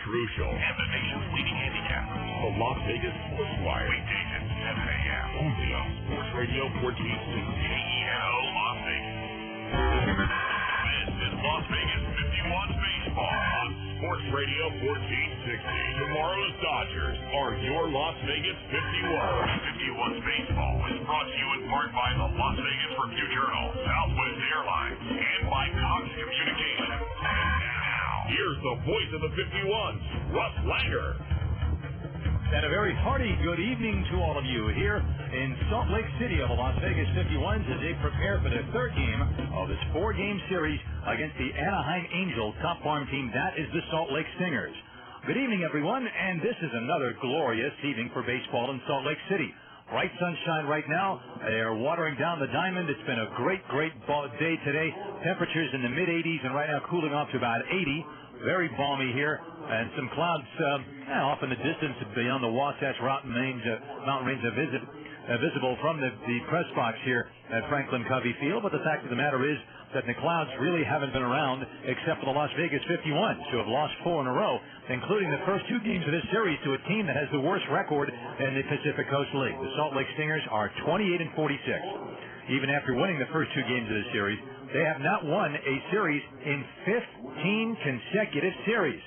crucial, and the nation's leading handicap. The Las Vegas Sports Wire. Weekdays at 7 a.m. Only on Sports Radio 1460. KENO Las Vegas. This is Las Vegas 51's baseball on Sports Radio 1460. Tomorrow's Dodgers are your Las Vegas 51. 51's baseball is brought to you in part by the Las Vegas Review Journal, Southwest Airlines, and by Cox Communications. Now, here's the voice of the 51s, Russ Langer. And a very hearty good evening to all of you here in Salt Lake City of the Las Vegas 51s as they prepare for their third game of this four-game series against the Anaheim Angels top farm team. That is the Salt Lake Stingers. Good evening, everyone, and this is another glorious evening for baseball in Salt Lake City. Bright sunshine right now. They are watering down the diamond. It's been a great day today. Temperatures in the mid-80s and right now cooling off to about 80. Very balmy here, and some clouds off in the distance beyond the Wasatch Mountain Range are visible from the press box here at Franklin Covey Field. But the fact of the matter is that the clouds really haven't been around except for the Las Vegas 51s, who have lost 4 in a row, including the first 2 games of this series to a team that has the worst record in the Pacific Coast League. The Salt Lake Stingers are 28-46. Even after winning the first 2 games of this series, they have not won a series in 15 consecutive series.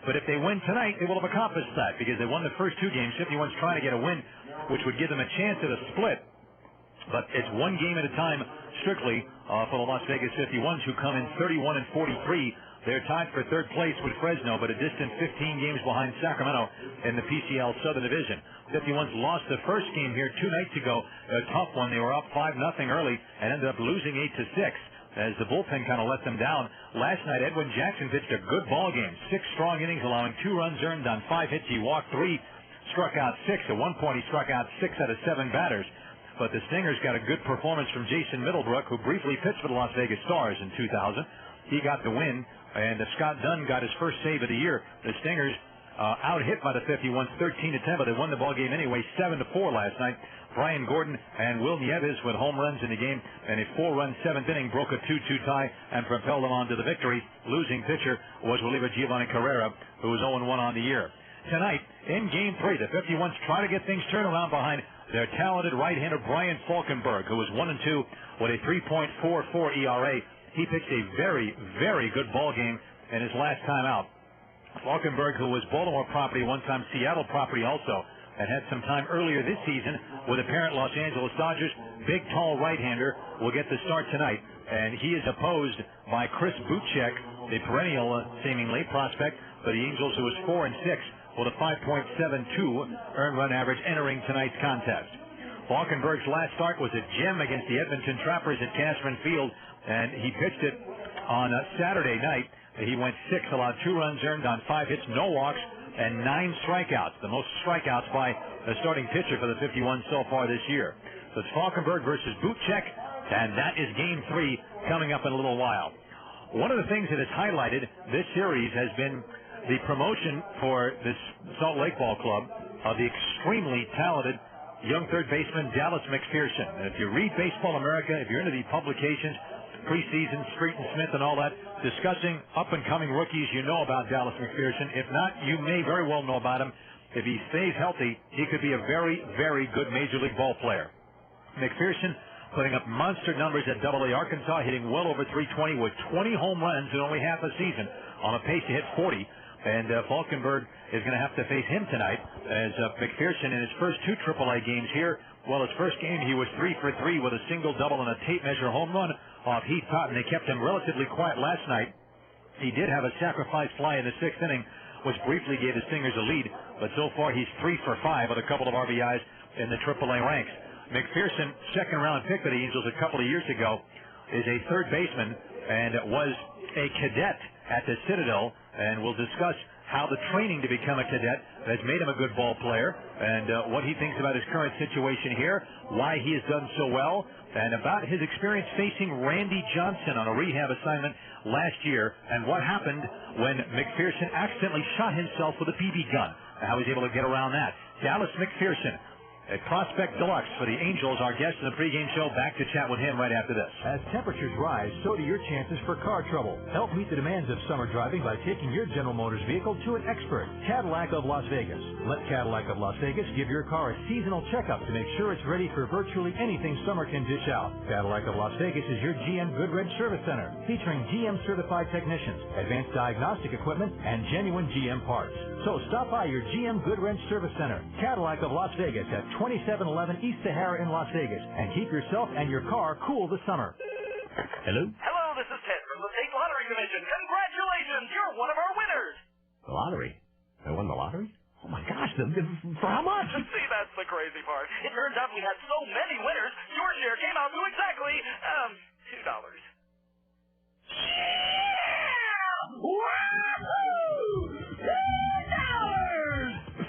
But if they win tonight, they will have accomplished that because they won the first 2 games. 51's trying to get a win, which would give them a chance at a split. But it's 1 game at a time, strictly, for the Las Vegas 51s, who come in 31-43. They're tied for third place with Fresno, but a distant 15 games behind Sacramento in the PCL Southern Division. 51s lost the first game here 2 nights ago, a tough one. They were up 5-0 early and ended up losing 8-6. As the bullpen kind of let them down. Last night, Edwin Jackson pitched a good ball game. 6 strong innings, allowing 2 runs earned on 5 hits. He walked 3, struck out 6. At one point, he struck out 6 out of 7 batters. But the Stingers got a good performance from Jason Middlebrook, who briefly pitched for the Las Vegas Stars in 2000. He got the win, and Scott Dunn got his first save of the year. The Stingers out-hit by the 51s 13-10, but they won the ball game anyway, 7-4 last night. Brian Gordon and Will Nieves with home runs in the game, and a 4-run 7th inning broke a 2-2 tie and propelled them on to the victory. Losing pitcher was reliever Giovanni Carrera, who was 0-1 on the year. Tonight, in Game 3, the 51s try to get things turned around behind their talented right-hander Brian Falkenberg, who was 1-2 with a 3.44 ERA. He pitched a very, very good ball game in his last time out. Falkenberg, who was Baltimore property, one time Seattle property also, and had some time earlier this season with the parent Los Angeles Dodgers. Big, tall right-hander will get the start tonight, and he is opposed by Chris Butchek, the perennial, seemingly, prospect for the Angels, who is 4-6 with a 5.72 earned run average entering tonight's contest. Falkenberg's last start was a gem against the Edmonton Trappers at Cashman Field, and he pitched it on Saturday night. He went 6, allowed 2 runs earned on 5 hits, no walks, and 9 strikeouts, the most strikeouts by a starting pitcher for the 51 so far this year. So it's Falkenberg versus Butchek, and that is Game 3 coming up in a little while. One of the things that has highlighted this series has been the promotion for this Salt Lake Ball Club of the extremely talented young third baseman Dallas McPherson. And if you read Baseball America, if you're into the publications, preseason, Street and Smith and all that, discussing up-and-coming rookies, you know about Dallas McPherson. If not, you may very well know about him. If he stays healthy, he could be a very, very good Major League ball player. McPherson putting up monster numbers at AA Arkansas, hitting well over 320 with 20 home runs in only half a season, on a pace to hit 40. And Falkenberg is going to have to face him tonight, as McPherson in his first 2 AAA games here. Well, his first game, he was 3 for 3 with a single, double, and a tape measure home run off Heath Totten. They kept him relatively quiet last night. He did have a sacrifice fly in the 6th inning, which briefly gave the Stingers a lead, but so far he's 3 for 5 with a couple of RBIs in the AAA ranks. McPherson, second-round pick for the Angels a couple of years ago, is a third baseman and was a cadet at the Citadel, and we'll discuss how the training to become a cadet has made him a good ball player, and what he thinks about his current situation here, why he has done so well, and about his experience facing Randy Johnson on a rehab assignment last year, and what happened when McPherson accidentally shot himself with a BB gun, and how he's able to get around that. Dallas McPherson, at Prospect Deluxe for the Angels. Our guest in the pregame show. Back to chat with him right after this. As temperatures rise, so do your chances for car trouble. Help meet the demands of summer driving by taking your General Motors vehicle to an expert, Cadillac of Las Vegas. Let Cadillac of Las Vegas give your car a seasonal checkup to make sure it's ready for virtually anything summer can dish out. Cadillac of Las Vegas is your GM Goodrich Service Center, featuring GM-certified technicians, advanced diagnostic equipment, and genuine GM parts. So stop by your GM Goodrich Service Center, Cadillac of Las Vegas at 2711 East Sahara in Las Vegas, and keep yourself and your car cool this summer. Hello? Hello, this is Ted from the State Lottery Commission. Congratulations, you're one of our winners. The lottery? I won the lottery? Oh my gosh, for how much? See, that's the crazy part. It turns out we had so many winners, your share came out to exactly, $2.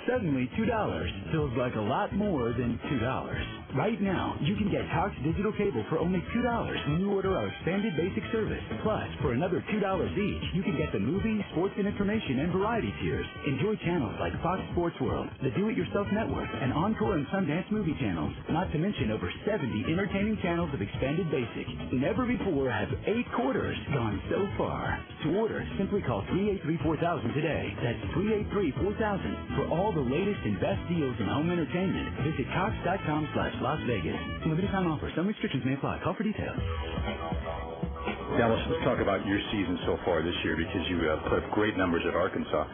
Suddenly, $2 feels like a lot more than $2. Right now, you can get Cox Digital Cable for only $2 when you order our expanded basic service. Plus, for another $2 each, you can get the movies, sports and information, and variety tiers. Enjoy channels like Fox Sports World, the Do-It-Yourself Network, and Encore and Sundance movie channels. Not to mention over 70 entertaining channels of expanded basic. Never before have 8 quarters gone so far. To order, simply call 383-4000 today. That's 383-4000 for all the latest and best deals in home entertainment. Visit Cox.com/Las Vegas. Limited time offer. Some restrictions may apply. Call for details. Dallas, let's talk about your season so far this year, because you put up great numbers at Arkansas.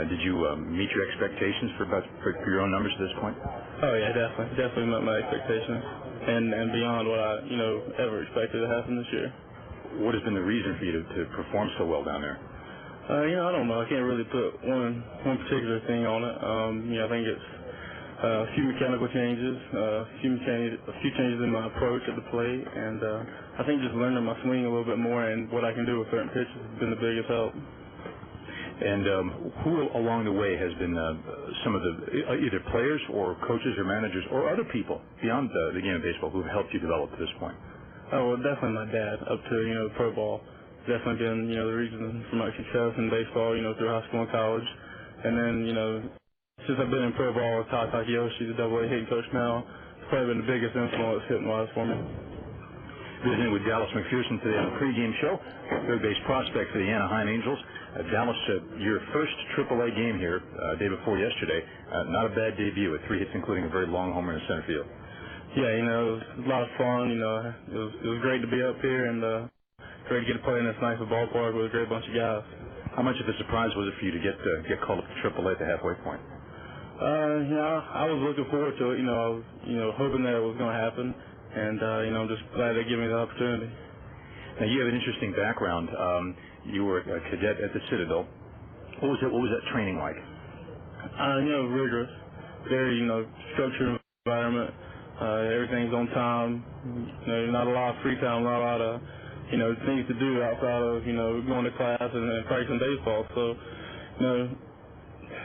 Did you meet your expectations for your own numbers at this point? Oh yeah, definitely met my expectations, and beyond what I ever expected to happen this year. What has been the reason for you to perform so well down there? I don't know. I can't really put one particular thing on it. I think it's a few mechanical changes, a few changes in my approach at the plate, and I think just learning my swing a little bit more and what I can do with certain pitches has been the biggest help. And who along the way has been some of the either players or coaches or managers or other people beyond the game of baseball who have helped you develop to this point? Oh, well, definitely my dad up to pro ball. Definitely been the reason for my success in baseball, through high school and college, and then since I've been in pro ball with Todd Takeyoshi, the AA hitting coach now, it's probably been the biggest influence hitting-wise for me. Visiting with Dallas McPherson today on the pregame show, third base prospect for the Anaheim Angels. Dallas, your first AAA game here, day before yesterday. Not a bad debut with 3 hits, including a very long homer in center field. Yeah, it was a lot of fun. It was great to be up here and great to get to play in this nice ballpark with a great bunch of guys. How much of a surprise was it for you to get called up to AAA at the halfway point? I was looking forward to it. I was hoping that it was going to happen, and I'm just glad they gave me the opportunity. Now you have an interesting background. You were a cadet at the Citadel. What was that training like? Rigorous, very structured environment. Everything's on time. Not a lot of free time, not a lot of things to do outside of going to class and practicing baseball. So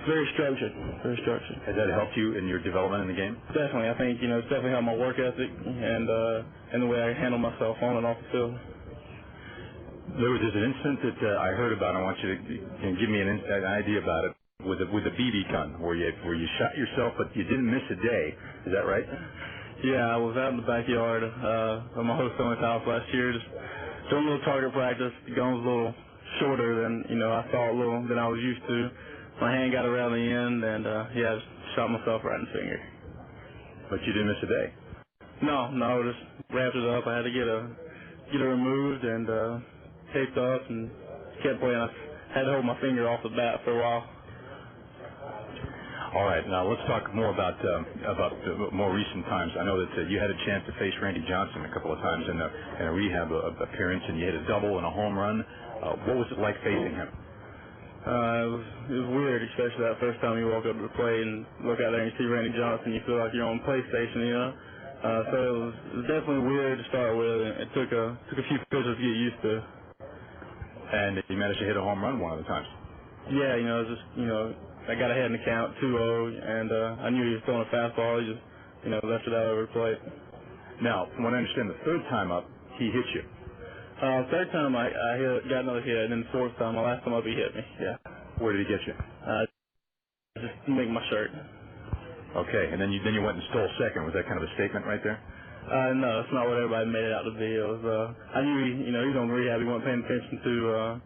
very structured, very structured. Has that helped you in your development in the game? Definitely. I think it's definitely helped my work ethic and the way I handle myself on and off the field. There was an incident that I heard about. I want you to give me an idea about it. With a BB gun, where you shot yourself, but you didn't miss a day. Is that right? Yeah, I was out in the backyard of my host family's house last year, just doing a little target practice. The gun was a little shorter than I thought, than I was used to. My hand got around the end, and I shot myself right in the finger. But you didn't miss a day. No, I just wrapped it up. I had to get it removed and taped up, and kept playing. I had to hold my finger off the bat for a while. All right, now let's talk more about more recent times. I know that you had a chance to face Randy Johnson a couple of times in a rehab appearance, and you hit a double and a home run. What was it like facing him? It was weird, especially that first time you walk up to the plate and look out there and you see Randy Johnson. You feel like you're on PlayStation, So it was definitely weird to start with. And it took a few pitches to get used to. And you managed to hit a home run one of the times. Yeah, I got ahead in the count, 2-0, and I knew he was throwing a fastball. He just, left it out over the plate. Now, from what I understand, the third time up, he hit you. Third time I got another hit, and then the fourth time, my last time up, he hit me. Yeah. Where did he get you? Just make my shirt. Okay, and then you went and stole second. Was that kind of a statement right there? No, that's not what everybody made it out to be. It was, I knew he was on rehab. He wasn't paying attention to,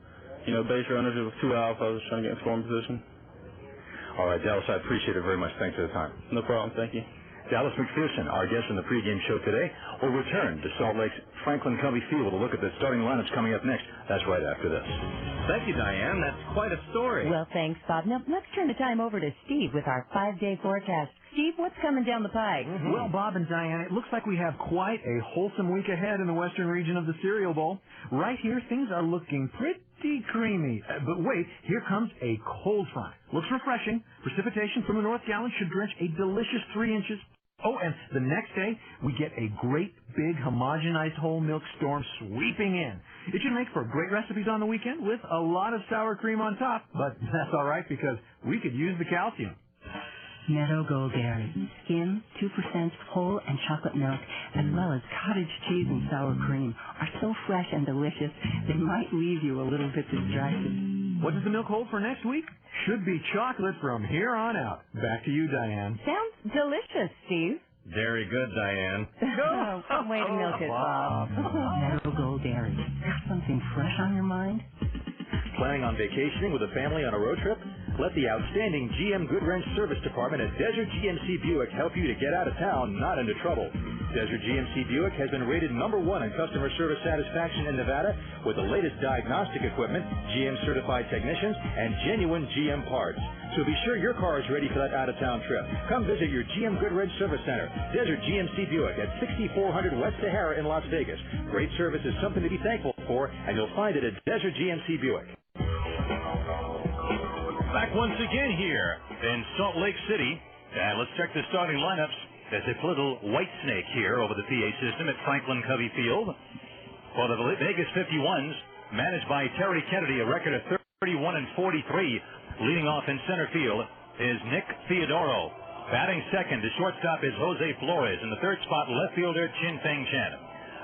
base runners. It was 2 outs. I was just trying to get in scoring position. All right, Dallas, I appreciate it very much. Thanks for the time. No problem. Thank you. Dallas McPherson, our guest in the pregame show today, will return to Salt Lake's Franklin Covey Field to look at the starting lineups coming up next. That's right after this. Thank you, Diane. That's quite a story. Well, thanks, Bob. Now, let's turn the time over to Steve with our 5-day forecast. Steve, what's coming down the pike? Well, Bob and Diane, it looks like we have quite a wholesome week ahead in the western region of the Cereal Bowl. Right here, things are looking pretty creamy. But wait, here comes a cold front. Looks refreshing. Precipitation from the North Gallant should drench a delicious 3 inches. Oh, and the next day, we get a great big homogenized whole milk storm sweeping in. It should make for great recipes on the weekend with a lot of sour cream on top. But that's all right because we could use the calcium. Meadow Gold Dairy. Skim, 2% whole and chocolate milk, as well as cottage cheese and sour cream are so fresh and delicious, they might leave you a little bit distracted. What does the milk hold for next week? Should be chocolate from here on out. Back to you, Diane. Sounds delicious, Steve. Very good, Diane. Oh, way to milk it, Bob. Meadow Gold Dairy. Got something fresh on your mind? Planning on vacationing with a family on a road trip? Let the outstanding GM Goodwrench Service Department at Desert GMC Buick help you to get out of town, not into trouble. Desert GMC Buick has been rated #1 in customer service satisfaction in Nevada with the latest diagnostic equipment, GM-certified technicians, and genuine GM parts. So be sure your car is ready for that out-of-town trip. Come visit your GM Goodwrench Service Center, Desert GMC Buick at 6400 West Sahara in Las Vegas. Great service is something to be thankful for, and you'll find it at Desert GMC Buick. Back once again here in Salt Lake City. And let's check the starting lineups. There's a little white snake here over the PA system at Franklin Covey Field. For the Vegas 51s, managed by Terry Kennedy, a record of 31-43. Leading off in center field is Nick Theodoro. Batting second to shortstop is Jose Flores. In the third spot, left fielder Chin Feng Chen.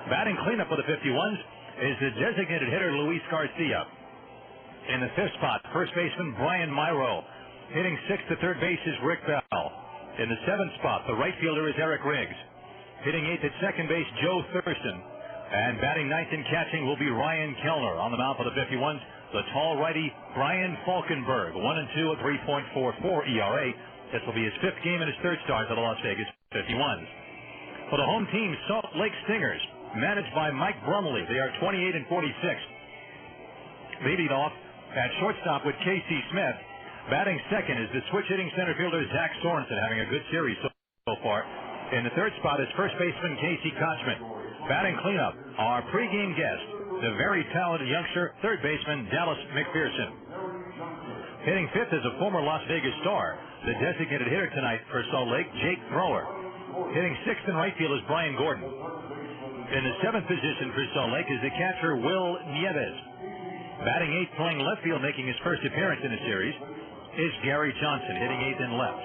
Batting cleanup for the 51s is the designated hitter Luis Garcia. In the fifth spot, first baseman Brian Myro. Hitting sixth to third base is Rick Bell. In the seventh spot, the right fielder is Eric Riggs. Hitting eighth at second base, Joe Thurston. And batting ninth and catching will be Ryan Kellner. On the mound for the 51s, the tall righty Brian Falkenberg. 1-2, a 3.44 ERA. This will be his fifth game and his third start for the Las Vegas 51s. For the home team, Salt Lake Stingers, managed by Mike Brumley. They are 28-46. Leading off at shortstop with Casey Smith. Batting second is the switch-hitting center fielder Zach Sorensen, having a good series so far. In the third spot is first baseman Casey Kochman. Batting cleanup, our pregame guest, the very talented youngster, third baseman Dallas McPherson. Hitting fifth is a former Las Vegas star, the designated hitter tonight for Salt Lake, Jake Thrower. Hitting sixth in right field is Brian Gordon. In the seventh position for Salt Lake is the catcher Will Nieves. Batting eighth, playing left field, making his first appearance in the series, is Gary Johnson, hitting eighth and left.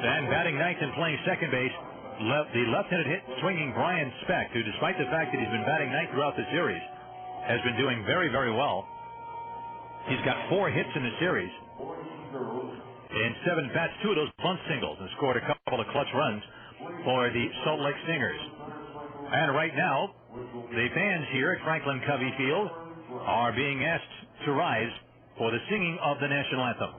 And batting ninth and playing second base, the left-handed hit swinging Brian Speck, who, despite the fact that he's been batting ninth throughout the series, has been doing very, very well. He's got 4 hits in the series. In 7 bats, 2 of those bunt singles, and scored a couple of clutch runs for the Salt Lake Stingers. And right now, the fans here at Franklin Covey Field are being asked to rise for the singing of the national anthem.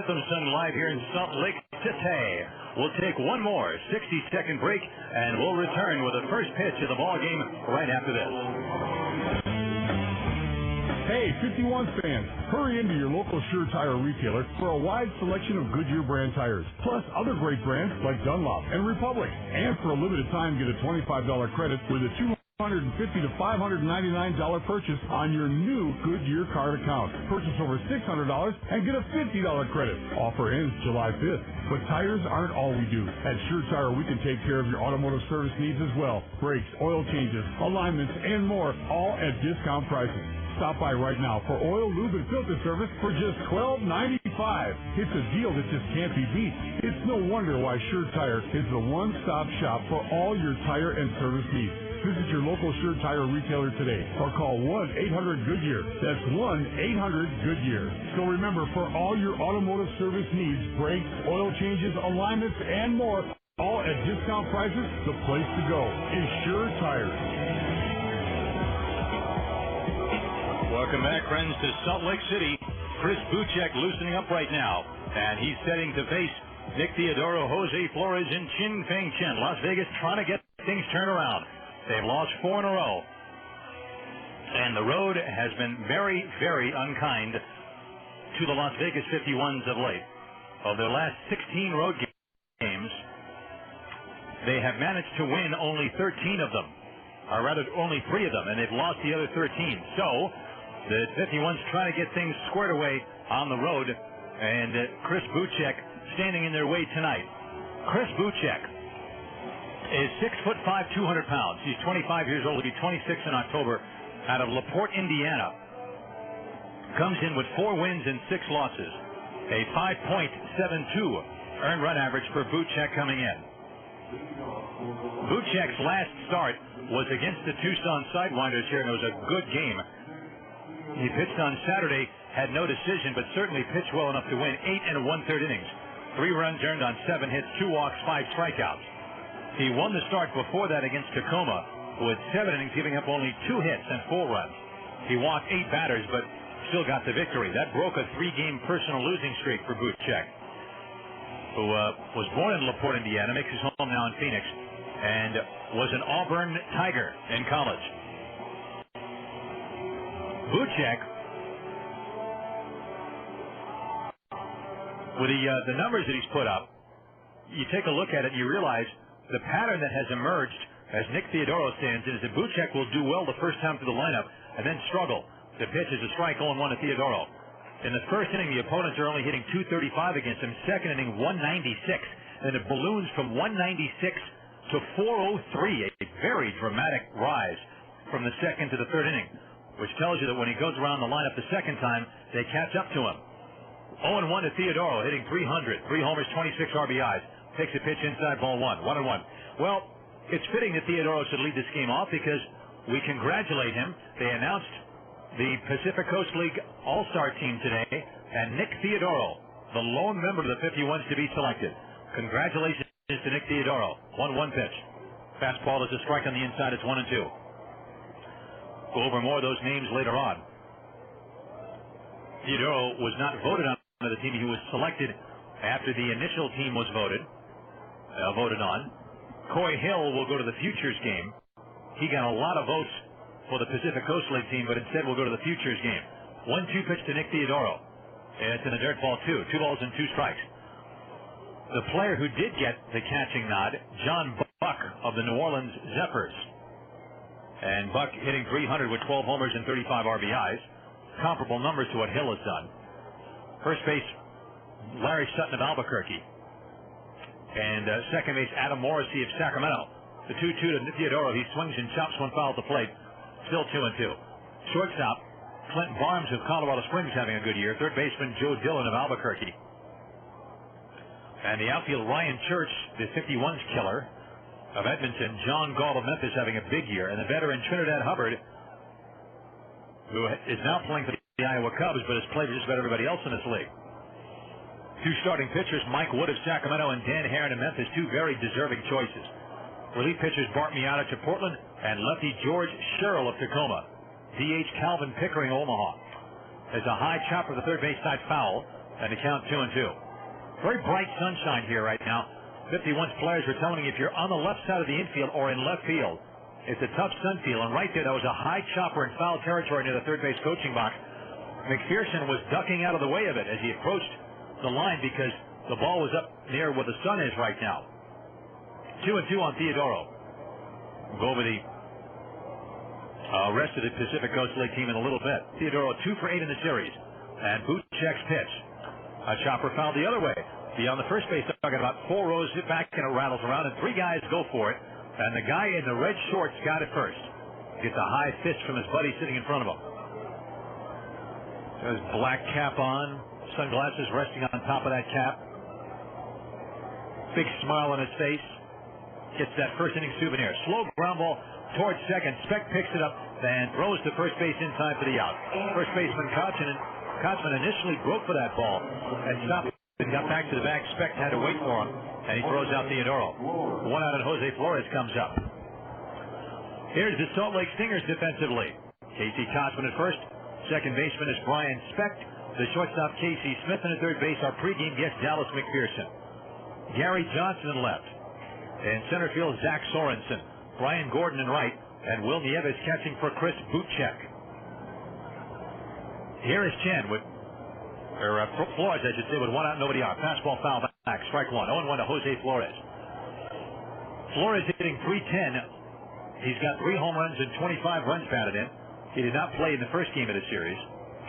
Gotham Sun live here in Salt Lake City. We'll take one more 60-second break, and we'll return with the first pitch of the ball game right after this. Hey, 51 fans, hurry into your local Sure Tire retailer for a wide selection of Goodyear brand tires, plus other great brands like Dunlop and Republic. And for a limited time, get a $25 credit with a $250 to $599 purchase on your new Goodyear card account. Purchase over $600 and get a $50 credit. Offer ends July 5th. But tires aren't all we do. At Sure Tire, we can take care of your automotive service needs as well. Brakes, oil changes, alignments, and more, all at discount prices. Stop by right now for oil, lube, and filter service for just $12.95. It's a deal that just can't be beat. It's no wonder why Sure Tire is the one-stop shop for all your tire and service needs. Visit your local Sure Tire retailer today or call 1-800-GOODYEAR. That's 1-800-GOODYEAR. So remember, for all your automotive service needs, brakes, oil changes, alignments, and more, all at discount prices, the place to go is Sure Tire. Welcome back, friends, to Salt Lake City. Chris Buchek loosening up right now, and he's setting to face Nick Theodoro, Jose Flores, and Chin Feng Chen. Las Vegas trying to get things turned around. They've lost 4 in a row, and the road has been very, very unkind to the Las Vegas 51s of late. Of their last 16 road games, they have managed to win only 13 of them, or rather only 3 of them, and they've lost the other 13. So the 51s trying to get things squared away on the road, and Chris Buchek standing in their way tonight. Chris Buchek is 6'5", 200 pounds. He's 25 years old. He'll be 26 in October, out of LaPorte, Indiana. Comes in with 4 wins and 6 losses. A 5.72 earned run average for Buchek coming in. Buchek's last start was against the Tucson Sidewinders here, and it was a good game. He pitched on Saturday, had no decision, but certainly pitched well enough to win 8 1/3 innings. 3 runs earned on 7 hits, 2 walks, 5 strikeouts. He won the start before that against Tacoma with 7 innings, giving up only 2 hits and 4 runs. He walked 8 batters, but still got the victory. That broke a 3-game personal losing streak for Buchek, who was born in LaPorte, Indiana, makes his home now in Phoenix, and was an Auburn Tiger in college. Buchek, with the numbers that he's put up, you take a look at it and you realize the pattern that has emerged as Nick Theodoro stands in is that Buchek will do well the first time through the lineup and then struggle. The pitch is a strike, 0-1 to Theodoro. In the first inning, the opponents are only hitting .235 against him. Second inning, .196. And it balloons from .196 to .403, a very dramatic rise from the second to the third inning, which tells you that when he goes around the lineup the second time, they catch up to him. 0-1 to Theodoro, hitting .300, 3 homers, 26 RBIs. Takes a pitch inside, ball 1, 1-1. Well, it's fitting that Theodoro should lead this game off because we congratulate him. They announced the Pacific Coast League All-Star team today, and Nick Theodoro, the lone member of the 51s to be selected. Congratulations to Nick Theodoro. 1-1 pitch. Fastball is a strike on the inside. It's 1-2. Go over more of those names later on. Theodoro was not voted on by the team. He was selected after the initial team was voted on. Coy Hill will go to the Futures game. He got a lot of votes for the Pacific Coast League team, but instead will go to the Futures game. 1-2 pitch to Nick Theodoro. And it's in a dirt ball 2. 2 balls and 2 strikes. The player who did get the catching nod, John Buck of the New Orleans Zephyrs. And Buck hitting .300 with 12 homers and 35 RBIs. Comparable numbers to what Hill has done. First base, Larry Sutton of Albuquerque. And second base, Adam Morrissey of Sacramento. The 2-2 to Theodoro. He swings and chops one foul at the plate. Still 2-2. Shortstop, Clint Barnes of Colorado Springs having a good year. Third baseman, Joe Dillon of Albuquerque. And the outfield, Ryan Church, the 51's killer of Edmonton. John Gall of Memphis having a big year. And the veteran Trinidad Hubbard, who is now playing for the Iowa Cubs, but has played with just about everybody else in this league. 2 starting pitchers, Mike Wood of Sacramento and Dan Herron of Memphis, 2 very deserving choices. Relief pitchers, Bart Miata of Portland and lefty George Sherrill of Tacoma. DH Calvin Pickering, Omaha. There's a high chopper to the third base side foul. And the count 2-2. Very bright sunshine here right now. 51's players are telling me if you're on the left side of the infield or in left field, it's a tough sun field. And right there, that was a high chopper in foul territory near the third base coaching box. McPherson was ducking out of the way of it as he approached the line because the ball was up near where the sun is right now. 2-2 on Theodoro. We'll go over the rest of the Pacific Coast League team in a little bit. Theodoro 2 for 8 in the series. And Buchek's pitch. A chopper fouled the other way. Beyond the first base, talking about 4 rows back and it rattles around and 3 guys go for it. And the guy in the red shorts got it first. Gets a high fist from his buddy sitting in front of him. His black cap on, sunglasses resting on top of that cap. Big smile on his face. Gets that first inning souvenir. Slow ground ball towards second. Speck picks it up and throws to first base in time for the out. First baseman Kotzman initially broke for that ball and stopped and got back to the bag. Speck had to wait for him, and he throws out Theodoro. 1 out, and Jose Flores comes up. Here's the Salt Lake Stingers defensively. Casey Kotzman at first. Second baseman is Brian Speck. The shortstop Casey Smith, and at third base our pregame guest Dallas McPherson. Gary Johnson in left. In center field, Zach Sorensen. Brian Gordon in right, and Will Nieves catching for Chris Buchek. Here is Chen with Flores, I should say, with 1 out, nobody out. Fastball foul back. Strike 1. 0-1 to Jose Flores. Flores hitting .310. He's got 3 home runs and 25 runs batted in. He did not play in the first game of the series.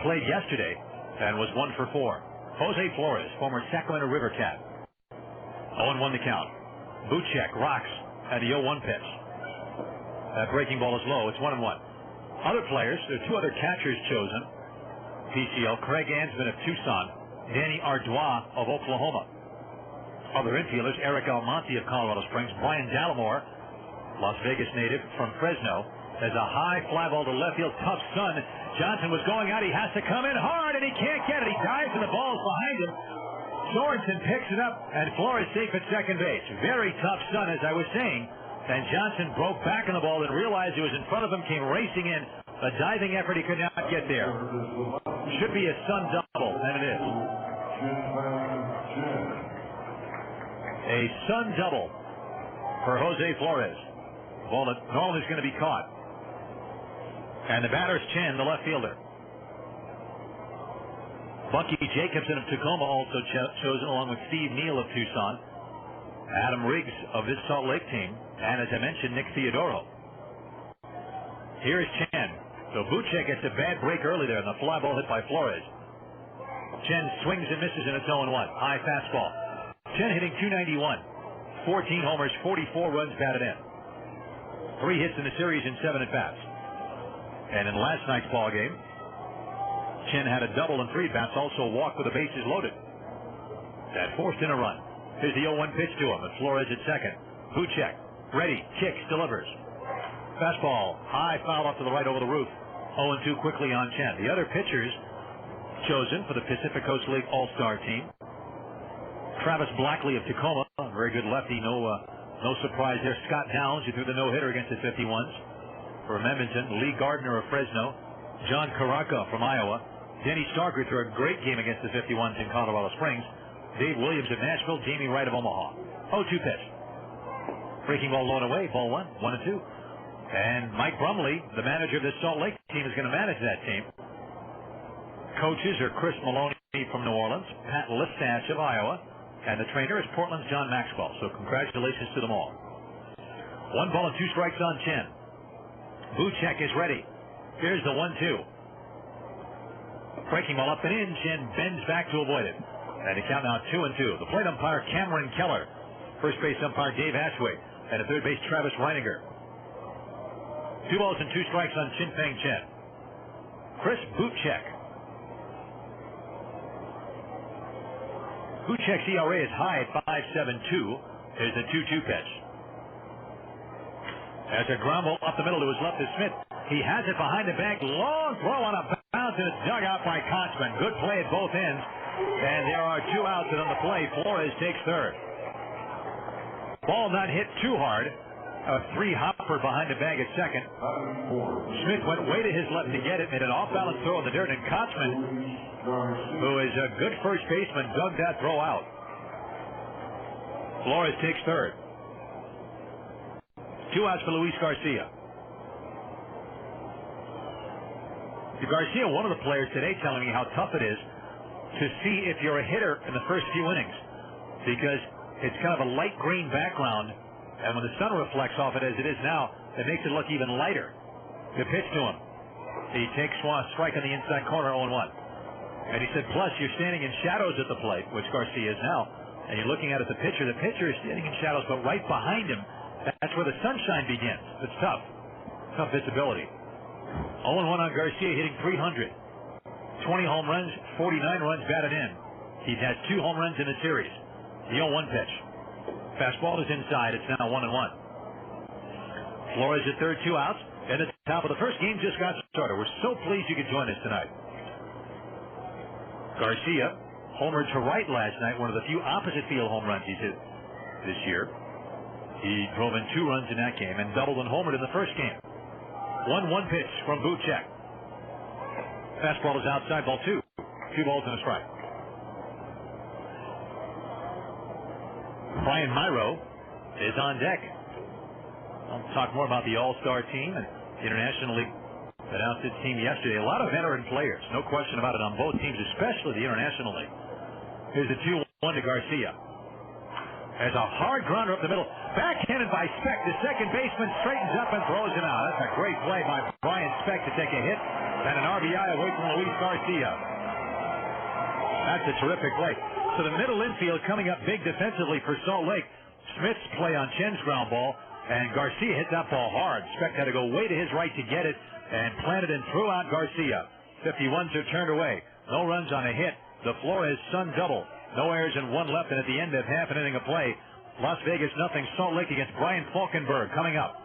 Played yesterday and was 1 for 4. Jose Flores, former Sacramento River Cat. 0-1 the count. Buchek rocks at the 0-1 pitch. That breaking ball is low. It's 1-1. Other players, there are 2 other catchers chosen. PCL, Craig Ansman of Tucson, Danny Ardois of Oklahoma. Other infielders, Eric Almonte of Colorado Springs, Brian Dallimore, Las Vegas native from Fresno, has a high fly ball to left field, tough sun. Johnson was going out, he has to come in hard, and he can't get it. He dives, and the ball is behind him. Sorensen picks it up, and Flores safe at second base. Very tough sun, as I was saying. And Johnson broke back on the ball and realized it was in front of him, came racing in. A diving effort, he could not get there. Should be a sun double, and it is. A sun double for Jose Flores. Ball that normally is going to be caught. And the batter's Chen, the left fielder. Bucky Jacobson of Tacoma also chosen, along with Steve Neal of Tucson. Adam Riggs of this Salt Lake team. And as I mentioned, Nick Theodoro. Here's Chen. So Buchek gets a bad break early there, and the fly ball hit by Flores. Chen swings and misses, and it's 0-1. High fastball. Chen hitting .291. 14 homers, 44 runs batted in. 3 hits in the series in 7 at-bats. And in last night's ball game, Chen had a double and 3 at-bats, also walked with the bases loaded. That forced in a run. Here's the 0-1 pitch to him, and Flores at second. Buchek, ready, kicks, delivers. Fastball, high foul up to the right over the roof. 0-2 quickly on Chen. The other pitchers chosen for the Pacific Coast League All-Star team. Travis Blackley of Tacoma, a very good lefty, no surprise there. Scott Downs, who threw the no-hitter against the 51s from Edmonton. Lee Gardner of Fresno. John Caracca from Iowa. Denny Starker threw a great game against the 51s in Colorado Springs. Dave Williams of Nashville. Jamie Wright of Omaha. 0-2 pitch. Breaking ball low and away. Ball 1, 1-2. And Mike Brumley, the manager of this Salt Lake team, is going to manage that team. Coaches are Chris Maloney from New Orleans, Pat Listash of Iowa, and the trainer is Portland's John Maxwell. So congratulations to them all. 1 ball and 2 strikes on Chen. Buchek is ready. Here's the 1-2. Breaking ball up and in. Chen bends back to avoid it. And the count now 2-2. The plate umpire Cameron Keller. First base umpire Dave Ashway. And the third base Travis Reininger. 2 balls and 2 strikes on Chin-Peng Chen. Chris Buchek. Buchek's ERA is high at 5.72. There's a 2-2 pitch. As a ground ball up the middle to his left is Smith. He has it behind the bag. Long throw on a bounce, and it's dug out by Kotzman. Good play at both ends. And there are 2 outs, and on the play, Flores takes third. Ball not hit too hard. A three-hopper behind the bag at second. Smith went way to his left to get it, made an off-balance throw in the dirt, and Kotzman, who is a good first baseman, dug that throw out. Flores takes third. 2 outs for Luis Garcia. Garcia, one of the players today, telling me how tough it is to see if you're a hitter in the first few innings, because it's kind of a light green background, and when the sun reflects off it as it is now, it makes it look even lighter. The pitch to him. He takes one strike on the inside corner, 0-1. And he said, plus you're standing in shadows at the plate, which Garcia is now, and you're looking at it as a pitcher. The pitcher is standing in shadows, but right behind him, that's where the sunshine begins. It's tough. Tough visibility. 0-1 on Garcia, hitting .300. 20 home runs, 49 runs batted in. He has 2 home runs in the series. The 0-1 pitch. Fastball is inside. It's now 1-1. Flores at third, 2 outs. And at the top of the first, game just got started. We're so pleased you could join us tonight. Garcia homered to right last night, one of the few opposite field home runs he's hit this year. He drove in 2 runs in that game and doubled and homered in the first game. 1-1 pitch from Buchek. Fastball is outside, ball 2. 2 balls and a strike. Brian Myro is on deck. I'll talk more about the All-Star team, and the International League announced its team yesterday. A lot of veteran players, no question about it, on both teams, especially the International League. Here's a 2-1 to Garcia. There's a hard grounder up the middle. Backhanded by Speck. The second baseman straightens up and throws him out. That's a great play by Brian Speck to take a hit and an RBI away from Luis Garcia. That's a terrific play. So the middle infield coming up big defensively for Salt Lake. Smith's play on Chen's ground ball, and Garcia hit that ball hard. Speck had to go way to his right to get it and planted and threw out Garcia. 51s are turned away. No runs on a hit. The Flores Sun double. No errors and 1 left, and at the end of half an inning of play, Las Vegas nothing. Salt Lake against Brian Falkenberg coming up.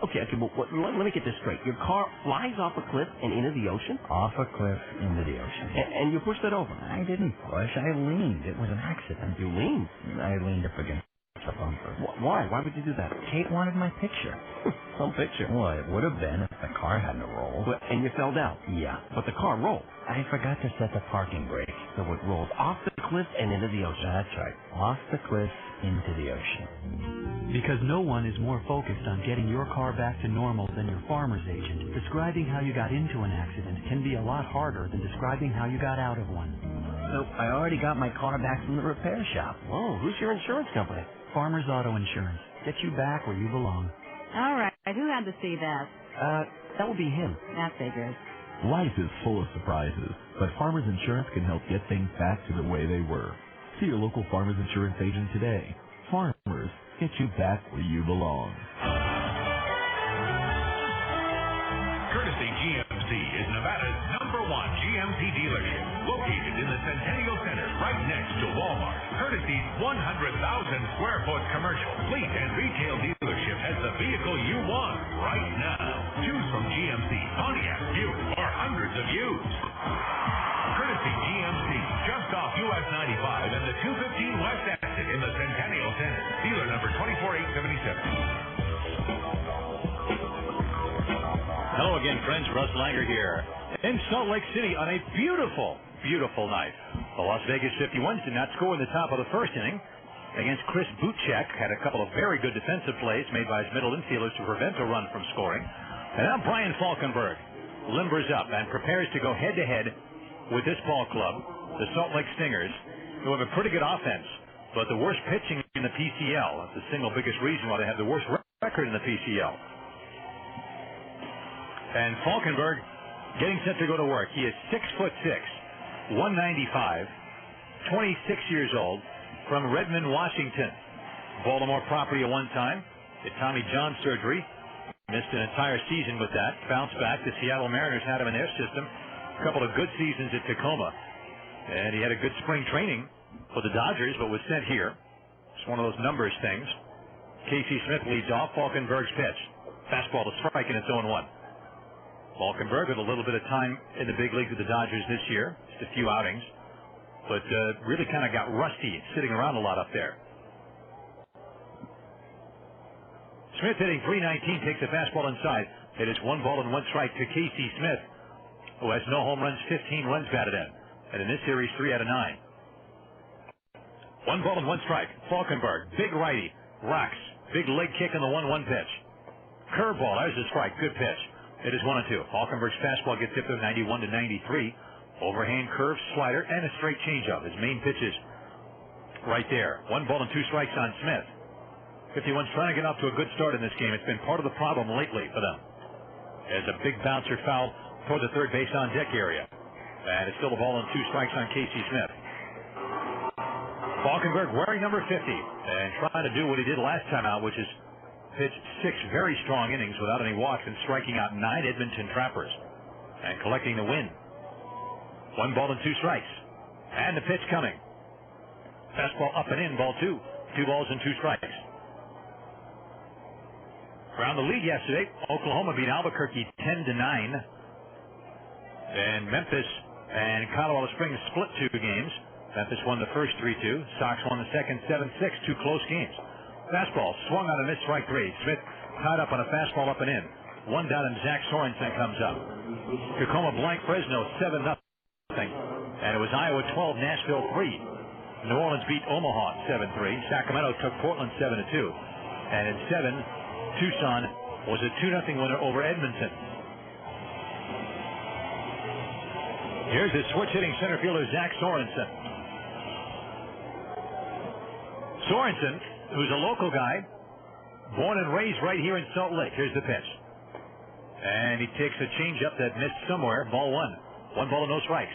Okay, well, let me get this straight. Your car flies off a cliff and into the ocean? Off a cliff into the ocean. And you pushed it over? I didn't push. I leaned. It was an accident. You leaned? I leaned up against the bumper. Why? Why would you do that? Kate wanted my picture. Some picture? Well, it would have been if the car hadn't rolled. And you fell down? Yeah. But the car rolled? I forgot to set the parking brake. So it rolled off the cliff and into the ocean? That's right. Off the cliff into the ocean. Because no one is more focused on getting your car back to normal than your farmer's agent. Describing how you got into an accident can be a lot harder than describing how you got out of one. So I already got my car back from the repair shop. Oh, who's your insurance company? Farmers Auto Insurance. Get you back where you belong. All right. Who had to see that? That would be him. That figures. Life is full of surprises, but Farmers Insurance can help get things back to the way they were. See your local Farmers Insurance agent today. Farmers, get you back where you belong. Courtesy GMC is Nevada's #1 GMC dealership, located in the Centennial Center, right next to Walmart. Courtesy's 100,000 square foot commercial, fleet, and retail dealership has the vehicle you want right now. Choose from GMC, Pontiac, Buick, or hundreds of used. Courtesy GMC, just off US 95 and the 215 West exit in the Centennial Center. Dealer number 24877. Hello again, friends. Russ Langer here in Salt Lake City on a beautiful, beautiful night. The Las Vegas 51s did not score in the top of the first inning against Chris Buchek. Had a couple of very good defensive plays made by his middle infielders to prevent a run from scoring. And now Brian Falkenberg limbers up and prepares to go head-to-head with this ball club, the Salt Lake Stingers, who have a pretty good offense, but the worst pitching in the PCL. That's the single biggest reason why they have the worst record in the PCL. And Falkenberg getting set to go to work. He is 6'6", 195, 26 years old, from Redmond, Washington. Baltimore property at one time. Had Tommy John surgery. Missed an entire season with that. Bounced back. The Seattle Mariners had him in their system. A couple of good seasons at Tacoma. And he had a good spring training for the Dodgers, but was sent here. It's one of those numbers things. Casey Smith leads off. Falkenberg's pitch. Fastball to strike, and it's 0-1. Falkenberg with a little bit of time in the big leagues with the Dodgers this year. Just a few outings. But really kind of got rusty sitting around a lot up there. Smith hitting .319, takes a fastball inside. It is 1 ball and 1 strike to Casey Smith, who has no home runs, 15 runs batted in. And in this series, 3 out of 9. 1 ball and 1 strike. Falkenberg, big righty, rocks. Big leg kick on the 1-1 pitch. Curveball, there's a strike, good pitch. It is 1-2. Falkenberg's fastball gets hit to 91 to 93. Overhand curve, slider, and a straight changeup. His main pitches right there. 1 ball and 2 strikes on Smith. 51's trying to get off to a good start in this game. It's been part of the problem lately for them. As a big bouncer foul toward the third base on deck area. And it's still a ball and 2 strikes on Casey Smith. Falkenberg wearing number 50 and trying to do what he did last time out, which is pitch 6 very strong innings without any walks and striking out 9 Edmonton Trappers and collecting the win. 1 ball and 2 strikes. And the pitch coming. Fastball up and in, ball 2. 2 balls and 2 strikes. Around the lead yesterday, Oklahoma beat Albuquerque 10-9. And Memphis and Colorado Springs split 2 games. Memphis won the first 3-2. Sox won the second 7-6. 2 close games. Fastball swung on a missed strike 3. Smith tied up on a fastball up and in. 1 down and Zach Sorensen comes up. Tacoma blank Fresno 7-0. And it was Iowa 12, Nashville 3. New Orleans beat Omaha 7-3. Sacramento took Portland 7-2. And in 7, Tucson was a 2-0 winner over Edmonton. Here's the switch hitting center fielder Zach Sorensen. Sorensen, who's a local guy, born and raised right here in Salt Lake. Here's the pitch. And he takes a changeup that missed somewhere. Ball 1. 1 ball and no strikes.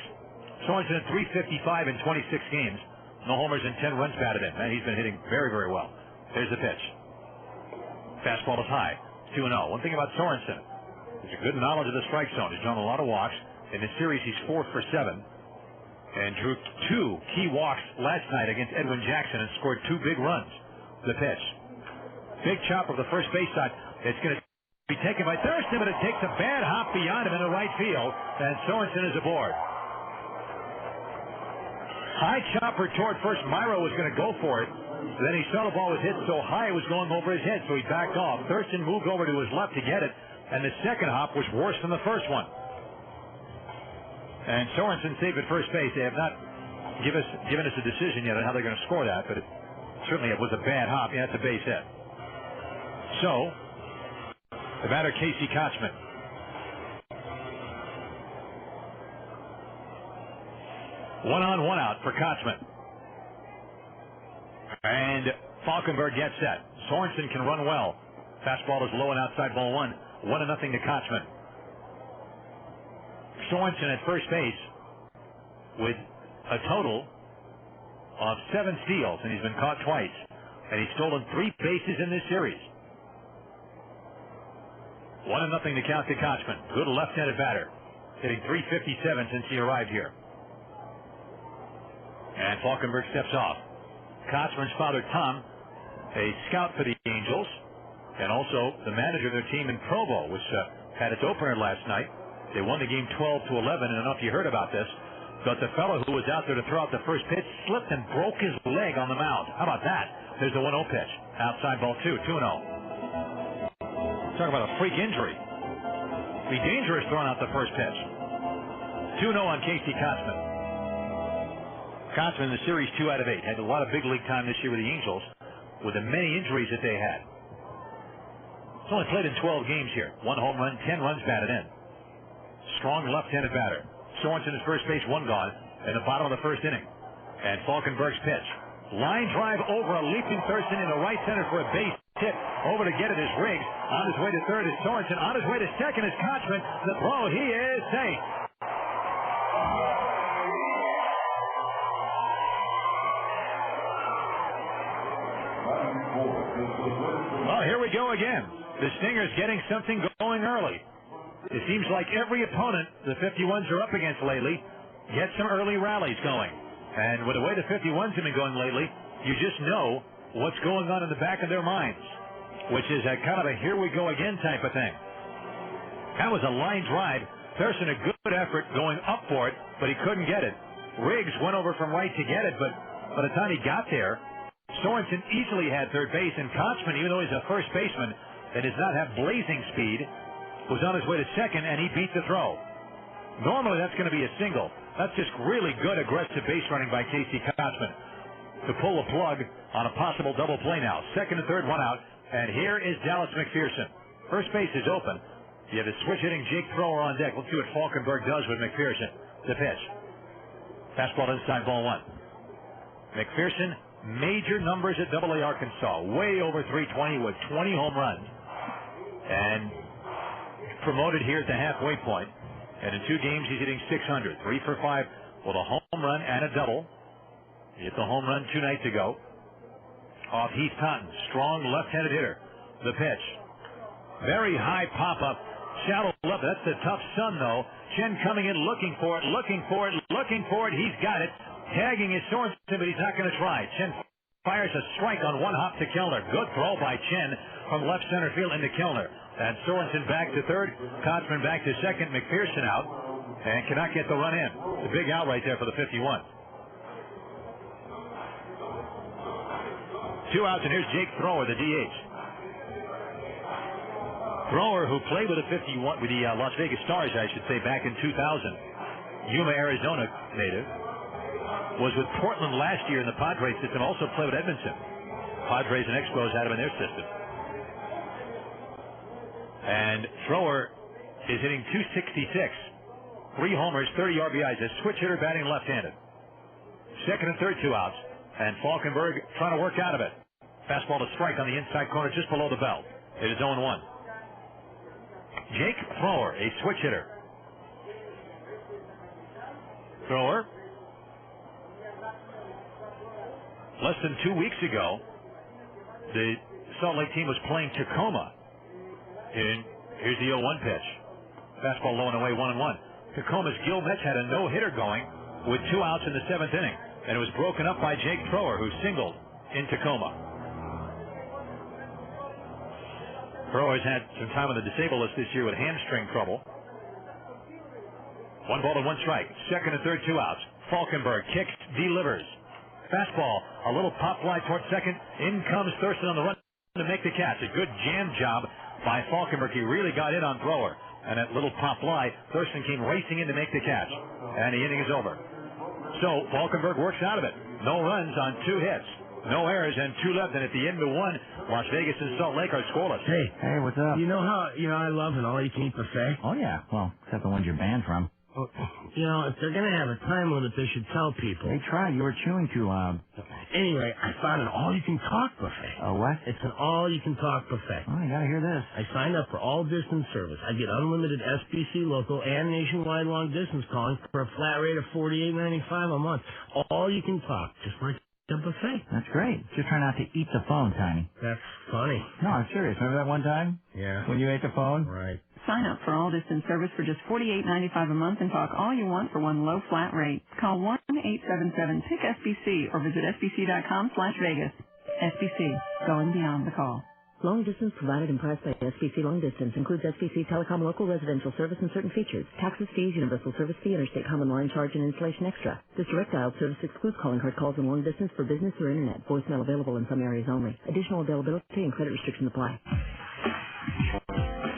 Sorensen at .355 in 26 games. No homers and 10 runs batted in. Man, he's been hitting very, very well. Here's the pitch. Fastball is high. 2-0. One thing about Sorensen, he's a good knowledge of the strike zone. He's drawn a lot of walks. In this series, he's 4 for 7. And drew 2 key walks last night against Edwin Jackson and scored 2 big runs. The pitch. Big chop of the first base side. It's going to be taken by Thurston, but it takes a bad hop beyond him in the right field, and Sorensen is aboard. High chopper toward first. Myro was going to go for it. Then he saw the ball was hit so high it was going over his head, so he backed off. Thurston moved over to his left to get it, and the second hop was worse than the first one. And Sorensen saved at first base. They have not given us a decision yet on how they're going to score that, but certainly it was a bad hop. Yeah, it's a base hit. So, the batter, Casey Kochman. One on, one out for Kochman. And Falkenberg gets set. Sorensen can run well. Fastball is low and outside, ball 1. 1-0 to Kochman. Sorensen at first base with a total of 7 steals, and he's been caught twice. And he's stolen 3 bases in this series. 1-0 to count to Kochman. Good left-handed batter. Hitting .357 since he arrived here. And Falkenberg steps off. Kochman's father, Tom, a scout for the Angels, and also the manager of their team in Provo, which had its opener last night. They won the game 12-11, and I don't know if you heard about this, but the fellow who was out there to throw out the first pitch slipped and broke his leg on the mound. How about that? There's the 1-0 pitch. Outside ball 2, 2-0. Talk about a freak injury. Be dangerous throwing out the first pitch. 2-0 on Casey Kochman. Kochman in the series 2 out of 8. Had a lot of big league time this year with the Angels with the many injuries that they had. He's only played in 12 games here. 1 home run, 10 runs batted in. Strong left-handed batter. Sorensen is first base, 1 gone in the bottom of the first inning. And Falkenberg's pitch. Line drive over a leaping Thurston into right center for a base hit. Over to get it is Riggs. On his way to third is Sorensen. On his way to second is Kochman. The throw, he is safe. Well, here we go again. The Stingers getting something going early. It seems like every opponent the 51s are up against lately gets some early rallies going. And with the way the 51s have been going lately, you just know what's going on in the back of their minds, which is a kind of a here we go again type of thing. That was a line drive. Thurston, a good effort going up for it, but he couldn't get it. Riggs went over from right to get it, but by the time he got there, Sorensen easily had third base, and Kochman, even though he's a first baseman, and does not have blazing speed, was on his way to second, and he beat the throw. Normally, that's going to be a single. That's just really good aggressive base running by Casey Kotzman to pull the plug on a possible double play now. Second and third, one out, and here is Dallas McPherson. First base is open. You have a switch-hitting Jake Thrower on deck. Let's see what Falkenberg does with McPherson. The pitch. Fastball inside, ball one. McPherson, major numbers at AA Arkansas. Way over 320 with 20 home runs. And promoted here at the halfway point. And in 2 games, he's hitting .600. 3 for 5 with a home run and a double. He hit the home run 2 nights ago off Heath Totten. Strong left-handed hitter. The pitch. Very high pop-up. Shallow left. That's the tough Sun, though. Chen coming in, looking for it. He's got it. Tagging is Sorensen, but he's not going to try. Chen fires a strike on one hop to Kellner. Good throw by Chen from left center field into Kellner. And Sorensen back to third. Kotzman back to second. McPherson out. And cannot get the run in. The big out right there for the 51. 2 outs, and here's Jake Thrower, the DH. Thrower, who played with the Las Vegas Stars, I should say, back in 2000. Yuma, Arizona native. Was with Portland last year in the Padres system. Also played with Edmonton. Padres and Expos had him in their system. And Thrower is hitting .266. 3 homers, 30 RBIs. A switch hitter batting left-handed. Second and third, 2 outs. And Falkenberg trying to work out of it. Fastball to strike on the inside corner just below the belt. It is 0-1. Jake Thrower, a switch hitter. Thrower. Less than 2 weeks ago, the Salt Lake team was playing Tacoma. And here's the 0-1 pitch. Fastball low and away, 1-1. Tacoma's Gil Metz had a no-hitter going with 2 outs in the 7th inning. And it was broken up by Jake Thrower, who singled in Tacoma. Thrower's had some time on the disabled list this year with hamstring trouble. 1 ball and 1 strike. Second and third, 2 outs. Falkenberg kicks, delivers. Fastball, a little pop fly towards second. In comes Thurston on the run to make the catch. A good jam job by Falkenberg. He really got in on Thrower. And that little pop fly, Thurston came racing in to make the catch. And the inning is over. So Falkenberg works out of it. No runs on 2 hits. No errors and 2 left. And at the end of 1, Las Vegas and Salt Lake are scoreless. Hey, what's up? You know I love an all-you-can-eat buffet? Oh, yeah. Well, except the ones you're banned from. Well, if they're going to have a time limit, they should tell people. They tried. You were chewing too loud. Anyway, I found an all-you-can-talk buffet. Oh, what? It's an all-you-can-talk buffet. Oh, you got to hear this. I signed up for all-distance service. I get unlimited SBC local and nationwide long-distance calling for a flat rate of $48.95 a month. All-you-can-talk, just like the buffet. That's great. Just try not to eat the phone, Tiny. That's funny. No, I'm serious. Remember that one time? Yeah. When you ate the phone? Right. Sign up for all distance service for just $48.95 a month and talk all you want for one low flat rate. Call 1-877-TICK-SBC or visit sbc.com/Vegas. SBC, going beyond the call. Long distance provided and priced by SBC Long Distance includes SBC Telecom local residential service and certain features. Taxes, fees, universal service fee, interstate common line charge, and installation extra. This direct dial service excludes calling card calls in long distance for business or internet. Voicemail available in some areas only. Additional availability and credit restrictions apply.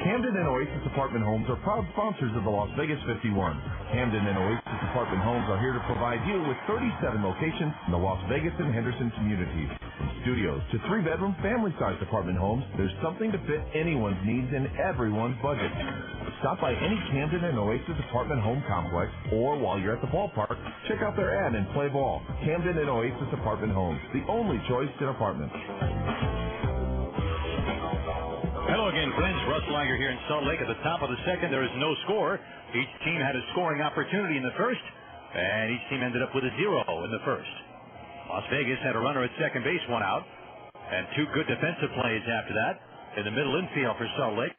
Camden and Oasis Apartment Homes are proud sponsors of the Las Vegas 51. Camden and Oasis Apartment Homes are here to provide you with 37 locations in the Las Vegas and Henderson communities. From studios to 3-bedroom family-sized apartment homes, there's something to fit anyone's needs and everyone's budget. Stop by any Camden and Oasis Apartment Home complex, or while you're at the ballpark, check out their ad and play ball. Camden and Oasis Apartment Homes, the only choice in apartments. Hello again, friends. Russ Lager here in Salt Lake. At the top of the second, there is no score. Each team had a scoring opportunity in the first, and each team ended up with a 0 in the first. Las Vegas had a runner at second base, 1 out, and 2 good defensive plays after that. In the middle infield for Salt Lake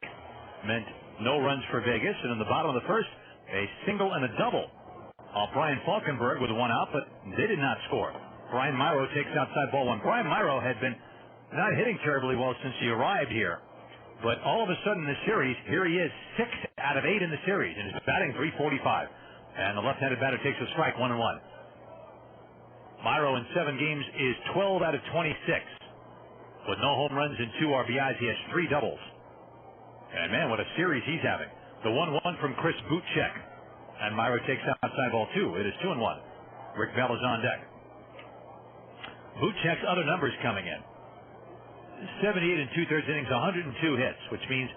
meant no runs for Vegas, and in the bottom of the first, a single and a double off Brian Falkenberg with 1 out, but they did not score. Brian Myro takes outside ball 1. Brian Myro had been not hitting terribly well since he arrived here. But all of a sudden in the series, here he is, 6 out of 8 in the series, and he's batting .345. And the left-handed batter takes a strike, 1-1. Myro in 7 games is 12 out of 26. With no home runs and 2 RBIs, he has 3 doubles. And, man, what a series he's having. The 1-1 from Chris Butchek. And Myro takes outside ball 2. It is 2-1. Rick Bell is on deck. Butchek's other numbers coming in. 78 and 2/3 innings, 102 hits, which means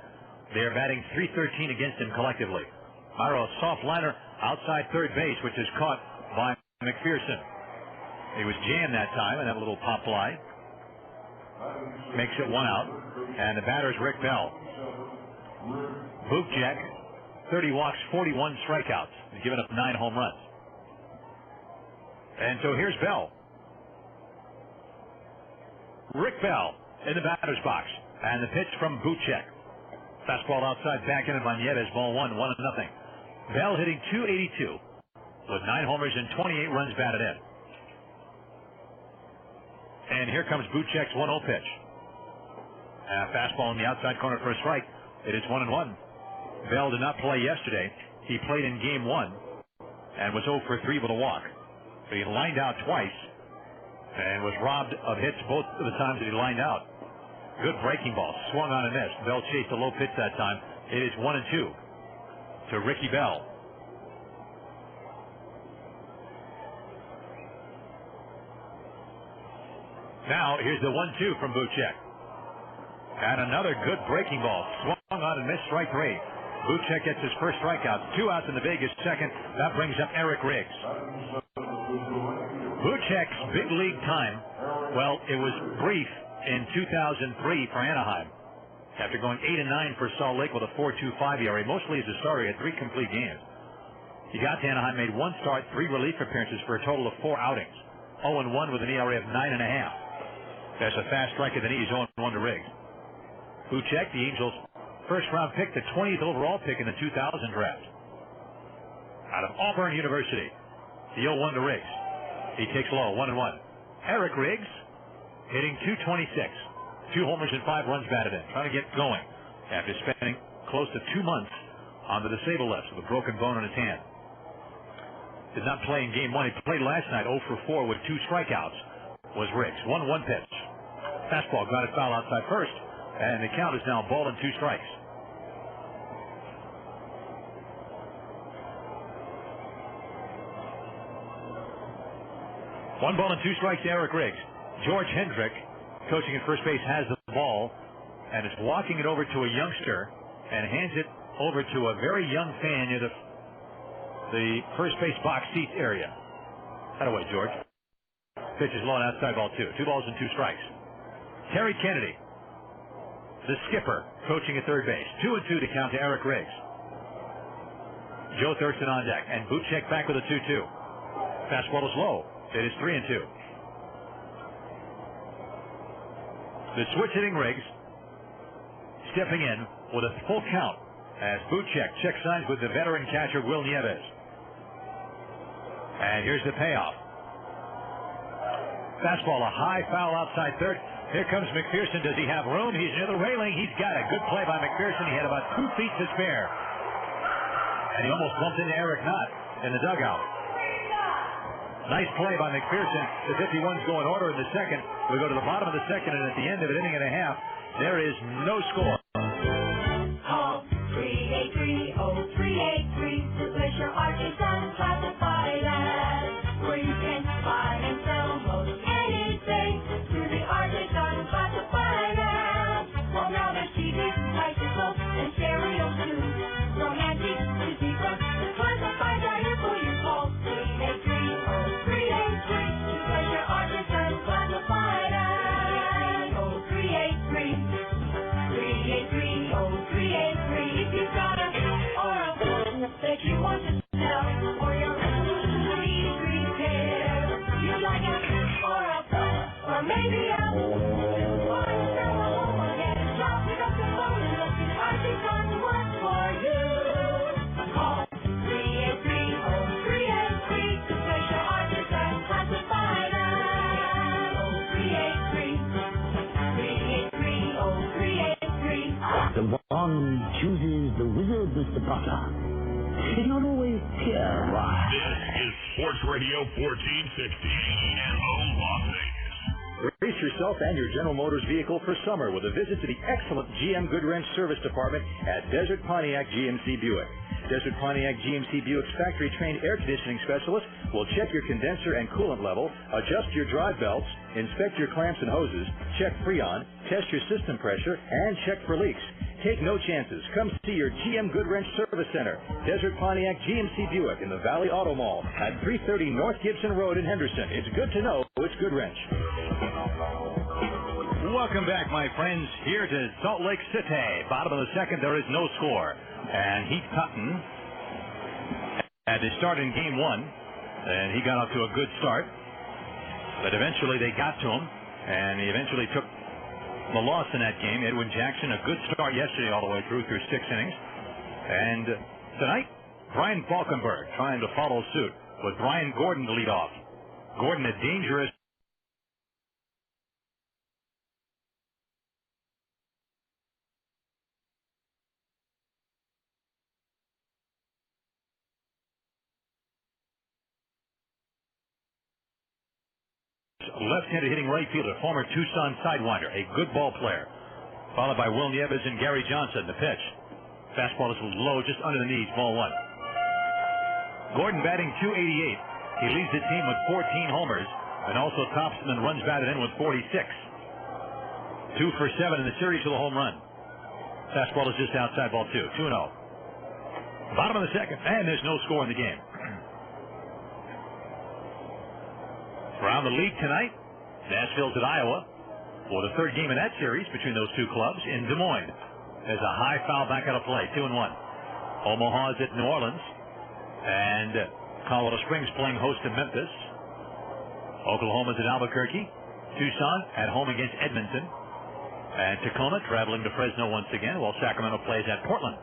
they are batting .313 against him collectively. Myro, a soft liner outside third base, which is caught by McPherson. He was jammed that time, and that little pop fly makes it 1 out. And the batter is Rick Bell. Butchek, 30 walks, 41 strikeouts, and given up 9 home runs. And so here's Bell. Rick Bell in the batter's box. And the pitch from Butchek. Fastball outside, back in it by Nieves, ball 1-0. Bell hitting .282 with 9 homers and 28 runs batted in. And here comes Butchek's 1-0 pitch. Fastball in the outside corner for a strike. It is 1-1. Bell did not play yesterday. He played in game 1 and was 0 for 3 with a walk. But he lined out twice and was robbed of hits both of the times that he lined out. Good breaking ball. Swung on and missed. Bell chased a low pitch that time. It is 1-2 to Ricky Bell. Now, here's the 1-2 from Butchek. And another good breaking ball. Swung on and missed, strike 3. Butchek gets his first strikeout. 2 outs in the big, his second. That brings up Eric Riggs. Butchek's big league time, well, it was brief in 2003 for Anaheim. After going 8-9 for Salt Lake with a 4.25 ERA, mostly as a starter, he had 3 complete games. He got to Anaheim, made 1 start, 3 relief appearances for a total of 4 outings. 0-1 with an ERA of 9.5. That's a fast strike at the knees, 0-1 to Riggs. Butchek, the Angels' first-round pick, the 20th overall pick in the 2000 draft. Out of Auburn University, the 0-1 to Riggs. He takes low, 1-1. Eric Riggs hitting .226. 2 homers and 5 runs batted in. Trying to get going after spending close to 2 months on the disabled list with a broken bone in his hand. Did not play in game 1. He played last night 0 for 4 with 2 strikeouts. Was Riggs. 1-1 pitch. Fastball got it foul outside first, and the count is now 1 ball and 2 strikes. One ball and 2 strikes to Eric Riggs. George Hendrick, coaching at first base, has the ball and is walking it over to a youngster and hands it over to a very young fan near the first base box seats area. That away, George. Pitch is low and outside, ball 2. 2 balls and 2 strikes. Terry Kennedy, the skipper, coaching at third base. 2-2 to count to Eric Riggs. Joe Thurston on deck, and Butchek back with a 2-2. Fastball is low. It is 3-2. The switch-hitting Riggs stepping in with a full count as Butchek check signs with the veteran catcher Will Nieves. And here's the payoff. Fastball, a high foul outside third. Here comes McPherson. Does he have room? He's near the railing. He's got a good play by McPherson. He had about 2 feet to spare. And he almost bumped into Eric Knott in the dugout. Nice play by McPherson. The 51's go in order in the second. We go to the bottom of the second, and at the end of an inning and a half, there is no score. Call 383-0383 to place your artisan classified ads, where you can buy and sell most anything through the artisan classified ads. Well, now there's TVs, bicycles, and stereos too. From antiques to zebras, the classifieds are here for you. Call 383-0383 to place your artisan classified ads. 0383 if you've got a or a book that you want to sell, or your needs repair. You like a or a book, or maybe a buy and sell a home again. Drop it up the phone and let the artisan work for you. Call 383-0383 to place your artisan classified at 0383. The one chooses the wizard, Mr. Potter. Did not always hear why. This is Sports Radio 1460, KENO Las Vegas. Brace yourself and your General Motors vehicle for summer with a visit to the excellent GM Goodwrench Service Department at Desert Pontiac GMC Buick. Desert Pontiac GMC Buick's factory-trained air conditioning specialist will check your condenser and coolant level, adjust your drive belts, inspect your clamps and hoses, check Freon, test your system pressure, and check for leaks. Take no chances. Come see your GM Goodwrench Service Center, Desert Pontiac GMC Buick in the Valley Auto Mall at 330 North Gibson Road in Henderson. It's good to know it's Goodwrench. Welcome back, my friends, here to Salt Lake City. Bottom of the second, there is no score. And Heath Tutton had to start in game one, and he got off to a good start. But eventually they got to him, and he eventually took the loss in that game. Edwin Jackson, a good start yesterday all the way through 6 innings. And tonight, Brian Falkenberg trying to follow suit with Brian Gordon to lead off. Gordon, a dangerous left-handed hitting right fielder, former Tucson Sidewinder, a good ball player. Followed by Will Nieves and Gary Johnson. The pitch. Fastball is low, just under the knees, ball one. Gordon batting .288. He leads the team with 14 homers and also tops them in runs batted in with 46. 2 for 7 in the series with a home run. Fastball is just outside, ball 2. 2-0. Bottom of the second, and there's no score in the game. Around the league tonight, Nashville's at Iowa for the third game in that series between those two clubs in Des Moines. There's a high foul back out of play, 2-1. Omaha's at New Orleans, and Colorado Springs playing host to Memphis. Oklahoma's at Albuquerque. Tucson at home against Edmonton. And Tacoma traveling to Fresno once again, while Sacramento plays at Portland.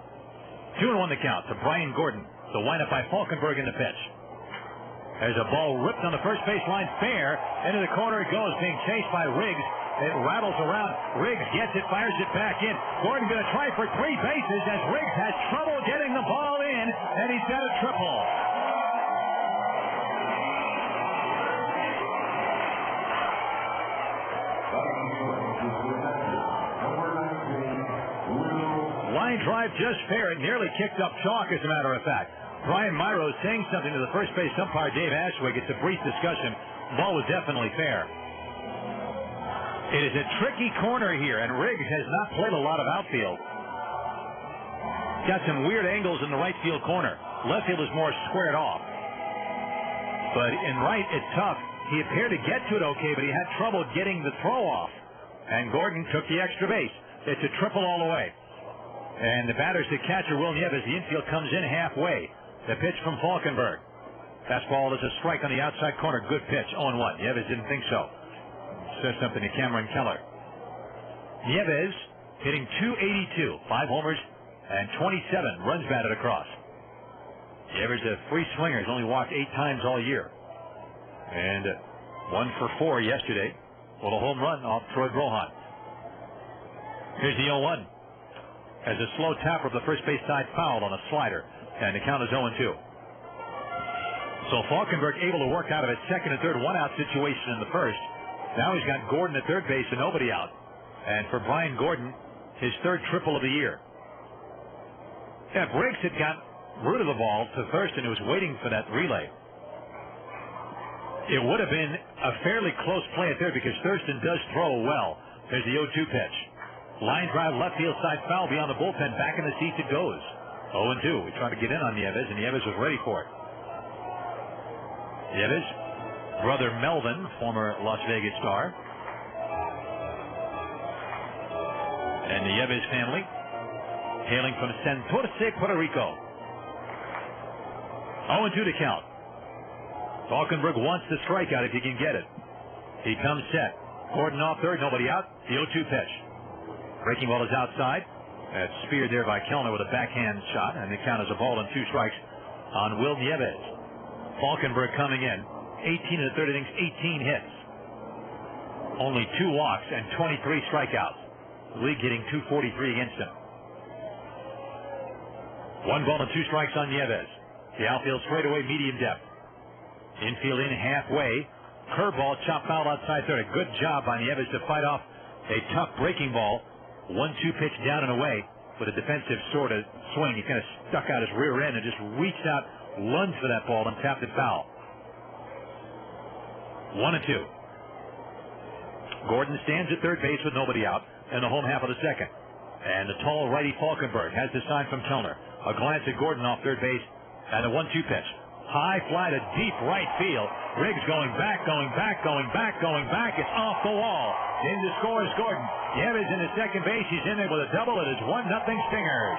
2-1 the count to Brian Gordon. The windup by Falkenberg in the pitch. There's a ball ripped on the first baseline, fair. Into the corner it goes, being chased by Riggs. It rattles around. Riggs gets it, fires it back in. Gordon going to try for 3 bases as Riggs has trouble getting the ball in, and he's got a triple. Line drive just fair. It nearly kicked up chalk, as a matter of fact. Brian Myro saying something to the first base umpire, Dave Ashwick. It's a brief discussion. The ball was definitely fair. It is a tricky corner here, and Riggs has not played a lot of outfield. Got some weird angles in the right field corner. Left field is more squared off. But in right, it's tough. He appeared to get to it okay, but he had trouble getting the throw off. And Gordon took the extra base. It's a triple all the way. And the batter's the catcher, Will Nieves. The infield comes in halfway. The pitch from Falkenberg. Fastball is a strike on the outside corner. Good pitch. 0-1. Nieves didn't think so. Says something to Cameron Keller. Nieves hitting .282. 5 homers and 27 runs batted across. Nieves a free swinger. He's only walked 8 times all year. And 1 for 4 yesterday with a home run off Troy Brohan. Here's the 0-1. As a slow tapper of the first base side fouled on a slider. And the count is 0-2. So Falkenberg able to work out of his second and third one-out situation in the first. Now he's got Gordon at third base and nobody out. And for Brian Gordon, his third triple of the year. If Riggs had got rid of the ball to Thurston, who was waiting for that relay, it would have been a fairly close play at third because Thurston does throw well. There's the 0-2 pitch. Line drive left field side foul beyond the bullpen. Back in the seats it goes. 0-2. We tried to get in on Nieves, and Nieves was ready for it. Nieves, brother Melvin, former Las Vegas star. And the Nieves family, hailing from Santurce, Puerto Rico. 0-2 to count. Falkenberg wants the strikeout if he can get it. He comes set. Gordon off third, nobody out. The 0-2 pitch. Breaking ball is outside. That's speared there by Kellner with a backhand shot, and the count is a ball and 2 strikes on Will Nieves. Falkenberg coming in, 18 in the third innings, 18 hits. Only 2 walks and 23 strikeouts. The league hitting .243 against him. 1 ball and 2 strikes on Nieves. The outfield straightaway, medium depth. Infield in halfway. Curveball, chop foul outside third. A good job by Nieves to fight off a tough breaking ball. 1-2 pitch down and away with a defensive sort of swing. He kind of stuck out his rear end and just reached out, lunged for that ball, and tapped it foul. 1-2. Gordon stands at third base with nobody out in the home half of the second. And the tall righty Falkenberg has the sign from Kellner. A glance at Gordon off third base and a 1-2 pitch. High fly to deep right field. Riggs going back. It's off the wall. In to score is Gordon. Nieves in the second base. He's in there with a double. It is 1-0 Stingers.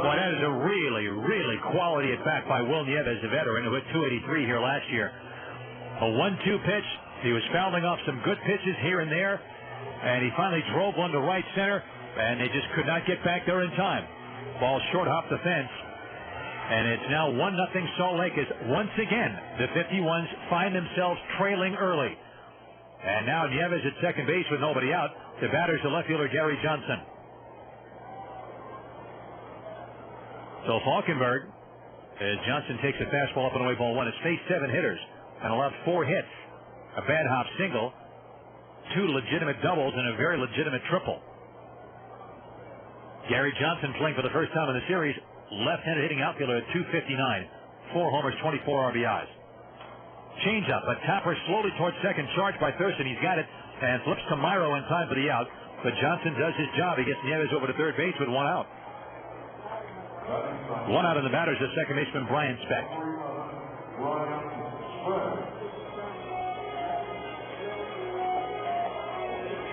Boy, that is a really, really quality at bat by Will Nieves, a veteran who hit .283 here last year. A 1-2 pitch. He was fouling off some good pitches here and there, and he finally drove one to right center, and they just could not get back there in time. Ball short hopped the fence, and it's now 1-0 Salt Lake as once again the 51s find themselves trailing early. And now Nieves at second base with nobody out. The batter's the left fielder Gary Johnson. So Falkenberg, as Johnson takes a fastball up and away ball one, has faced 7 hitters and allowed 4 hits. A bad hop single, 2 legitimate doubles, and a very legitimate triple. Gary Johnson playing for the first time in the series, left-handed hitting outfielder at .259, 4 homers, 24 RBIs. Change-up, a tapper slowly towards second, charged by Thurston. He's got it, and flips to Myro in time for the out. But Johnson does his job. He gets Nieves over to third base with 1 out. 1 out in the batters is second baseman Brian Specht.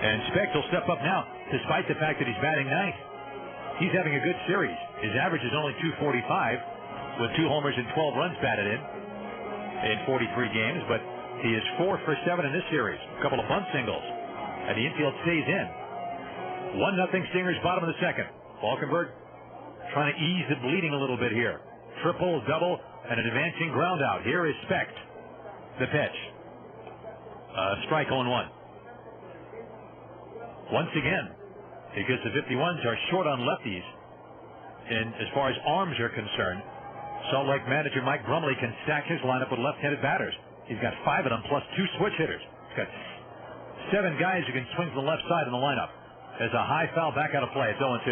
And Specht will step up now, despite the fact that he's batting ninth. He's having a good series. His average is only .245, with 2 homers and 12 runs batted in 43 games, but he is 4 for 7 in this series. A couple of bunt singles, and the infield stays in. 1-0 Stingers, bottom of the second. Falkenberg trying to ease the bleeding a little bit here. Triple, double, and an advancing ground out. Here is Specht. The pitch. Strike 0-1. Once again, because the 51s are short on lefties, and as far as arms are concerned, Salt Lake manager Mike Brumley can stack his lineup with left-handed batters. He's got 5 of them plus 2 switch hitters. He's got 7 guys who can swing from the left side in the lineup. There's a high foul back out of play. It's 0-2.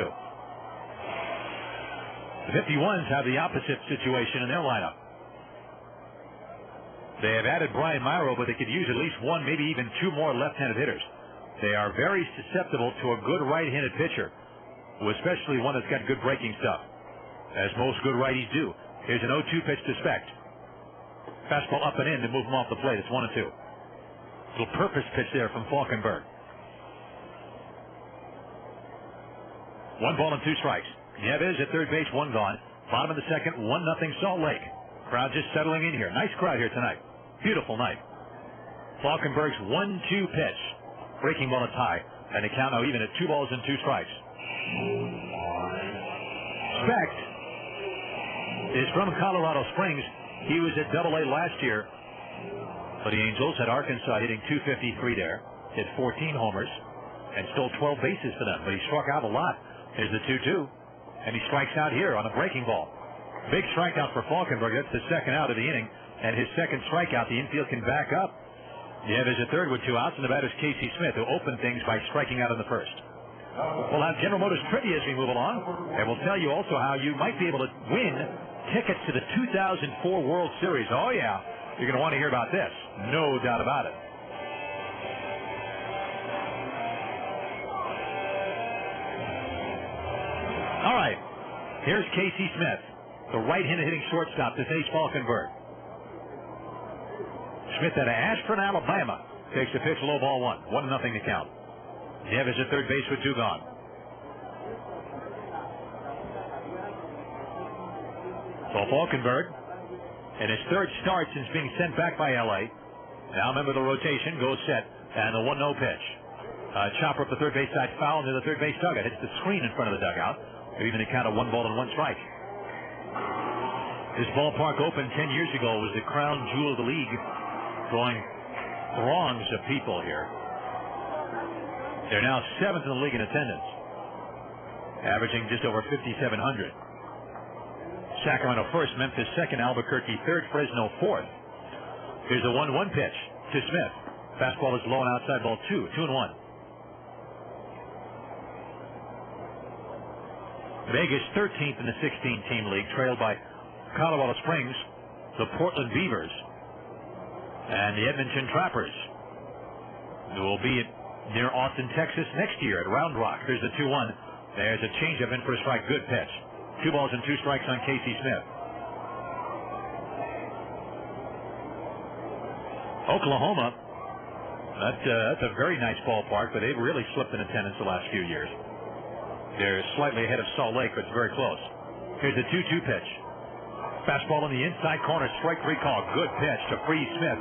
The 51s have the opposite situation in their lineup. They have added Brian Myro, but they could use at least 1, maybe even 2 more left-handed hitters. They are very susceptible to a good right-handed pitcher, especially one that's got good breaking stuff, as most good righties do. Here's an 0-2 pitch to Specht. Fastball up and in to move him off the plate. It's 1-2. Little purpose pitch there from Falkenberg. 1 ball and 2 strikes. Nieves at third base, 1 gone. Bottom of the second, 1-0 Salt Lake. Crowd just settling in here. Nice crowd here tonight. Beautiful night. Falkenberg's 1-2 pitch. Breaking ball is high, and the count now even at 2 balls and 2 strikes. Specht is from Colorado Springs. He was at AA last year for the Angels at Arkansas, hitting .253 there. Hit 14 homers and stole 12 bases for them, but he struck out a lot. There's the 2-2, and he strikes out here on a breaking ball. Big strikeout for Falkenberg. That's the second out of the inning, and his second strikeout. The infield can back up. Nieves at third with 2 outs, and the batter's Casey Smith, who opened things by striking out in the first. We'll have General Motors trivia as we move along, and we'll tell you also how you might be able to win tickets to the 2004 World Series. Oh, yeah. You're going to want to hear about this. No doubt about it. All right. Here's Casey Smith, the right-handed hitting shortstop to face Falkenberg. Smith out of Ashburn, Alabama, takes a pitch, low ball 1. 1-0 to count. Nieves at third base with 2 gone. So Falkenberg, in his third start since being sent back by L.A., now remember the rotation, goes set, and the 1-0 pitch. Chopper up the third base side, foul into the third base dugout. Hits the screen in front of the dugout. Even a count of 1 ball and 1 strike. This ballpark opened 10 years ago. Was the crown jewel of the league, drawing throngs of people here. They're now 7th in the league in attendance. averaging just over 5,700. Sacramento first, Memphis second, Albuquerque third, Fresno fourth. Here's a 1-1 pitch to Smith. Fastball is low and outside, ball 2-1. Vegas 13th in the 16-team league, trailed by Colorado Springs, the Portland Beavers, and the Edmonton Trappers, who will be near Austin, Texas next year at Round Rock. There's the 2-1. There's a changeup in for a strike. Good pitch. 2 balls and 2 strikes on Casey Smith. Oklahoma, that's a very nice ballpark, but they've really slipped in attendance the last few years. They're slightly ahead of Salt Lake, but it's very close. Here's a 2-2 pitch. Fastball in the inside corner, strike 3 call. Good pitch to Freeze Smith.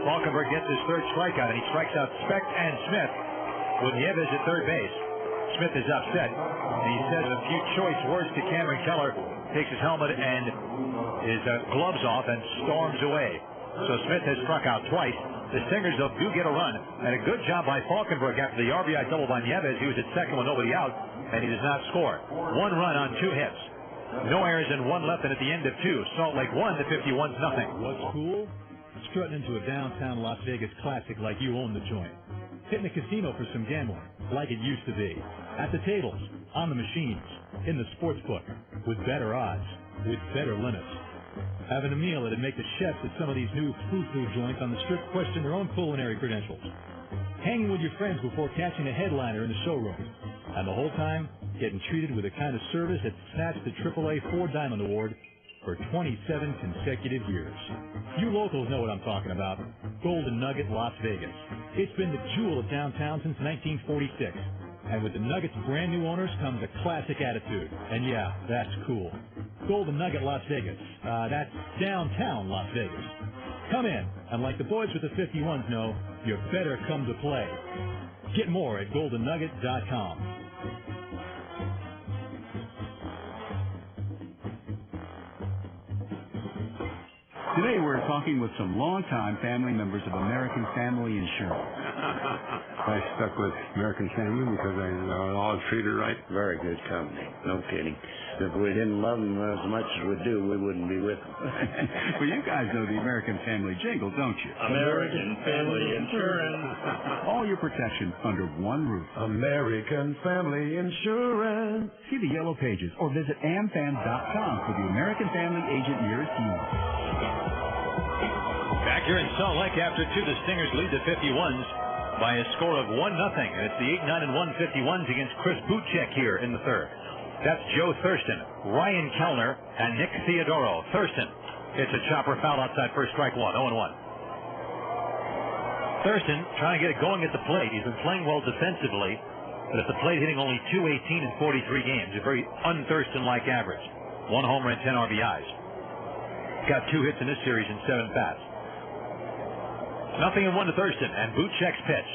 Falkenberg gets his third strikeout, and he strikes out Specht and Smith with Nieves at third base. Smith is upset. He says a few choice words to Cameron Keller, takes his helmet and his gloves off, and storms away. So Smith has struck out twice. The Stingers, though, do get a run, and a good job by Falkenberg after the RBI double by Nieves. He was at second with nobody out, and he does not score. 1 run on 2 hits. No errors and 1 left, and at the end of 2, Salt Lake 1, the 51's nothing. What's cool? Strutting into a downtown Las Vegas classic like you own the joint. Hitting the casino for some gambling, like it used to be. At the tables, on the machines, in the sports book, with better odds, with better limits. Having a meal that'd make the chefs at some of these new foo-foo joints on the Strip question their own culinary credentials. Hanging with your friends before catching a headliner in the showroom. And the whole time, getting treated with the kind of service that snatched the AAA 4 Diamond Award for 27 consecutive years. You locals know what I'm talking about. Golden Nugget, Las Vegas. It's been the jewel of downtown since 1946. And with the Nuggets' brand new owners comes a classic attitude. And yeah, that's cool. Golden Nugget, Las Vegas. That's downtown Las Vegas. Come in, and like the boys with the 51s know, you better come to play. Get more at GoldenNugget.com. Today we're talking with some longtime family members of American Family Insurance. I stuck with American Family because I all treated right. Very good company, no kidding. If we didn't love them as much as we do, we wouldn't be with them. Well, you guys know the American Family jingle, don't you? American Family Insurance. All your protection under one roof. American Family Insurance. See the yellow pages or visit amfam.com for the American Family agent nearest you. Back here in Salt Lake after 2, the Stingers lead the 51s by a score of 1-0. And it's the 8-9-1 51s against Chris Buchek here in the third. That's Joe Thurston, Ryan Kellner, and Nick Theodoro. Thurston hits a chopper foul outside first, strike 1, 0-1. Thurston trying to get it going at the plate. He's been playing well defensively, but at the plate hitting only .218 in 43 games. A very un-Thurston-like average. 1 homer and 10 RBIs. Got 2 hits in this series in 7 bats. 0-1 to Thurston, and Buchek's pitch.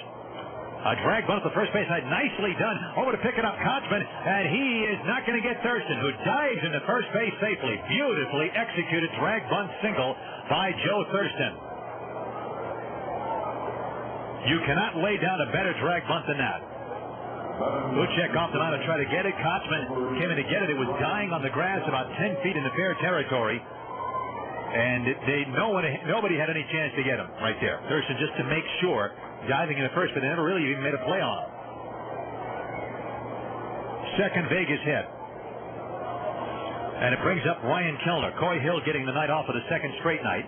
A drag bunt at the first base side, nicely done. Over to pick it up, Kotsman, and he is not going to get Thurston, who dives into first base safely. Beautifully executed drag bunt single by Joe Thurston. You cannot lay down a better drag bunt than that. Buchek off the mound to try to get it. Kotsman came in to get it. It was dying on the grass about 10 feet in the fair territory. And nobody had any chance to get him right there. Thurston just to make sure, diving into first, but they never really even made a play on him. Second Vegas hit. And it brings up Ryan Kellner. Corey Hill getting the night off for the second straight night.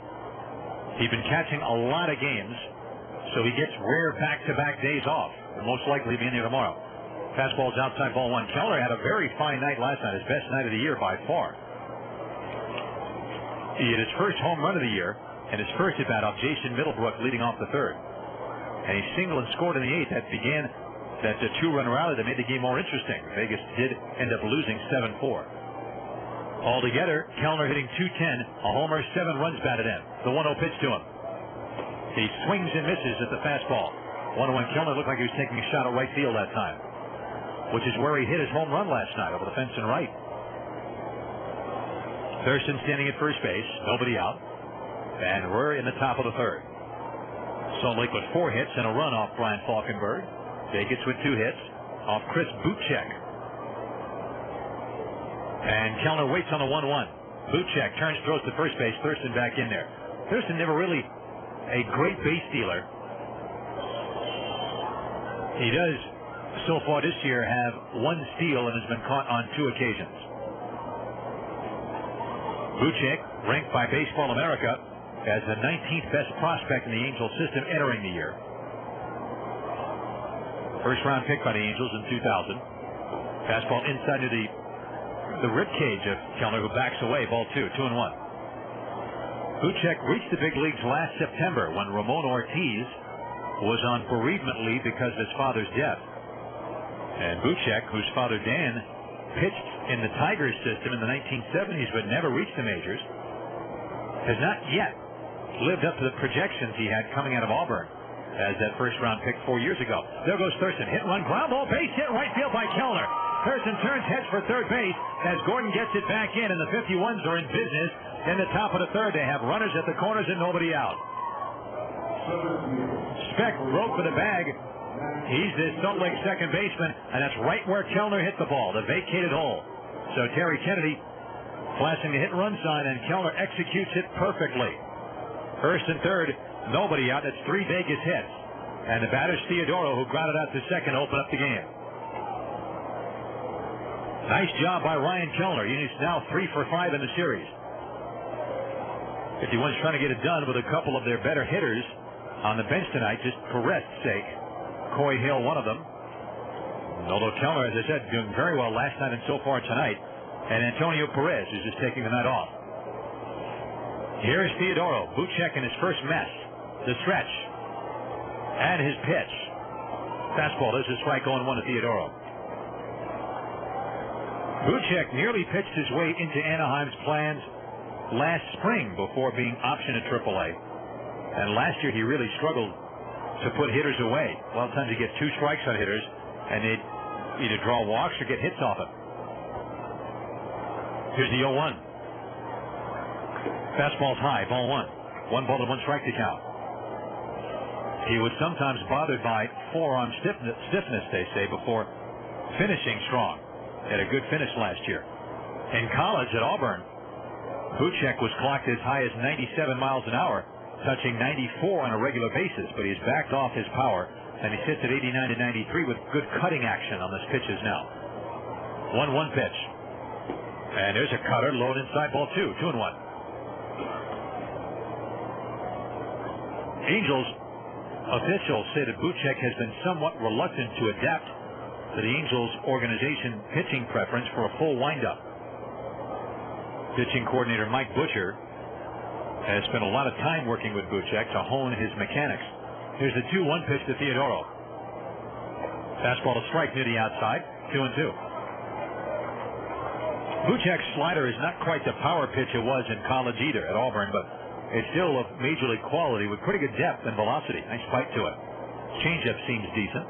He's been catching a lot of games, so he gets rare back-to-back days off. He'll most likely be in there tomorrow. Fastball's outside, ball 1. Kellner had a very fine night last night, his best night of the year by far. He hit his first home run of the year, and his first at bat off Jason Middlebrook leading off the third. And he singled and scored in the 8th. That began that 2-run rally that made the game more interesting. Vegas did end up losing 7-4. Altogether, Kellner hitting .210, a homer, 7 runs batted in. The 1-0 pitch to him. He swings and misses at the fastball. 1-1 Kellner looked like he was taking a shot at right field that time, which is where he hit his home run last night over the fence and right. Thurston standing at first base, nobody out, and we're in the top of the third. Salt Lake with 4 hits and a run off Brian Falkenberg. Vegas with 2 hits off Chris Buchek. And Kellner waits on the 1-1. Buchek turns, throws to first base. Thurston back in there. Thurston never really a great base stealer. He does, so far this year, have one steal and has been caught on 2 occasions. Buchek, ranked by Baseball America as the 19th best prospect in the Angels system entering the year. First round pick by the Angels in 2000. Fastball inside to the rib cage of Kellner, who backs away. Ball 2, 2-1. Buchek reached the big leagues last September when Ramon Ortiz was on bereavement leave because of his father's death. And Buchek, whose father Dan pitched in the Tigers system in the 1970s but never reached the majors, has not yet lived up to the projections he had coming out of Auburn as that first-round pick 4 years ago. There goes Thurston. Hit, run, ground ball, base hit, right field by Kellner. Thurston turns, heads for third base as Gordon gets it back in, and the 51s are in business. In the top of the third, they have runners at the corners and nobody out. Speck broke for the bag. He's the Salt Lake second baseman, and that's right where Kellner hit the ball, the vacated hole. So Terry Kennedy flashing the hit-and-run sign, and Kellner executes it perfectly. First and third, nobody out. That's 3 Vegas hits. And the batter's Theodoro, who grounded out to second, open up the game. Nice job by Ryan Kellner. He's now 3 for 5 in the series. 51's trying to get it done with a couple of their better hitters on the bench tonight, just for rest's sake. Coy Hill, one of them. Although Kellner, as I said, doing very well last night and so far tonight. And Antonio Perez is just taking the night off. Here is Theodoro. Buchek in his first mess. The stretch. And his pitch. Fastball. There's a strike on 1 to Theodoro. Buchek nearly pitched his way into Anaheim's plans last spring before being optioned at AAA. And last year he really struggled to put hitters away. A lot of times he gets 2 strikes on hitters, and they'd either draw walks or get hits off him. Here's the 0-1. Fastball's high, ball 1. 1 ball to 1 strike to count. He was sometimes bothered by forearm stiffness, they say, before finishing strong. He had a good finish last year. In college at Auburn, Buchek was clocked as high as 97 miles an hour, touching 94 on a regular basis, but he's backed off his power, and he sits at 89 to 93 with good cutting action on his pitches now. 1-1 pitch. And there's a cutter, low inside, ball 2, 2-1. Angels officials say that Buchek has been somewhat reluctant to adapt to the Angels organization pitching preference for a full windup. Pitching coordinator Mike Butcher has spent a lot of time working with Buchek to hone his mechanics. Here's the 2-1 pitch to Theodoro. Fastball to strike near the outside, 2-2. Buchek's slider is not quite the power pitch it was in college either at Auburn, but it's still of major league quality with pretty good depth and velocity. Nice bite to it. Changeup seems decent.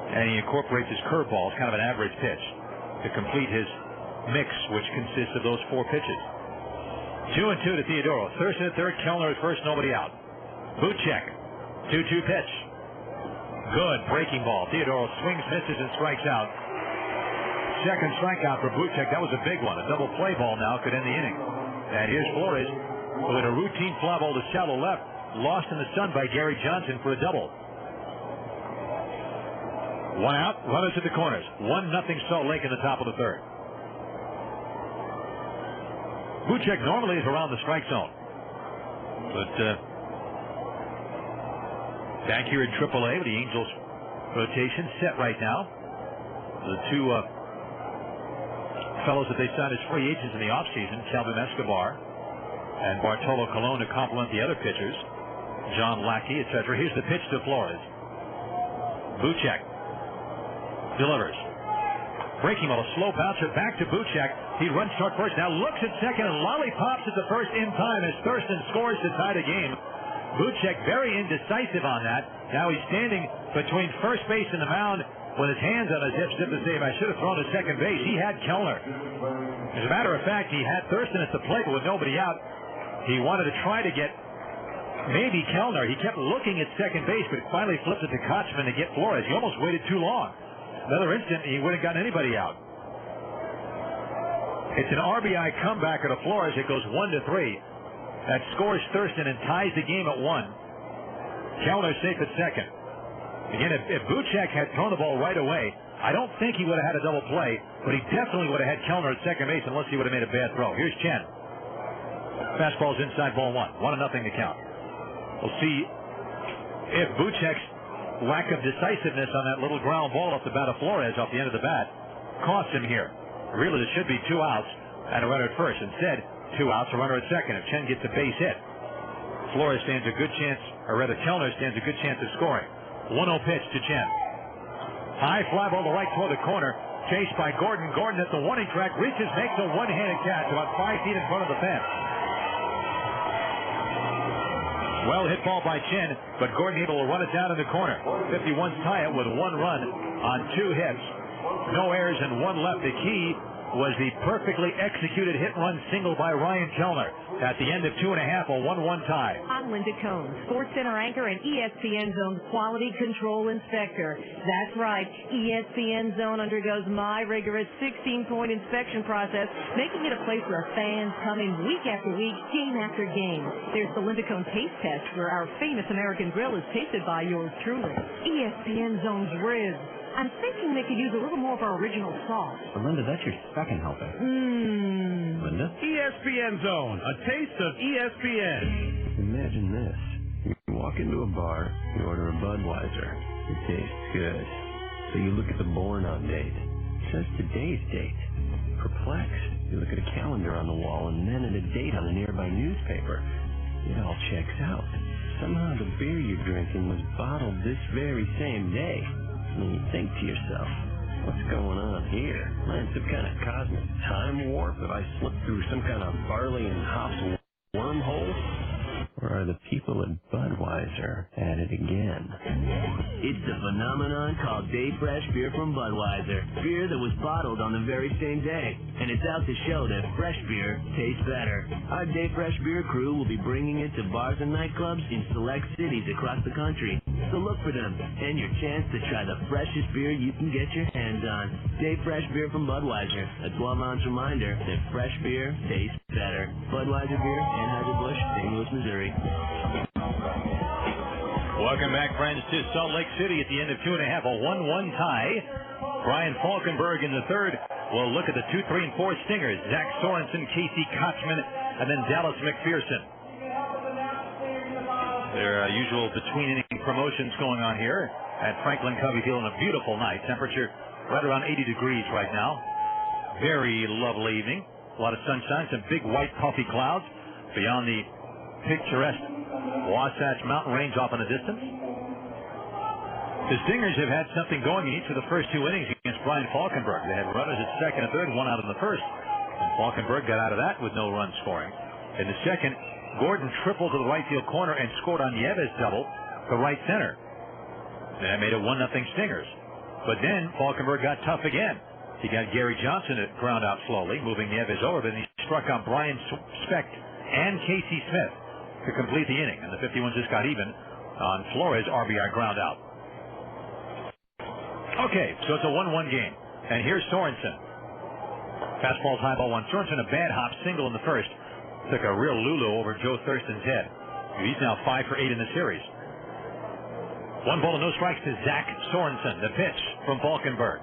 And he incorporates his curveball, kind of an average pitch, to complete his mix, which consists of those 4 pitches. 2-2 to Theodoro. Thurston at third, Kellner at first, nobody out. Buchek, 2-2 pitch. Good breaking ball. Theodoro swings, misses, and strikes out. Second strikeout for Buchek. That was a big one. A double play ball now could end the inning. And here's Flores with a routine fly ball to shallow left, lost in the sun by Gary Johnson for a double. 1 out, runners at the corners. 1-0 Salt Lake in the top of the third. Buchek normally is around the strike zone, but back here in AAA with the Angels rotation set right now. The 2 fellows that they signed as free agents in the offseason, Calvin Escobar and Bartolo Colon, to complement the other pitchers, John Lackey, etc. Here's the pitch to Flores. Buchek delivers. Breaking ball, a slow bouncer back to Buchek. He runs short first, now looks at second and lollipops at the first in time as Thurston scores to tie the game. Buchek very indecisive on that. Now he's standing between first base and the mound with his hands on his hips, zip to save. I should have thrown to second base. He had Kellner. As a matter of fact, he had Thurston at the plate, but with nobody out, he wanted to try to get maybe Kellner. He kept looking at second base, but finally flipped it to Kochman to get Flores. He almost waited too long. Another instant, he wouldn't gotten anybody out. It's an RBI comeback of Flores. It goes 1-3. That scores Thurston and ties the game at 1. Kellner safe at second. Again, if Buchek had thrown the ball right away, I don't think he would have had a double play, but he definitely would have had Kellner at second base unless he would have made a bad throw. Here's Chen. Fastball's inside, ball 1. 1-0 to count. We'll see if Buchek's lack of decisiveness on that little ground ball off the bat of Flores off the end of the bat costs him here. Really, there should be 2 outs and a runner at first. Instead, 2 outs, a runner at second. If Chen gets a base hit, Flores stands a good chance, or rather Kellner stands a good chance of scoring. 1-0 pitch to Chen. High fly ball to right toward the corner. Chased by Gordon. Gordon at the warning track reaches, makes a one-handed catch about 5 feet in front of the fence. Well hit ball by Chen, but Gordon able to run it down in the corner. 51's tie it with 1 run on 2 hits. No errors and 1 left. The key was the perfectly executed hit-run single by Ryan Kellner. At the end of 2.5, a 1-1 tie. I'm Linda Cohn, Sports Center anchor and ESPN Zone's quality control inspector. That's right, ESPN Zone undergoes my rigorous 16-point inspection process, making it a place where fans come in week after week, game after game. There's the Linda Cohn Taste Test, where our famous American grill is tasted by yours truly. ESPN Zone's ribs. I'm thinking they could use a little more of our original sauce. But Linda, that's your second helping. Linda? ESPN Zone, a taste of ESPN. Imagine this. You walk into a bar, you order a Budweiser. It tastes good. So you look at the born on date. It says today's date. Perplexed, you look at a calendar on the wall and then at a date on a nearby newspaper. It all checks out. Somehow the beer you're drinking was bottled this very same day. And you think to yourself, what's going on here? Am I in some kind of cosmic time warp? Have I slipped through some kind of barley and hops wormhole? Or are the people at Budweiser at it again? It's the phenomenon called Day Fresh beer from Budweiser. Beer that was bottled on the very same day. And it's out to show that fresh beer tastes better. Our Day Fresh beer crew will be bringing it to bars and nightclubs in select cities across the country. So look for them and your chance to try the freshest beer you can get your hands on. Day Fresh beer from Budweiser. A 12-ounce reminder that fresh beer tastes better. Budweiser beer, Anheuser-Busch, St. Louis, Missouri. Welcome back, friends, to Salt Lake City at the end of 2.5, a 1-1 tie. Brian Falkenberg in the third. We'll look at the 2, 3, and 4 stingers. Zach Sorensen, Casey Kochman, and then Dallas McPherson. Their usual between-inning promotions going on here at Franklin Covey Field on a beautiful night. Temperature right around 80 degrees right now. Very lovely evening. A lot of sunshine, some big white puffy clouds beyond the picturesque Wasatch Mountain Range off in the distance. The Stingers have had something going in each of the first 2 innings against Brian Falkenberg. They had runners at second and third, 1 out in the first. And Falkenberg got out of that with no run scoring. In the second, Gordon tripled to the right field corner and scored on Nieves' double to right center. That made it 1-0 Stingers. But then Falkenberg got tough again. He got Gary Johnson to ground out slowly, moving Nieves over. Then he struck out Brian Specht and Casey Smith to complete the inning. And the 51 just got even on Flores' RBI ground out. Okay, so it's a 1-1 game. And here's Sorensen. Fastball's high ball 1. Sorensen, a bad hop single in the first. Took a real lulu over Joe Thurston's head. He's now 5 for 8 in the series. 1 ball and no strikes to Zach Sorensen. The pitch from Falkenberg.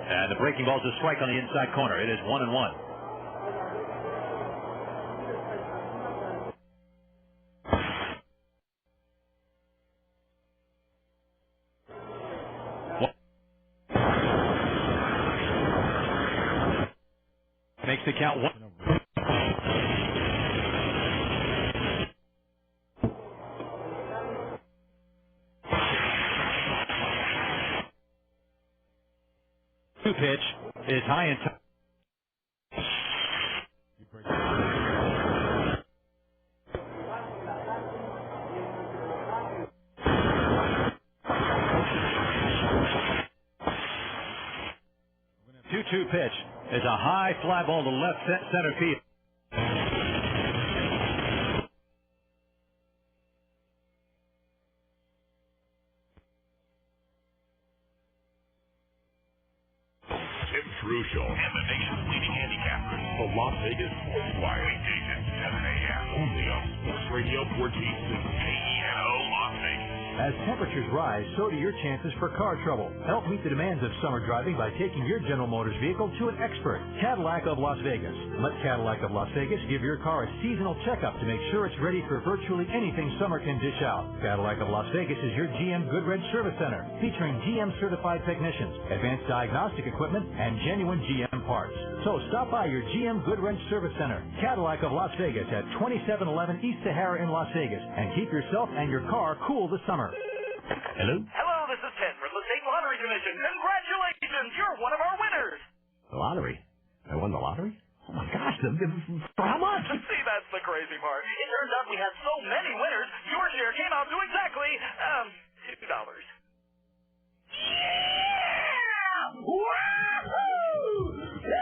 And the breaking ball's a strike on the inside corner. It is 1-1. Makes the count 1. Pitch is high and tight. Two pitch is a high fly ball to left center field. Ruschel and the nation's leading handicappers. The Las Vegas Sports Wire. Weekdays at 7 a.m. Only on Sports Radio 1460 KENO Las Vegas. As temperatures rise, so do your chances for car trouble. Help meet the demands of summer driving by taking your General Motors vehicle to an expert, Cadillac of Las Vegas. Let Cadillac of Las Vegas give your car a seasonal checkup to make sure it's ready for virtually anything summer can dish out. Cadillac of Las Vegas is your GM Goodwrench Service Center, featuring GM-certified technicians, advanced diagnostic equipment, and genuine GM parts. So stop by your GM Goodwrench Service Center, Cadillac of Las Vegas at 2711 East Sahara in Las Vegas, and keep yourself and your car cool this summer. Hello? Hello, this is Ted from the State Lottery Commission. Congratulations, you're one of our winners. The lottery? I won the lottery? Oh, my gosh. For how much? See, that's the crazy part. It turns out we had so many winners, your share came out to exactly, $2. Yeah! Woohoo! $2!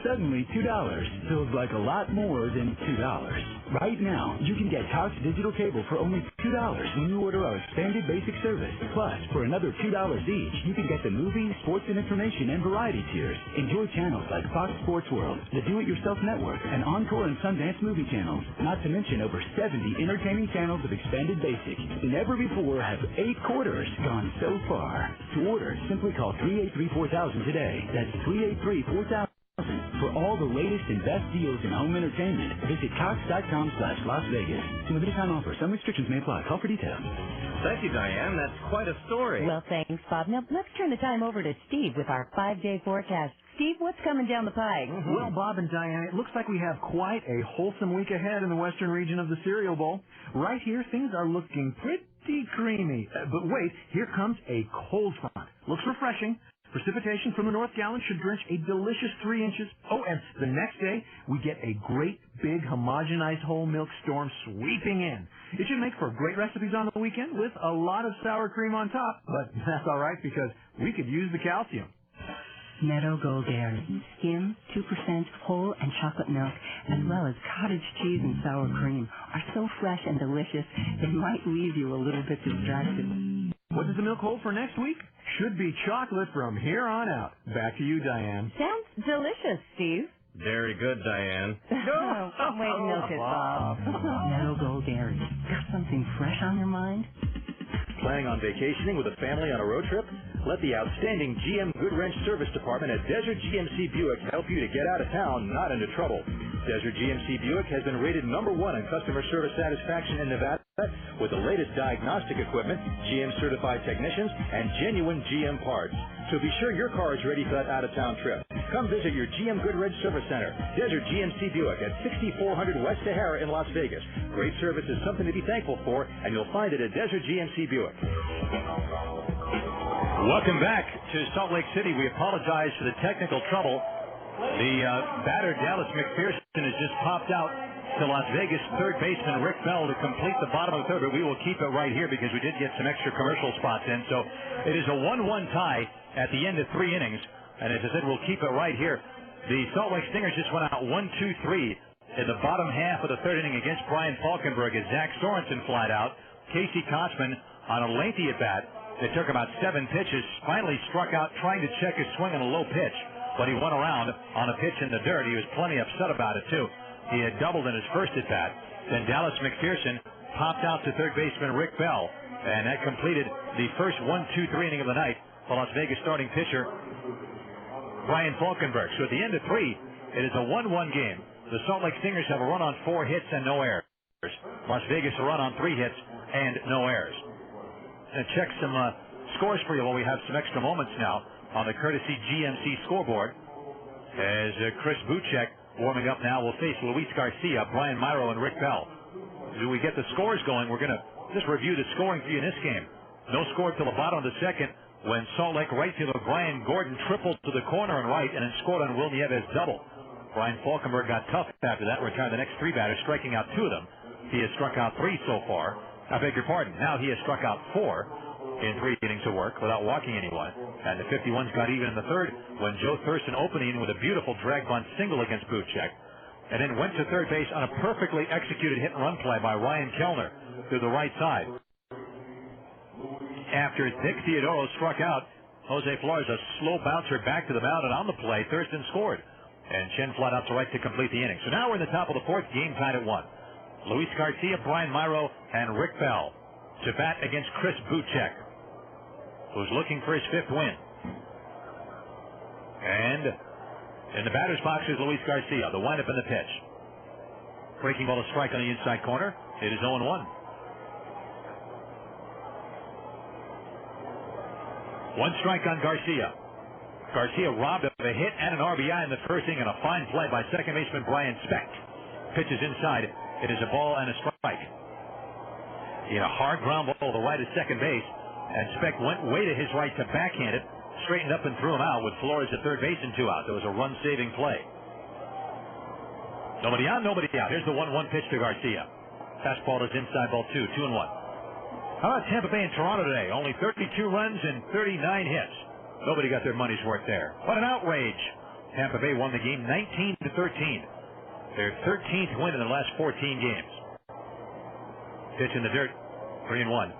Suddenly, $2 feels like a lot more than $2. Right now, you can get Cox Digital Cable for only $2 when you order our expanded basic service. Plus, for another $2 each, you can get the movie, sports and information, and variety tiers. Enjoy channels like Fox Sports World, the Do-It-Yourself Network, and Encore and Sundance movie channels. Not to mention over 70 entertaining channels of expanded basic. Never before have 8 quarters gone so far. To order, simply call 383-4000 today. That's 383-4000. For all the latest and best deals in home entertainment, visit Cox.com/Las Vegas. Limited time offer. Some restrictions may apply. Call for details. Thank you, Diane. That's quite a story. Well, thanks, Bob. Now, let's turn the time over to Steve with our 5-day forecast. Steve, what's coming down the pike? Well, Bob and Diane, it looks like we have quite a wholesome week ahead in the western region of the Cereal Bowl. Right here, things are looking pretty creamy. But wait, here comes a cold front. Looks refreshing. Precipitation from the North Gallen should drench a delicious 3 inches. Oh, and the next day, we get a great big homogenized whole milk storm sweeping in. It should make for great recipes on the weekend with a lot of sour cream on top. But that's all right because we could use the calcium. Meadow Gold Dairy. Skim, 2% whole and chocolate milk, as well as cottage cheese and sour cream are so fresh and delicious, they might leave you a little bit distracted. What does the milk hold for next week? Should be chocolate from here on out. Back to you, Diane. Sounds delicious, Steve. Very good, Diane. Way to milk it, Bob. Meadow Gold Dairy. Got something fresh on your mind? Planning on vacationing with a family on a road trip? Let the outstanding GM Goodwrench Service Department at Desert GMC Buick help you to get out of town, not into trouble. Desert GMC Buick has been rated #1 in customer service satisfaction in Nevada with the latest diagnostic equipment, GM-certified technicians, and genuine GM parts. So be sure your car is ready for that out-of-town trip. Come visit your GM Goodwrench Service Center, Desert GMC Buick at 6400 West Sahara in Las Vegas. Great service is something to be thankful for, and you'll find it at Desert GMC Buick. Welcome back to Salt Lake City. We apologize for the technical trouble. The battered Dallas McPherson has just popped out to Las Vegas third baseman Rick Bell to complete the bottom of the third, but we will keep it right here because we did get some extra commercial spots in. So it is a 1-1 tie at the end of 3 innings, and as I said, we'll keep it right here. The Salt Lake Stingers just went out 1-2-3 in the bottom half of the third inning against Brian Falkenberg as Zach Sorensen flied out. Casey Kotzman on a lengthy at-bat. It took about 7 pitches, finally struck out trying to check his swing on a low pitch, but he went around on a pitch in the dirt. He was plenty upset about it, too. He had doubled in his first at-bat. Then Dallas McPherson popped out to third baseman Rick Bell, and that completed the first 1-2-3 inning of the night. The Las Vegas starting pitcher, Brian Falkenberg. So at the end of 3, it is a 1-1 game. The Salt Lake Stingers have a run on 4 hits and no errors. Las Vegas a run on 3 hits and no errors. And check some scores for you while we have some extra moments now on the courtesy GMC scoreboard. As Chris Buchek warming up now will face Luis Garcia, Brian Myro, and Rick Bell. As we get the scores going, we're going to just review the scoring for you in this game. No score till the bottom of the second when Salt Lake right fielder Brian Gordon tripled to the corner and right and then scored on Will Nieves' double. Brian Falkenberg got tough after that, retired the next 3 batters, striking out 2 of them. He has struck out 3 so far. I beg your pardon. Now he has struck out 4 in 3 innings of work without walking anyone. And the 51s got even in the third when Joe Thurston opened the inning with a beautiful drag bunt single against Buchek. And then went to third base on a perfectly executed hit and run play by Ryan Kellner to the right side. After Nick Theodoro struck out Jose Flores, a slow bouncer back to the mound, and on the play, Thurston scored. And Chen flat out to right to complete the inning. So now we're in the top of the fourth, game tied at 1. Luis Garcia, Brian Myro, and Rick Bell to bat against Chris Buchek, who's looking for his 5th win. And in the batter's box is Luis Garcia. The windup in the pitch. Breaking ball to strike on the inside corner. It is 0-1. 1 strike on Garcia. Garcia robbed of a hit and an RBI in the first inning, and a fine play by second baseman Brian Specht. Pitches inside. It is a ball and a strike. He had a hard ground ball to the right of second base, and Specht went way to his right to backhand it, straightened up and threw him out with Flores at third base and 2 out. There was a run-saving play. Nobody on, nobody out. Here's the 1-1 pitch to Garcia. Fastball is inside, ball 2, 2-1. How about Tampa Bay and Toronto today? Only 32 runs and 39 hits. Nobody got their money's worth there. What an outrage. Tampa Bay won the game 19-13. Their 13th win in the last 14 games. Pitch in the dirt, 3-1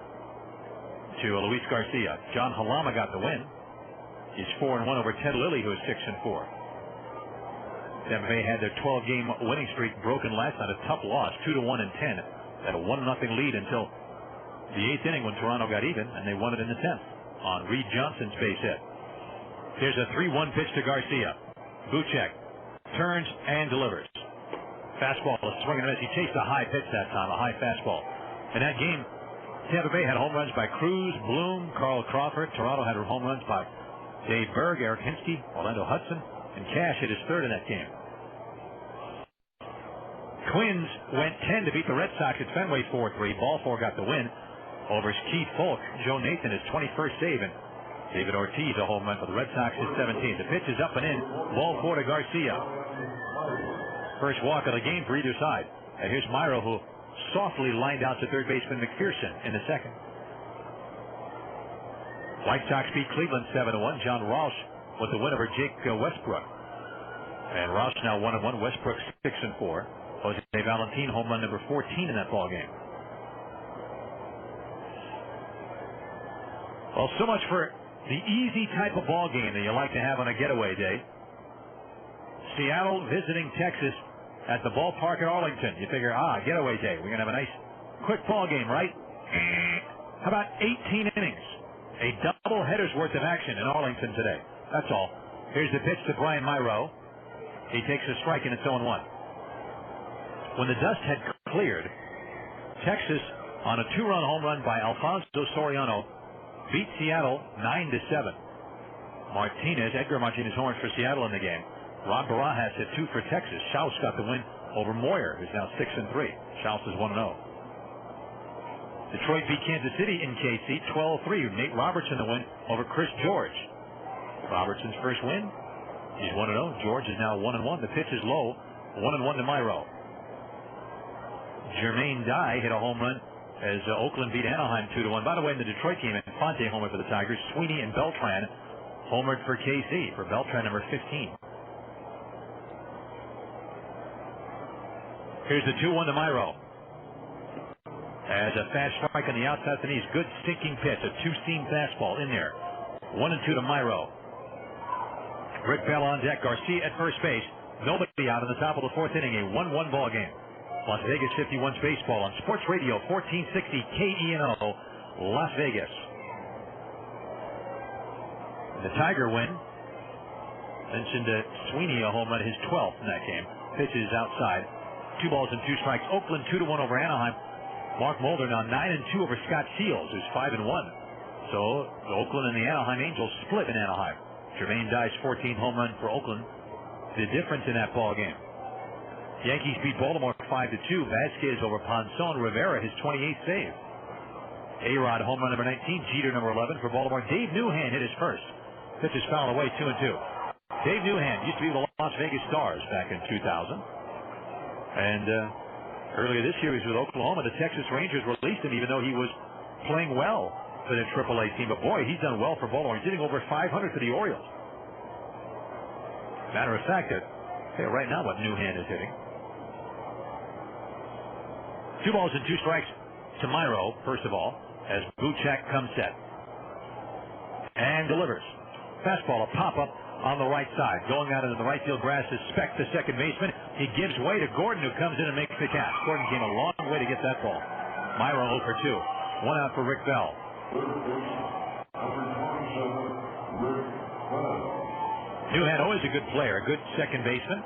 to Luis Garcia. John Halama got the win. He's 4-1 over Ted Lilly, who is 6-4. Tampa Bay had their 12-game winning streak broken last night. A tough loss, 2-1 and 10. Had a 1-0 lead until the 8th inning when Toronto got even, and they won it in the 10th on Reed Johnson's base hit. Here's a 3-1 pitch to Garcia. Buchek turns and delivers. Fastball is swinging and a miss. He chased a high pitch that time, a high fastball. In that game, Tampa Bay had home runs by Cruz, Bloom, Carl Crawford. Toronto had home runs by Dave Berg, Eric Hinsky, Orlando Hudson, and Cash hit his 3rd in that game. Twins went 10 to beat the Red Sox at Fenway 4-3. Balfour got the win over Keith Folk. Joe Nathan, his 21st save, and David Ortiz, a home run for the Red Sox, his 17th. The pitch is up and in. Ball 4 to Garcia. First walk of the game for either side. And here's Myro, who softly lined out to third baseman McPherson in the 2nd. White Sox beat Cleveland 7-1. John Roush with the win over Jake Westbrook. And Roush now 1-1. Westbrook 6-4. Jose Valentin, home run number 14 in that ball game. Well, so much for the easy type of ball game that you like to have on a getaway day. Seattle visiting Texas at the ballpark at Arlington. You figure, getaway day. We're going to have a nice, quick ball game, right? How about 18 innings? A double header's worth of action in Arlington today. That's all. Here's the pitch to Brian Myro. He takes a strike, and it's 0-1. When the dust had cleared, Texas, on a 2-run home run by Alfonso Soriano, beat Seattle 9-7. Edgar Martinez homers for Seattle in the game. Ron Barajas hit 2 for Texas. Schaus got the win over Moyer, who's now 6-3. Schaus is 1-0. Detroit beat Kansas City in KC 12-3. Nate Robertson the win over Chris George. Robertson's first win. He's 1-0. George is now 1-1. The pitch is low. 1-1 to Myro. Jermaine Dye hit a home run as Oakland beat Anaheim 2-1. By the way, in the Detroit game, Infante homered for the Tigers. Sweeney and Beltran homered for KC. For Beltran, number 15. Here's the 2-1 to Myro. As a fast strike on the outside the knees. Good sinking pitch. A 2-seam fastball in there. 1-2 to Myro. Rick Bell on deck. Garcia at first base. Nobody out in the top of the 4th inning. A 1-1 ball game. Las Vegas 51's baseball on Sports Radio 1460 KENO, Las Vegas. The Tiger win. Mentioned Sweeney a home run, his 12th in that game. Pitch is outside. 2 balls and 2 strikes. Oakland 2-1 over Anaheim. Mark Mulder now 9-2 over Scott Shields, who's 5-1. So Oakland and the Anaheim Angels split in Anaheim. Jermaine Dye's 14th home run for Oakland. The difference in that ball game. Yankees beat Baltimore 5-2. Vasquez over Ponson. Rivera, his 28th save. A-Rod, home run number 19. Jeter, number 11 for Baltimore. Dave Newhan hit his first. Pitch is fouled away, 2-2. Dave Newhan used to be with the Las Vegas Stars back in 2000. And earlier this year, he was with Oklahoma. The Texas Rangers released him even though he was playing well for their AAA team. But boy, he's done well for Baltimore. He's hitting over 500 for the Orioles. Matter of fact, right now what Newhan is hitting. 2 balls and 2 strikes to Myro, first of all, as Buchek comes set. and delivers. Fastball, a pop-up on the right side. Going out into the right field grass is Speck, the second baseman. He gives way to Gordon, who comes in and makes the catch. Gordon came a long way to get that ball. Myra 0 for 2. One out for Rick Bell. Newhan always a good player, a good second baseman,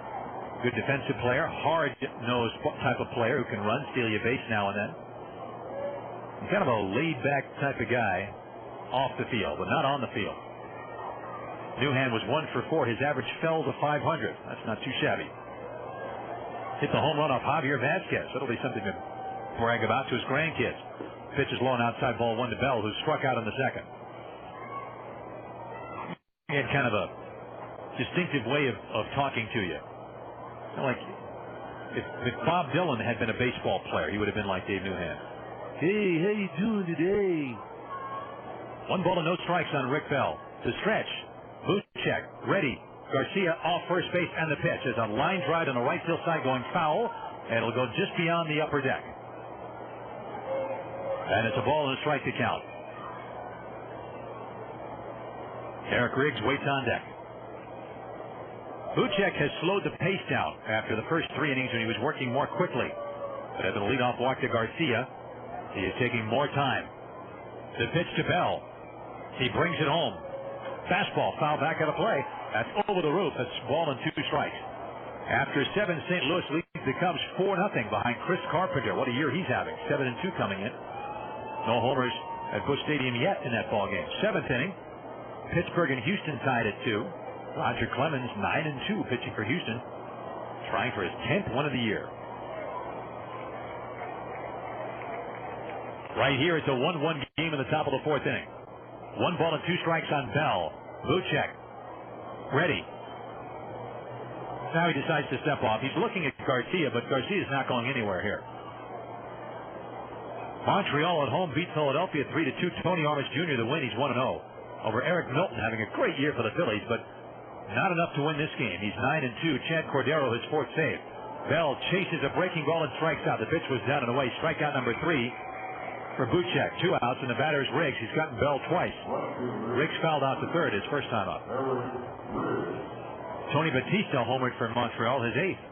good defensive player, hard-nosed type of player who can run, steal you a base now and then. Kind of a laid-back type of guy off the field, but not on the field. Newhan was 1 for 4. His average fell to 500. That's not too shabby. Hit the home run off Javier Vasquez. That'll be something to brag about to his grandkids. Pitch is low and outside, ball 1 to Bell, who struck out in the second. He had kind of a distinctive way of talking to you. Like if Bob Dylan had been a baseball player, he would have been like Dave Newhan. Hey, how you doing today? 1 ball and no strikes on Rick Bell. To stretch. Buchek ready. Garcia off first base, and the pitch is a line drive on the right field side going foul, and it'll go just beyond the upper deck. And it's a ball and a strike to count. Eric Riggs waits on deck. Buchek has slowed the pace down after the first 3 innings when he was working more quickly. But after the leadoff walk to Garcia, he is taking more time. The pitch to Bell. He brings it home. Fastball, foul back out of play. That's over the roof. That's ball and 2 strikes. After 7, St. Louis leads the Cubs 4-0 behind Chris Carpenter. What a year he's having. 7-2 coming in. No homers at Busch Stadium yet in that ball game. 7th inning. Pittsburgh and Houston tied at 2. Roger Clemens 9-2 pitching for Houston, trying for his 10th one of the year. Right here, it's a 1-1 game in the top of the 4th inning. 1 ball and 2 strikes on Bell. Buchek ready. Now he decides to step off. He's looking at Garcia, but Garcia's not going anywhere here. Montreal at home beat Philadelphia 3-2. Tony Armas Jr. the win. He's 1-0 over Eric Milton, having a great year for the Phillies, but not enough to win this game. He's 9-2. Chad Cordero, his 4th save. Bell chases a breaking ball and strikes out. The pitch was down and away. Strikeout number 3 for Buchek. 2 outs, and the batter is Riggs. He's gotten Bell twice. Riggs fouled out to third, his first time up. Tony Batista homered for Montreal, his 8th.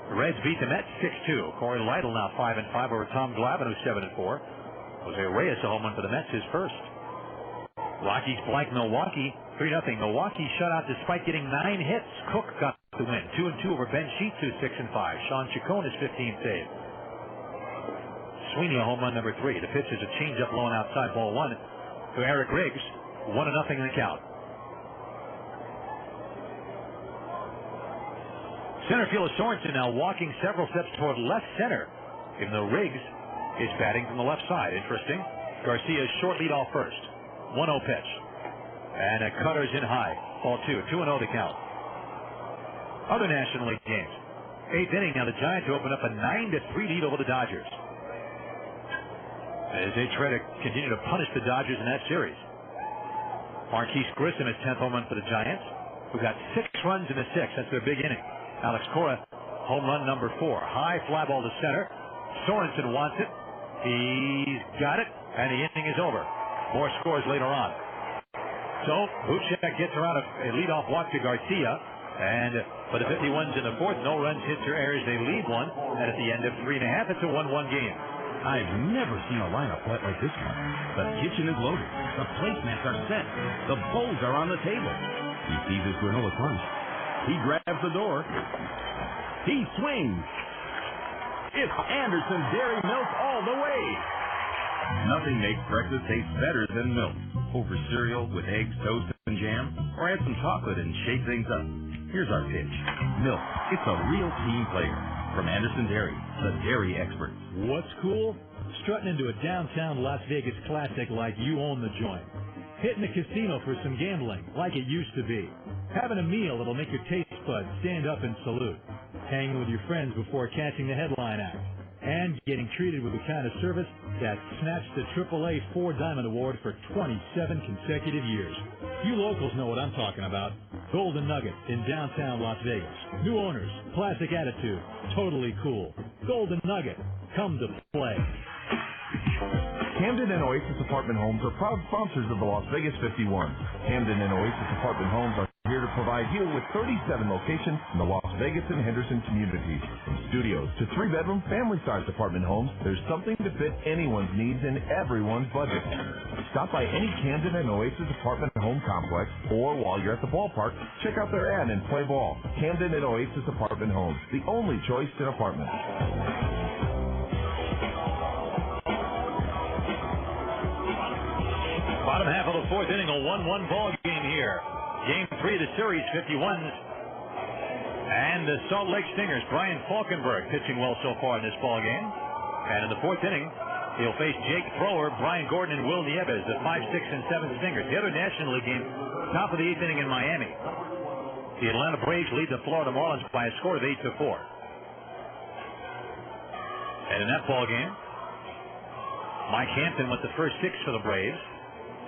The Reds beat the Mets 6-2. Corey Lytle now 5-5 over Tom Glavine, who's 7-4. Jose Reyes a home run for the Mets, his first. Rockies blank Milwaukee 3-0. Milwaukee shut out despite getting 9 hits. Cook got the win. 2-2 over Ben Sheets, who's 6-5. Sean Chacon is 15th save. Sweeney a home run number 3. The pitch is a changeup low and outside, ball 1 to Eric Riggs. 1-0 in the count. Center fielder Sorensen now walking several steps toward left center, even though Riggs is batting from the left side. Interesting. Garcia's short lead off first. 1-0 pitch. And a cutter's in high. Ball 2. 2-0 to count. Other National League games. 8th inning. Now the Giants open up a 9-3 lead over the Dodgers, as they try to continue to punish the Dodgers in that series. Marquise Grissom is 10th home run for the Giants, who got 6 runs in the 6th. That's their big inning. Alex Cora, home run number 4. High fly ball to center. Sorensen wants it. He's got it, and the inning is over. More scores later on. So Buchek gets around a leadoff walk to Garcia, and for the 51s in the 4th, no runs, hits, or errors. They lead 1, and at the end of 3.5, it's a 1-1 game. I've never seen a lineup quite like this one. The kitchen is loaded. The placemats are set. The bowls are on the table. He sees his granola crunch. He grabs the door. He swings. It's Anderson Dairy Milk all the way. Nothing makes breakfast taste better than milk. Over cereal with eggs, toast, and jam, or add some chocolate and shake things up. Here's our pitch. Milk. It's a real team player. From Anderson Dairy, the dairy experts. What's cool? Strutting into a downtown Las Vegas classic like you own the joint. Hitting the casino for some gambling like it used to be. Having a meal that'll make your taste buds stand up and salute. Hanging with your friends before catching the headline act. And getting treated with the kind of service that snatched the AAA 4-Diamond Award for 27 consecutive years. You locals know what I'm talking about. Golden Nugget in downtown Las Vegas. New owners, classic attitude, totally cool. Golden Nugget, come to play. Camden and Oasis Apartment Homes are proud sponsors of the Las Vegas 51. Camden and Oasis Apartment Homes are here to provide you with 37 locations in the Las Vegas and Henderson communities. From studios to 3-bedroom, family-sized apartment homes, there's something to fit anyone's needs and everyone's budget. Stop by any Camden and Oasis Apartment Home complex, or while you're at the ballpark, check out their ad and play ball. Camden and Oasis Apartment Homes, the only choice in apartments. Bottom half of the fourth inning, a 1-1 ball game here. Game 3 of the series, 51s. And the Salt Lake Stingers, Brian Falkenberg, pitching well so far in this ball game. And in the fourth inning, he'll face Jake Thrower, Brian Gordon, and Will Nieves, the 5, 6, and 7 Stingers. The other National League game, top of the 8th inning in Miami. The Atlanta Braves lead the Florida Marlins by a score of 8-4. And in that ball game, Mike Hampton with the first 6 for the Braves.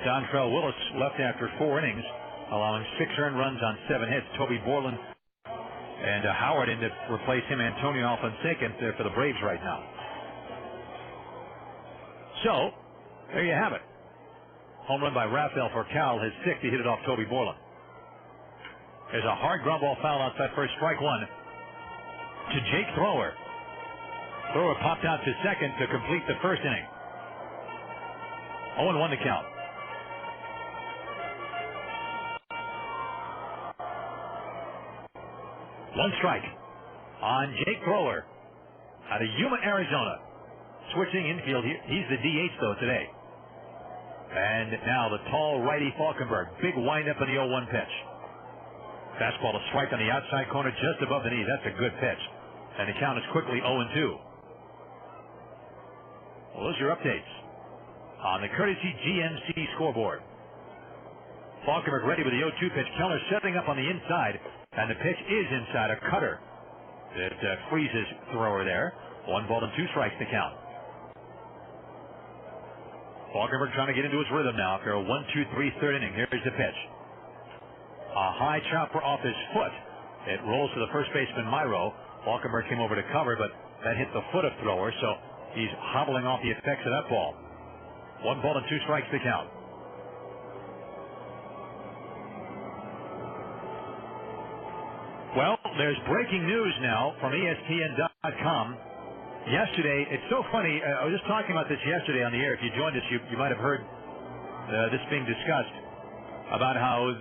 Dontrell Willis left after 4 innings, allowing 6 earned runs on 7 hits. Toby Borland and Howard in to replace him. Antonio Alfonseca there for the Braves right now. So, there you have it. Home run by Rafael Furcal, his 6th. He hit it off Toby Borland. There's a hard ground ball foul outside first, strike 1 to Jake Thrower. Thrower popped out to second to complete the first inning. 0-1 to count. One strike on Jake Thrower out of Yuma, Arizona. Switching infield, he's the DH though today. And now the tall righty Falkenberg. Big windup in the 0-1 pitch. Fastball to strike on the outside corner just above the knee. That's a good pitch. And the count is quickly 0-2. Well, those are your updates on the courtesy GMC scoreboard. Falkenberg ready with the 0-2 pitch. Keller setting up on the inside. And the pitch is inside, a cutter. It freezes Thrower there. 1 ball and 2 strikes to count. Falkenberg trying to get into his rhythm now after a 1-2-3 third inning. Here's the pitch. A high chopper off his foot. It rolls to the first baseman, Myro. Falkenberg came over to cover, but that hit the foot of Thrower, so he's hobbling off the effects of that ball. 1 ball and 2 strikes to count. Well, there's breaking news now from ESPN.com. Yesterday, it's so funny. I was just talking about this yesterday on the air. If you joined us, you might have heard this being discussed about how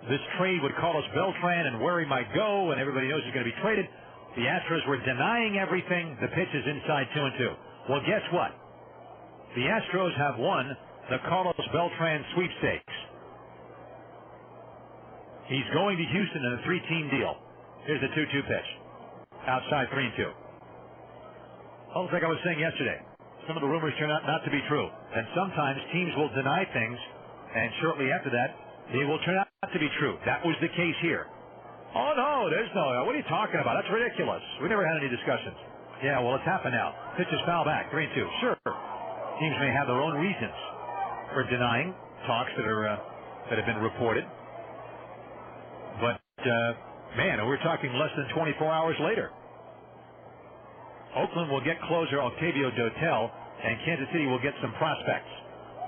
this trade would Carlos Beltran and where he might go, and everybody knows he's going to be traded. The Astros were denying everything. The pitch is inside 2-2. Well, guess what? The Astros have won the Carlos Beltran sweepstakes. He's going to Houston in a 3-team deal. Here's a 2-2 pitch. Outside 3-2. Almost like I was saying yesterday. Some of the rumors turn out not to be true. And sometimes teams will deny things, and shortly after that, they will turn out to be true. That was the case here. Oh, no, there's no. What are you talking about? That's ridiculous. We never had any discussions. Yeah, well, it's happened now. Pitch is foul back. 3-2. Sure. Teams may have their own reasons for denying talks that have been reported. But, man, we're talking less than 24 hours later. Oakland will get closer Octavio Dotel, and Kansas City will get some prospects.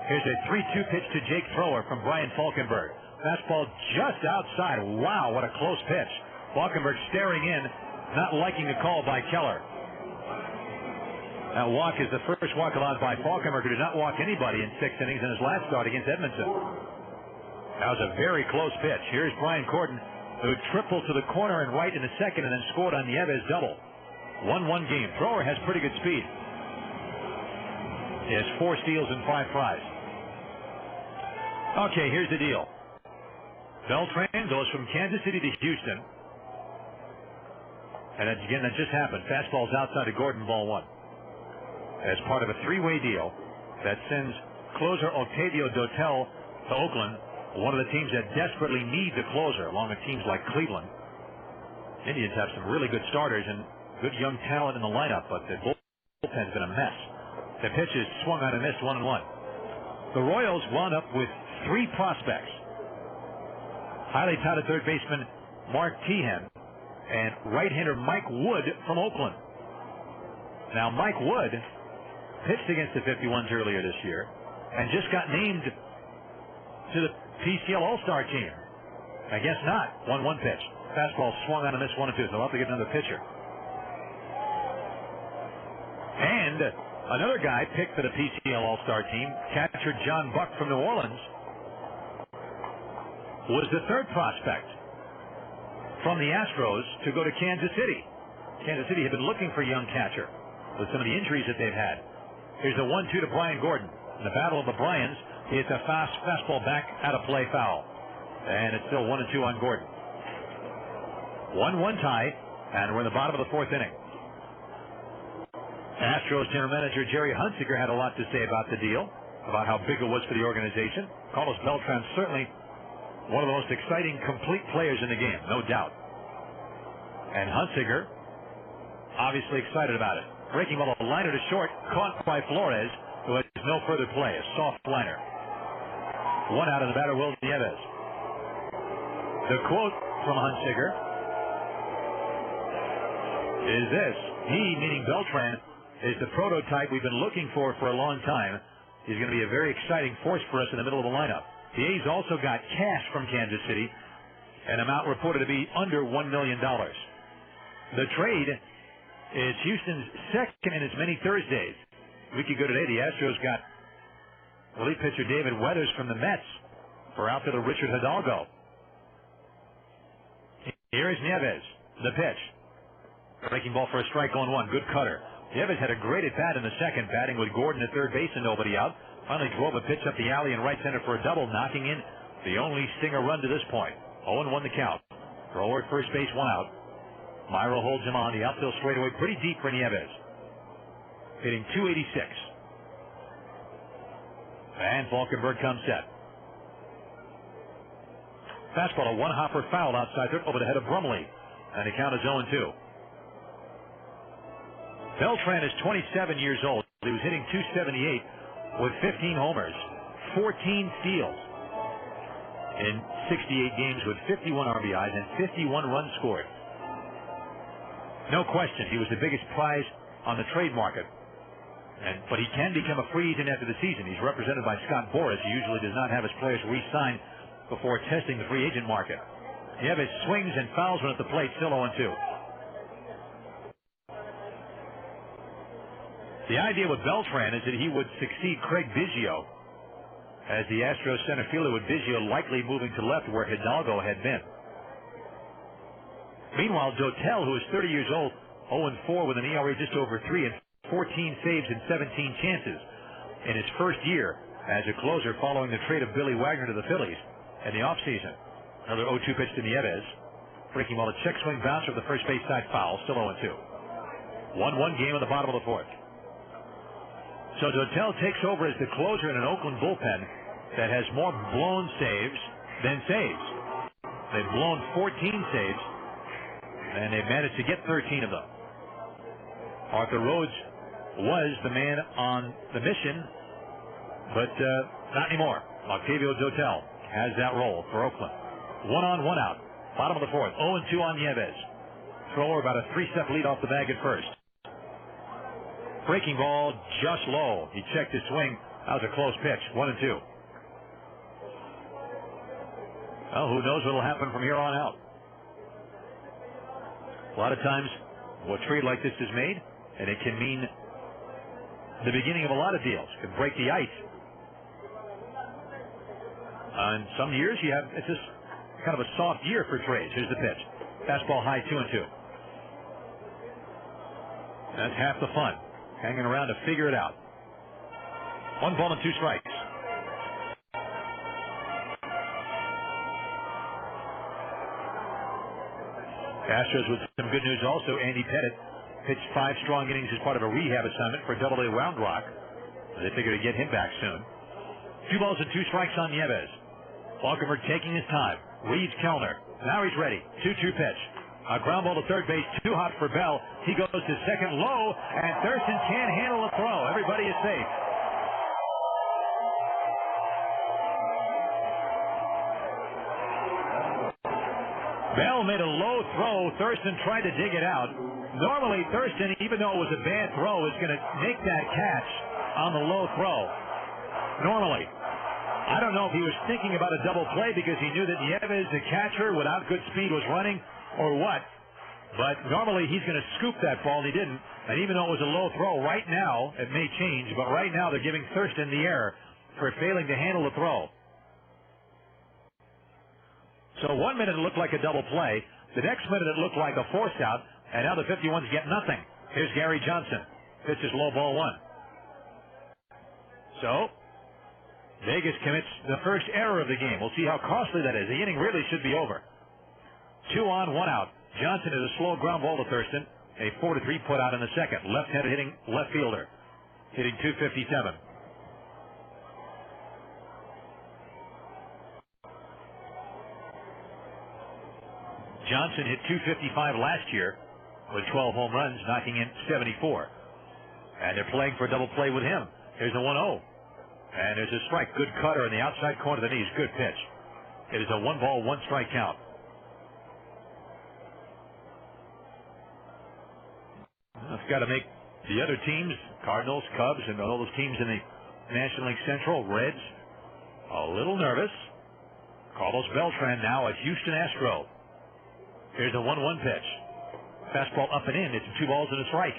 Here's a 3-2 pitch to Jake Thrower from Brian Falkenberg. Fastball just outside. Wow, what a close pitch. Falkenberg staring in, not liking the call by Keller. That walk is the first walk allowed by Falkenberg, who did not walk anybody in 6 innings in his last start against Edmonton. That was a very close pitch. Here's Brian Gordon, who tripled to the corner and right in the second and then scored on Nieves' double. 1-1 game. Thrower has pretty good speed. He has 4 steals and 5 tries. Okay, here's the deal. Beltran goes from Kansas City to Houston. And again, that just happened. Fastball's outside of Gordon, ball 1. As part of a 3-way deal that sends closer Octavio Dotel to Oakland, one of the teams that desperately need the closer, along with teams like Cleveland. Indians have some really good starters and good young talent in the lineup, but the bullpen's been a mess. The pitch is swung on and missed 1-1. The Royals wound up with 3 prospects. Highly touted third baseman Mark Teahen and right-hander Mike Wood from Oakland. Now, Mike Wood pitched against the 51s earlier this year and just got named to the PCL All-Star team. I guess not. 1-1 pitch. Fastball swung on a miss, 1-2. So they'll have to get another pitcher. And another guy picked for the PCL All-Star team, catcher John Buck from New Orleans, was the third prospect from the Astros to go to Kansas City. Kansas City had been looking for a young catcher with some of the injuries that they've had. Here's a 1-2 to Brian Gordon. In the battle of the Bryans, it's a fastball back out of play, foul. And it's still 1-2 on Gordon. 1-1 tie, and we're in the bottom of the fourth inning. Astros general manager Jerry Hunsicker had a lot to say about the deal, about how big it was for the organization. Carlos Beltran certainly one of the most exciting complete players in the game, no doubt. And Hunsicker obviously excited about it. Breaking ball, a liner to short, caught by Flores, who has no further play, a soft liner. One out, and the batter, Will Nieves. The quote from Hunsicker is this: he, meaning Beltran, is the prototype we've been looking for a long time. He's going to be a very exciting force for us in the middle of the lineup. The A's also got cash from Kansas City, an amount reported to be under $1 million. The trade is Houston's second in as many Thursdays. A week ago today, the Astros got relief pitcher David Weathers from the Mets for outfielder Richard Hidalgo. Here is Nieves, the pitch. Breaking ball for a strike on one. Good cutter. Nieves had a great at-bat in the second, batting with Gordon at third base and nobody out. Finally drove a pitch up the alley in right center for a double, knocking in the only stinger run to this point. 0-1 the count. Thrower at first base, one out. Myra holds him on the outfield straightaway, pretty deep for Nieves. Hitting .286. And Falkenberg comes set. Fastball, a one-hopper foul outside third over the head of Brumley. And the count is 0-2. Beltran is 27 years old. He was hitting .278 with 15 homers, 14 steals in 68 games with 51 RBIs and 51 runs scored. No question, he was the biggest prize on the trade market. But he can become a free agent after the season. He's represented by Scott Boras, who usually does not have his players re-signed before testing the free agent market. Nieves swings and fouls one at the plate, still 0-2. The idea with Beltran is that he would succeed Craig Biggio as the Astros center fielder, with Biggio likely moving to left where Hidalgo had been. Meanwhile, Dotel, who is 30 years old, 0-4 with an ERA just over 3 and 14 saves and 17 chances in his first year as a closer following the trade of Billy Wagner to the Phillies in the offseason. Another 0-2 pitch to Nieves. Breaking ball, a check swing bounce from the first base side foul, still 0-2. 1-1 game in the bottom of the fourth. So Dotel takes over as the closer in an Oakland bullpen that has more blown saves than saves. They've blown 14 saves, and they've managed to get 13 of them. Arthur Rhodes was the man on the mission, but not anymore. Octavio Dotel has that role for Oakland. 1 on, 1 out. Bottom of the fourth. 0-2 on Nieves. Thrower about a 3-step lead off the bag at first. Breaking ball just low. He checked his swing. That was a close pitch. 1-2. Well, who knows what will happen from here on out. A lot of times, a trade like this is made, and it can mean the beginning of a lot of deals. It can break the ice. And some years, it's just kind of a soft year for trades. Here's the pitch. Fastball high, 2-2. That's half the fun. Hanging around to figure it out. 1 ball and 2 strikes. Astros with some good news also. Andy Pettit pitched 5 strong innings as part of a rehab assignment for Double-A Round Rock. They figure to get him back soon. 2 balls and 2 strikes on Nieves. Falkenberg taking his time. Reads Kellner. Now he's ready. 2-2 pitch. A ground ball to third base, too hot for Bell. He goes to second low, and Thurston can't handle the throw. Everybody is safe. Bell made a low throw. Thurston tried to dig it out. Normally, Thurston, even though it was a bad throw, is going to make that catch. on the low throw. Normally, I don't know if he was thinking about a double play because he knew that Nieves, the catcher, without good speed, was running or what. But normally he's going to scoop that ball, and he didn't. And even though it was a low throw, right now, it may change, but right now they're giving Thurston the error for failing to handle the throw. So 1 minute it looked like a double play. The next minute it looked like a force out, and now the 51s get nothing. Here's Gary Johnson. Pitches low, ball one. So Vegas commits the first error of the game. We'll see how costly that is. The inning really should be over. 2 on, 1 out. Johnson is a slow ground ball to Thurston. A 4-3 put out in the second. Left-handed hitting left fielder. Hitting .257. Johnson hit .255 last year with 12 home runs, knocking in 74. And they're playing for a double play with him. Here's a 1-0. And there's a strike. Good cutter in the outside corner of the knees. Good pitch. It is a 1-ball, 1-strike count. It's got to make the other teams, Cardinals, Cubs, and all those teams in the National League Central, Reds, a little nervous. Carlos Beltran now a Houston Astro. Here's a 1-1 pitch. Fastball up and in. It's 2 balls and a strike.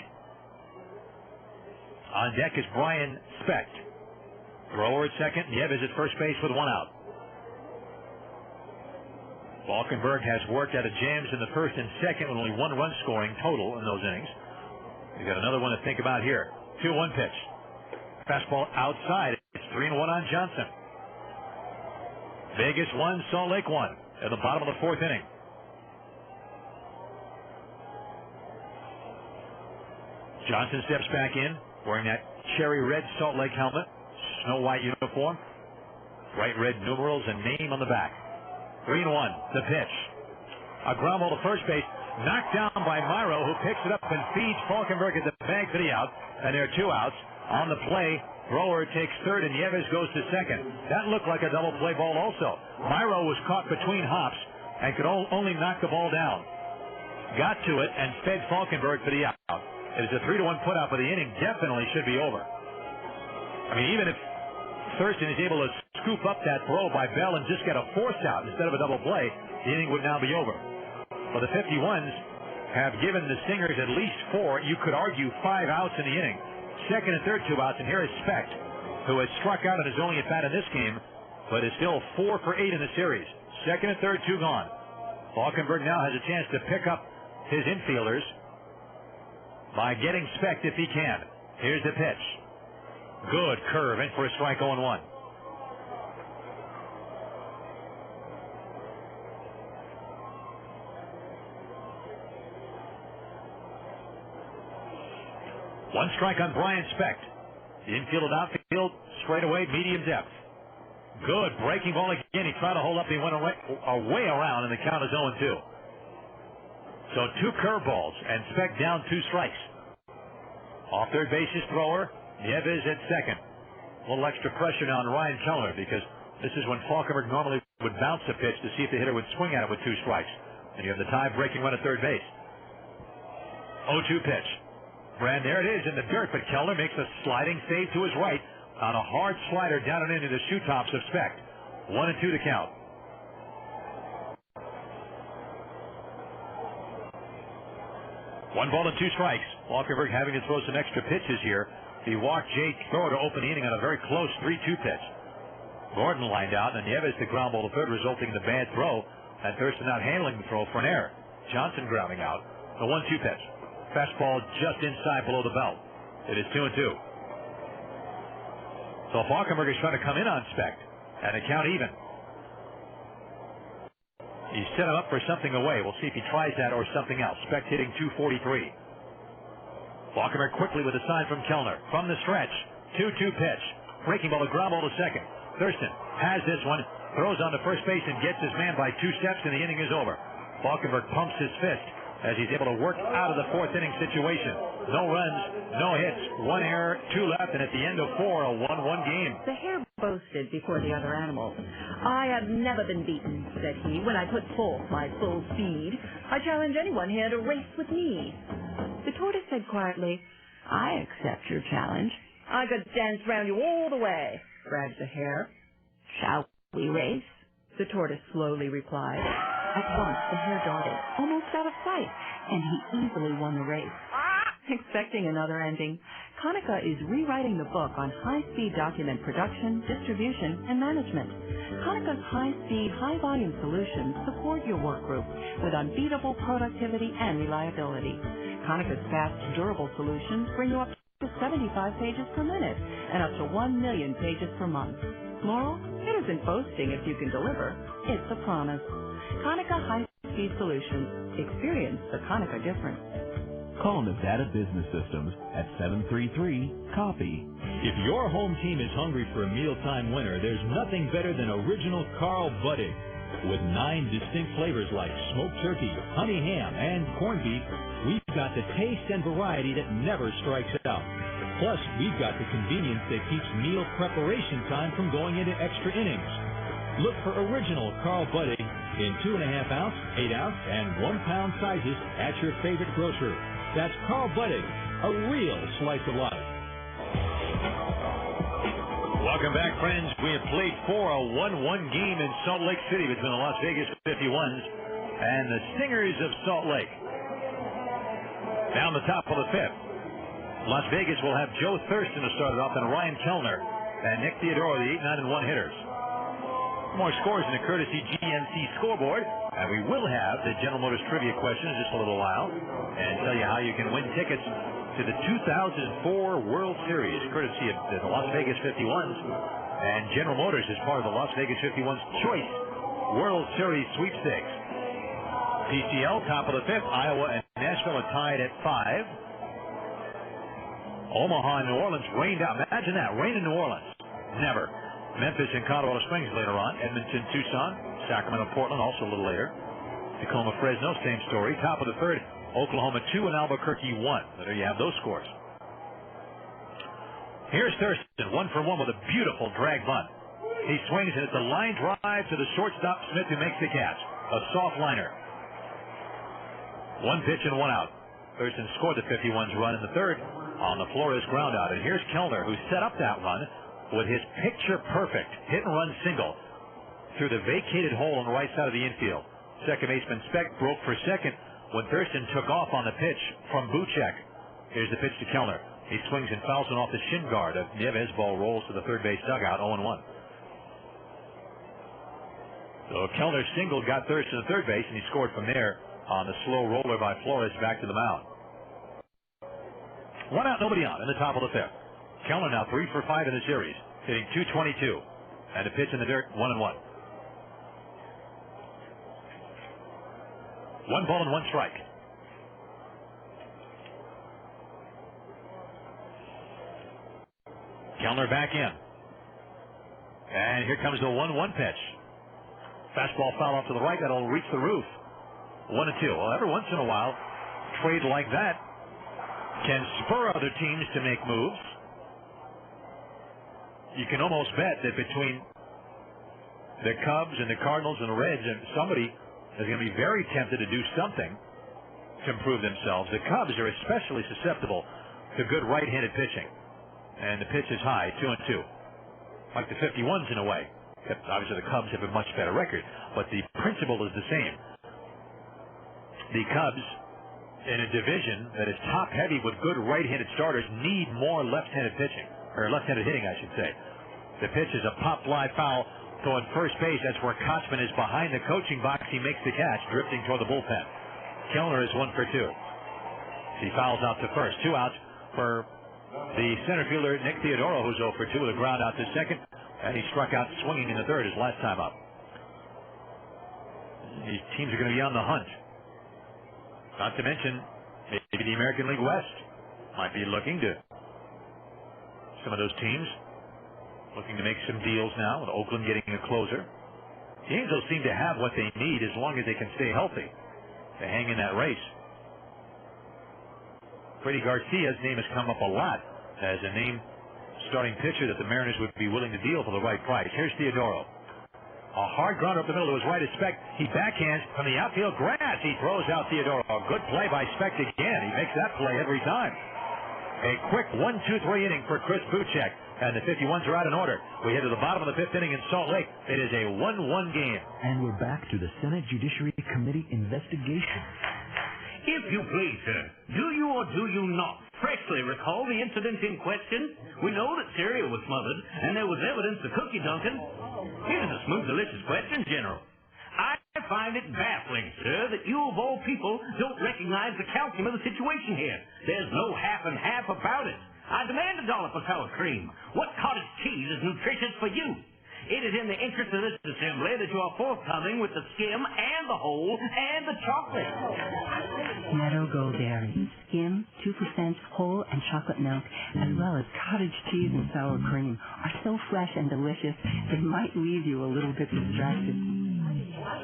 On deck is Brian Specht. Thrower at second. Nieves at first base with 1 out. Falkenberg has worked out of jams in the first and second with only 1 run scoring total in those innings. He's got another one to think about here. 2-1 pitch. Fastball outside. It's 3-1 on Johnson. Vegas 1, Salt Lake 1 at the bottom of the 4th inning. Johnson steps back in, wearing that cherry red Salt Lake helmet, snow white uniform, bright red numerals and name on the back. 3-1, the pitch. A ground ball to first base, knocked down by Myro, who picks it up and feeds Falkenberg at the bag for the out, and there are 2 outs. On the play, Thrower takes third, and Nieves goes to second. That looked like a double play ball also. Myro was caught between hops and could only knock the ball down. Got to it and fed Falkenberg for the out. It is a 3-1 put out, but the inning definitely should be over. I mean, even if Thurston is able to scoop up that throw by Bell and just get a force out instead of a double play, the inning would now be over. Well, the 51s have given the Stingers at least 4, you could argue 5 outs in the inning. Second and third 2 outs, and here is Specht, who has struck out and is only at bat in this game, but is still 4 for 8 in the series. Second and third 2 gone. Falkenberg now has a chance to pick up his infielders by getting Specht if he can. Here's the pitch. Good curve, in for a strike, 0-1. One strike on Brian Specht. The infield and outfield straight away, medium depth. Good breaking ball again. He tried to hold up. He went away around, and the count is 0-2. So 2 curveballs, and Specht down 2 strikes. Off third base is Thrower. Nieves at second. A little extra pressure now on Ryan Kellner because this is when Falkenberg normally would bounce a pitch to see if the hitter would swing at it with 2 strikes. And you have the tie-breaking run at third base. 0-2 pitch. Brand, there it is in the dirt, but Kellner makes a sliding save to his right on a hard slider down and into the shoe tops of Specht. 1-2 to count. One ball and 2 strikes. Falkenberg having to throw some extra pitches here. He walked Jake Thrower to open the inning on a very close 3-2 pitch. Gordon lined out, and Nieves the ground ball to third, resulting in the bad throw, and Thurston not handling the throw for an error. Johnson grounding out. The 1-2 pitch. Fastball just inside below the belt. It is 2-2. So Falkenberg is trying to come in on Specht, and the count even. He set him up for something away. We'll see if he tries that or something else. Specht hitting .243. Falkenberg quickly with a sign from Kellner. From the stretch, 2-2 pitch. Breaking ball, a ground ball to second. Thurston has this one, throws on to first base and gets his man by 2 steps, and the inning is over. Falkenberg pumps his fist as he's able to work out of the 4th inning situation. No runs, no hits, 1 error, 2 left, and at the end of 4, a 1-1 game. The hare boasted before the other animals. I have never been beaten, said he, when I put forth my full speed. I challenge anyone here to race with me. The tortoise said quietly, I accept your challenge. I could dance round you all the way, bragged the hare. Shall we race? The tortoise slowly replied. At once the hare darted, almost out of sight, and he easily won the race. Expecting another ending, Konica is rewriting the book on high-speed document production, distribution, and management. Konica's high-speed, high-volume solutions support your work group with unbeatable productivity and reliability. Konica's fast, durable solutions bring you up to 75 pages per minute and up to 1 million pages per month. Moral? It isn't boasting if you can deliver. It's a promise. Konica High-Speed Solutions. Experience the Konica difference. Call Nevada Business Systems at 733-COFFEE. If your home team is hungry for a mealtime winner, there's nothing better than original Carl Buddig. With 9 distinct flavors like smoked turkey, honey ham, and corned beef, we've got the taste and variety that never strikes out. Plus, we've got the convenience that keeps meal preparation time from going into extra innings. Look for original Carl Buddig in 2.5-ounce, 8-ounce, and 1-pound sizes at your favorite grocer. That's Carl Buddig, a real slice of life. Welcome back, friends. We have played for a 1-1 game in Salt Lake City between the Las Vegas 51s and the Stingers of Salt Lake. Down the top of the 5th, Las Vegas will have Joe Thurston to start it off and Ryan Kellner and Nick Theodoro, the 8, 9, and 1 hitters. More scores in the courtesy GMC scoreboard, and we will have the General Motors trivia questions in just a little while and tell you how you can win tickets to the 2004 World Series, courtesy of the Las Vegas 51s. And General Motors is part of the Las Vegas 51s Choice World Series sweepstakes. PCL, top of the 5th. Iowa and Nashville are tied at 5. Omaha and New Orleans rained out. Imagine that, rain in New Orleans. Never. Memphis and Colorado Springs later on. Edmonton, Tucson, Sacramento, Portland also a little later. Tacoma, Fresno, same story. Top of the 3rd, Oklahoma 2 and Albuquerque 1. There you have those scores. Here's Thurston, 1-for-1 with a beautiful drag bunt. He swings and it's a line drive to the shortstop, Smith, who makes the catch. A soft liner. 1 pitch and 1 out. Thurston scored the 51's run in the 3rd on the Flores ground out. And here's Kellner, who set up that run with his picture-perfect hit-and-run single through the vacated hole on the right side of the infield. Second baseman Speck broke for second when Thurston took off on the pitch from Buchek. Here's the pitch to Kellner. He swings and fouls it off the shin guard of Nieves. Ball rolls to the third base dugout, 0-1. So Kellner singled, got Thurston to third base, and he scored from there on the slow roller by Flores back to the mound. 1 out, nobody on in the top of the 5th. Kellner now 3 for 5 in the series, hitting .222. And a pitch in the dirt, 1-1. 1 ball and 1 strike. Kellner back in. And here comes the 1-1 pitch. Fastball foul off to the right. That'll reach the roof. 1-2. Well, every once in a while, trade like that can spur other teams to make moves. You can almost bet that between the Cubs and the Cardinals and the Reds, and somebody is going to be very tempted to do something to improve themselves. The Cubs are especially susceptible to good right-handed pitching. And the pitch is high, 2-2. Like the 51s in a way. Obviously, the Cubs have a much better record, but the principle is the same. The Cubs, in a division that is top-heavy with good right-handed starters, need more left-handed pitching. Or left-handed hitting, I should say. The pitch is a pop fly foul toward first base. That's where Kotzman is behind the coaching box. He makes the catch, drifting toward the bullpen. Kellner is 1 for 2. He fouls out to first. 2 outs for the center fielder, Nick Theodoro, who's 0 for 2 with a ground out to second. And he struck out swinging in the 3rd his last time up. These teams are going to be on the hunt. Not to mention, maybe the American League West might be looking to some of those teams looking to make some deals now, with Oakland getting a closer. The Angels seem to have what they need as long as they can stay healthy to hang in that race. Freddie Garcia's name has come up a lot as a name starting pitcher that the Mariners would be willing to deal for the right price. Here's Theodoro. A hard grounder up the middle to his right is Speck. He backhands from the outfield grass. He throws out Theodoro. A good play by Speck again. He makes that play every time. A quick 1-2-3 inning for Chris Buchek, and the 51s are out in order. We head to the bottom of the 5th inning in Salt Lake. It is a 1-1 game. And we're back to the Senate Judiciary Committee investigation. If you please, sir, do you or do you not freshly recall the incident in question? We know that cereal was smothered, and there was evidence of cookie dunking. Here's a smooth, delicious question, General. I find it baffling, sir, that you of all people don't recognize the calcium of the situation here. There's no half and half about it. I demand $1 for sour cream. What cottage cheese is nutritious for you? It is in the interest of this assembly that you are forthcoming with the skim and the whole and the chocolate. Meadow Gold Dairy. Skim, 2% whole and chocolate milk, as well as cottage cheese and sour cream are so fresh and delicious they might leave you a little bit distracted.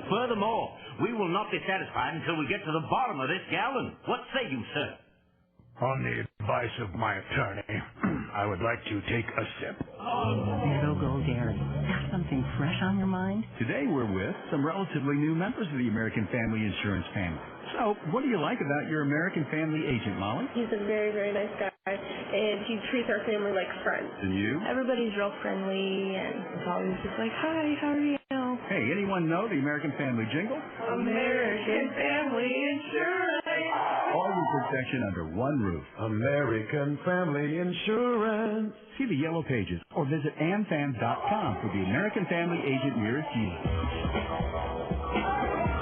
Furthermore, we will not be satisfied until we get to the bottom of this gallon. What say you, sir? On the advice of my attorney, I would like to take a sip. Meadow Gold Dairy. Got something fresh on your mind? Today we're with some relatively new members of the American Family Insurance family. So, what do you like about your American Family agent, Molly? He's a very, very nice guy, and he treats our family like friends. And you? Everybody's real friendly, and he's always just like, hi, how are you? Hey, anyone know the American Family jingle? American Family Insurance. All your protection under one roof. American Family Insurance. See the yellow pages or visit amfam.com for the American Family agent nearest you.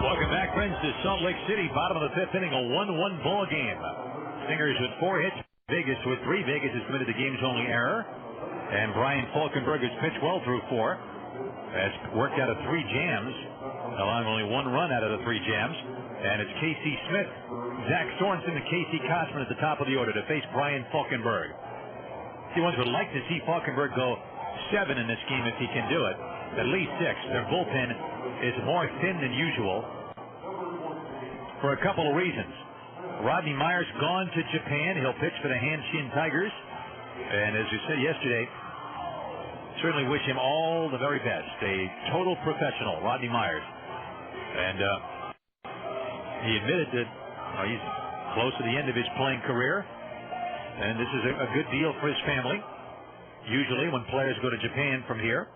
Welcome back, friends, to Salt Lake City. Bottom of the 5th inning, a 1-1 ball game. Stingers with 4 hits. Vegas with 3. Vegas has committed the game's only error. And Brian Falkenberg has pitched well through 4. Has worked out of 3 jams, allowing only 1 run out of the 3 jams. And it's Casey Smith, Zach Sorensen, and Casey Kosman at the top of the order to face Brian Falkenberg. The ones would like to see Falkenberg go 7 in this game if he can do it. At least 6. Their bullpen is more thin than usual for a couple of reasons. Rodney Myers gone to Japan. He'll pitch for the Hanshin Tigers. And as we said yesterday, certainly wish him all the very best. A total professional, Rodney Myers. And he admitted that he's close to the end of his playing career. And this is a good deal for his family. Usually when players go to Japan from here,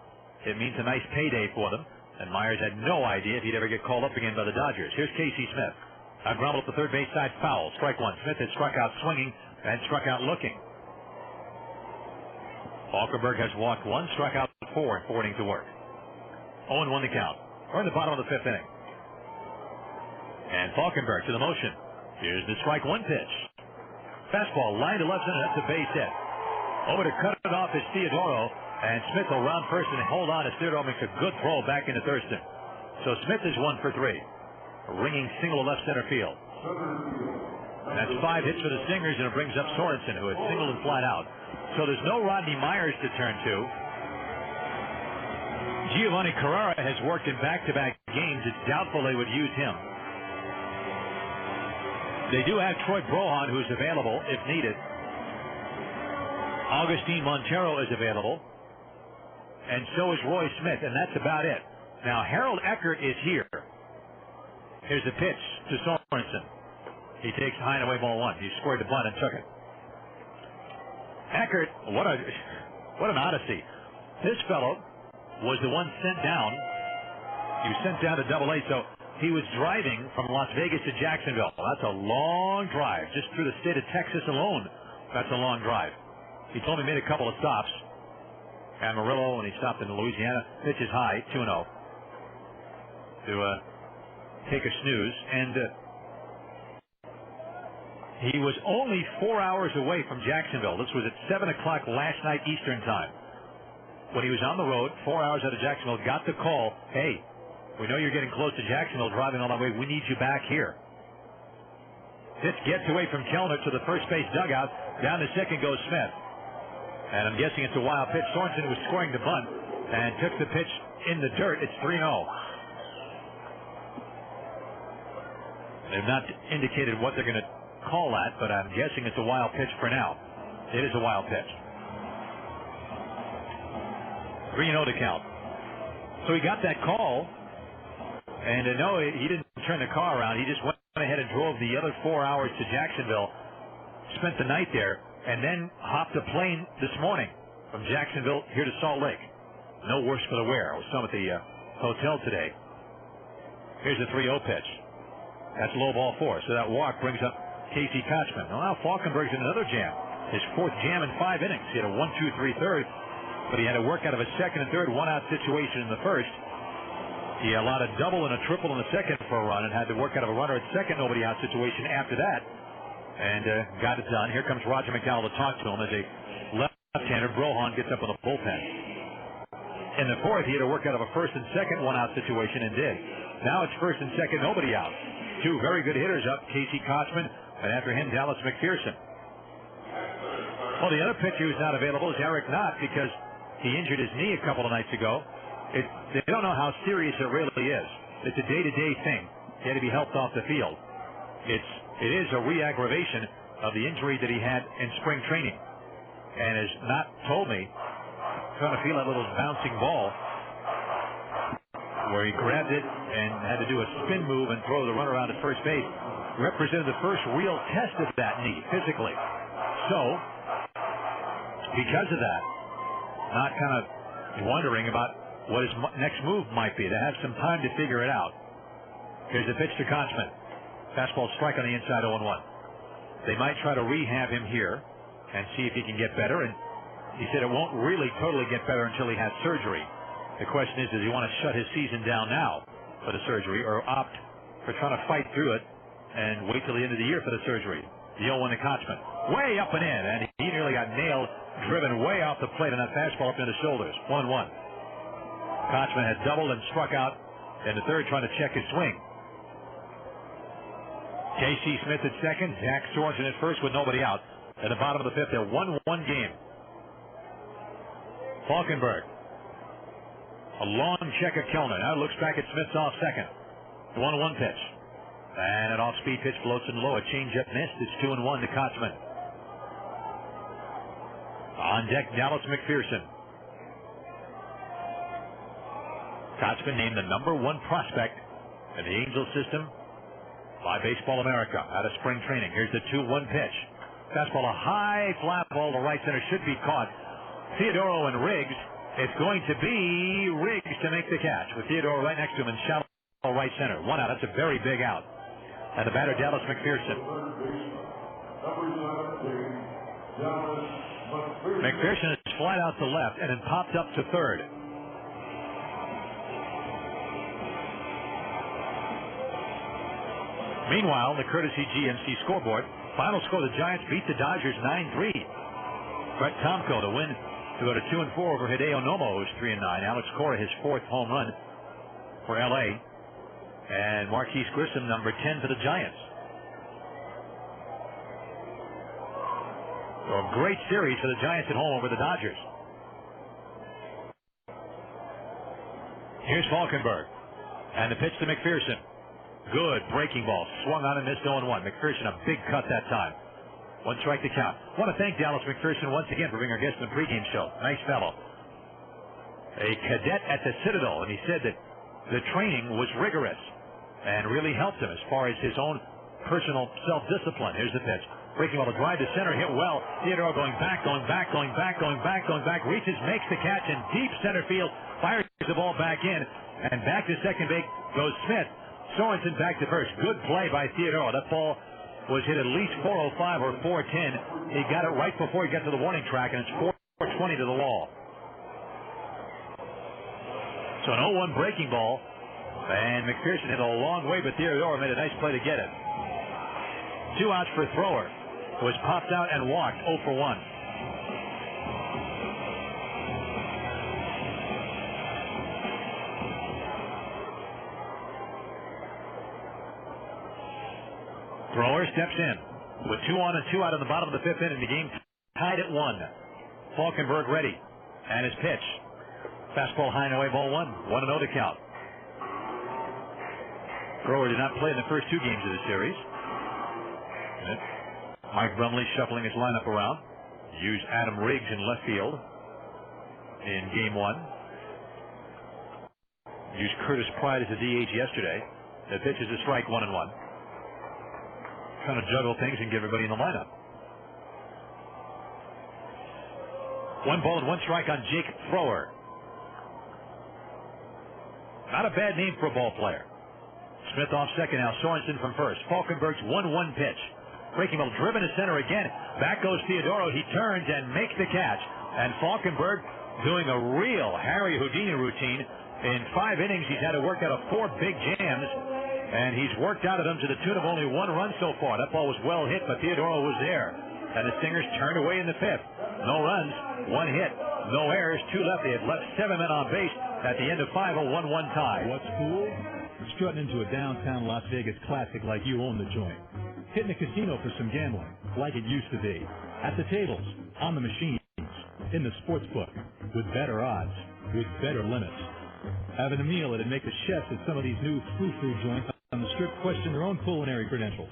it means a nice payday for them. And Myers had no idea if he'd ever get called up again by the Dodgers. Here's Casey Smith. A ground up the third base side foul. Strike 1. Smith had struck out swinging and struck out looking. Falkenberg has walked 1, struck out 4, and 4 innings to work. 0-1 the count. We're in the bottom of the 5th inning. And Falkenberg to the motion. Here's the strike 1 pitch. Fastball line to left center. That's a base hit. Over to cut it off is Theodoro. And Smith will round first and hold on as Theodoro makes a good throw back into Thurston. So Smith is 1 for 3. A ringing single to left center field. And that's 5 hits for the Stingers, and it brings up Sorensen, who had singled and flat out. So there's no Rodney Myers to turn to. Giovanni Carrera has worked in back-to-back games. It's doubtful they would use him. They do have Troy Brohan, who's available if needed. Augustine Montero is available. And so is Roy Smith, and that's about it. Now, Harold Eckert is here. Here's the pitch to Sorensen. He takes high and away ball 1. He squared the bunt and took it. Eckert, what an odyssey. This fellow was the one sent down. He was sent down to Double-A, so he was driving from Las Vegas to Jacksonville. That's a long drive. Just through the state of Texas alone, that's a long drive. He told me he made a couple of stops. Amarillo, and he stopped in Louisiana. Pitch is high, 2-0. To take a snooze. And he was only 4 hours away from Jacksonville. This was at 7 o'clock last night Eastern time. When he was on the road, 4 hours out of Jacksonville, got the call, hey, we know you're getting close to Jacksonville, driving all that way. We need you back here. Pitch gets away from Kellner to the first base dugout. Down to second goes Smith. And I'm guessing it's a wild pitch. Sorensen was scoring the bunt and took the pitch in the dirt. It's 3-0. They've not indicated what they're going to call that, but I'm guessing it's a wild pitch for now. It is a wild pitch. 3-0 to count. So he got that call, and no, he didn't turn the car around. He just went ahead and drove the other 4 hours to Jacksonville, spent the night there, and then hopped a plane this morning from Jacksonville here to Salt Lake. No worse for the wear. I was some at the hotel today. Here's the 3-0 pitch. That's low ball 4. So that walk brings up Casey Kotzman. Well, now Falkenberg's in another jam. His 4th jam in 5 innings. He had a 1-2-3 third, but he had to work out of a 2nd and 3rd 1-out situation in the 1st. He allowed a double and a triple in the 2nd for a run and had to work out of a runner at 2nd nobody out situation after that, and got it done. Here comes Roger McDowell to talk to him as a left-hander. Brohan gets up in the bullpen. In the 4th, he had to work out of a 1st and 2nd 1-out situation and did. Now it's 1st and 2nd nobody out. 2 very good hitters up, Casey Kotzman, and after him, Dallas McPherson. Well, the other pitcher who's not available is Eric Knott because he injured his knee a couple of nights ago. They don't know how serious it really is. It's a day-to-day thing. He had to be helped off the field. It is a re-aggravation of the injury that he had in spring training. And as Knott told me, trying to feel that little bouncing ball where he grabbed it and had to do a spin move and throw the runner out at first base represented the first real test of that knee physically. So, because of that, Knott kind of wondering about what his next move might be. They have some time to figure it out. Here's the pitch to Kotzman. Fastball strike on the inside 0-1. They might try to rehab him here and see if he can get better. And he said it won't really totally get better until he has surgery. The question is, does he want to shut his season down now for the surgery or opt for trying to fight through it and wait till the end of the year for the surgery? The 0-1 to Kotzman. Way up and in, and he nearly got nailed, driven way off the plate on that fastball up into the shoulders. 1-1. Kotzman had doubled and struck out in the 3rd trying to check his swing. J.C. Smith at 2nd, Zach Sorensen at 1st with nobody out. At the bottom of the 5th, a 1-1 game. Falkenberg. A long check of Kellner. Now looks back at Smith's off 2nd. The 1-1 pitch. And an off-speed pitch floats in low. A changeup missed. It's 2-1 to Kotzman. On deck, Dallas McPherson. Kotzman named the #1 prospect in the Angels system by Baseball America out of spring training. Here's the 2-1 pitch. Fastball, a high fly ball to right center, should be caught. Theodoro and Riggs. It's going to be Riggs to make the catch with Theodoro right next to him in shallow right center. 1 out. That's a very big out. And the batter, Dallas McPherson. McPherson is flat out to left and then popped up to 3rd. Meanwhile, the courtesy GMC scoreboard, final score, the Giants beat the Dodgers 9-3. Brett Tomko to win to go to 2-4 over Hideo Nomo, who's 3-9. Alex Cora, his 4th home run for L.A. And Marquise Grissom, number 10 for the Giants. So a great series for the Giants at home over the Dodgers. Here's Falkenberg. And the pitch to McPherson. Good breaking ball. Swung on and missed 0-1. McPherson, a big cut that time. 1 strike to count. I want to thank Dallas McPherson once again for being our guest in the pregame show. Nice fellow. A cadet at the Citadel, and he said that the training was rigorous and really helped him as far as his own personal self-discipline. Here's the pitch. Breaking ball to drive to center, hit well. Theodore going back, reaches, makes the catch in deep center field, fires the ball back in, and back to second base goes Smith. Sorensen back to first. Good play by Theodore. That ball was hit at least 405 or 410. He got it right before he got to the warning track, and it's 420 to the wall. So an 0-1 breaking ball, and McPherson hit a long way, but Theodore made a nice play to get it. 2 outs for Thrower, who was popped out and walked 0 for 1. Thrower steps in with 2 on and 2 out in the bottom of the 5th inning. The game tied at 1. Falkenberg ready. And his pitch. Fastball high and away, ball 1. 1-0 to count. Thrower did not play in the first 2 games of the series. Mike Brumley shuffling his lineup around. Used Adam Riggs in left field in game 1. Used Curtis Pride as a DH yesterday. The pitch is a strike, 1-1. Trying to juggle things and get everybody in the lineup. 1 ball and 1 strike on Jake Thrower. Not a bad name for a ball player. Smith off second now. Sorensen from first. Falkenberg's 1-1 pitch. Breaking ball driven to center again. Back goes Theodoro. He turns and makes the catch. And Falkenberg doing a real Harry Houdini routine. In 5 innings, he's had to work out of 4 big jams. And he's worked out of them to the tune of only 1 run so far. That ball was well hit, but Theodoro was there. And the Stingers turned away in the 5th. No runs, 1 hit, no errors, 2 left. They had left 7 men on base at the end of 5, a 1-1 tie. What's cool? Strutting into a downtown Las Vegas classic like you own the joint. Hitting a casino for some gambling like it used to be. At the tables, on the machines, in the sports book, with better odds, with better limits. Having a meal that'd make the chefs at some of these new frou-frou joints on the Strip question their own culinary credentials.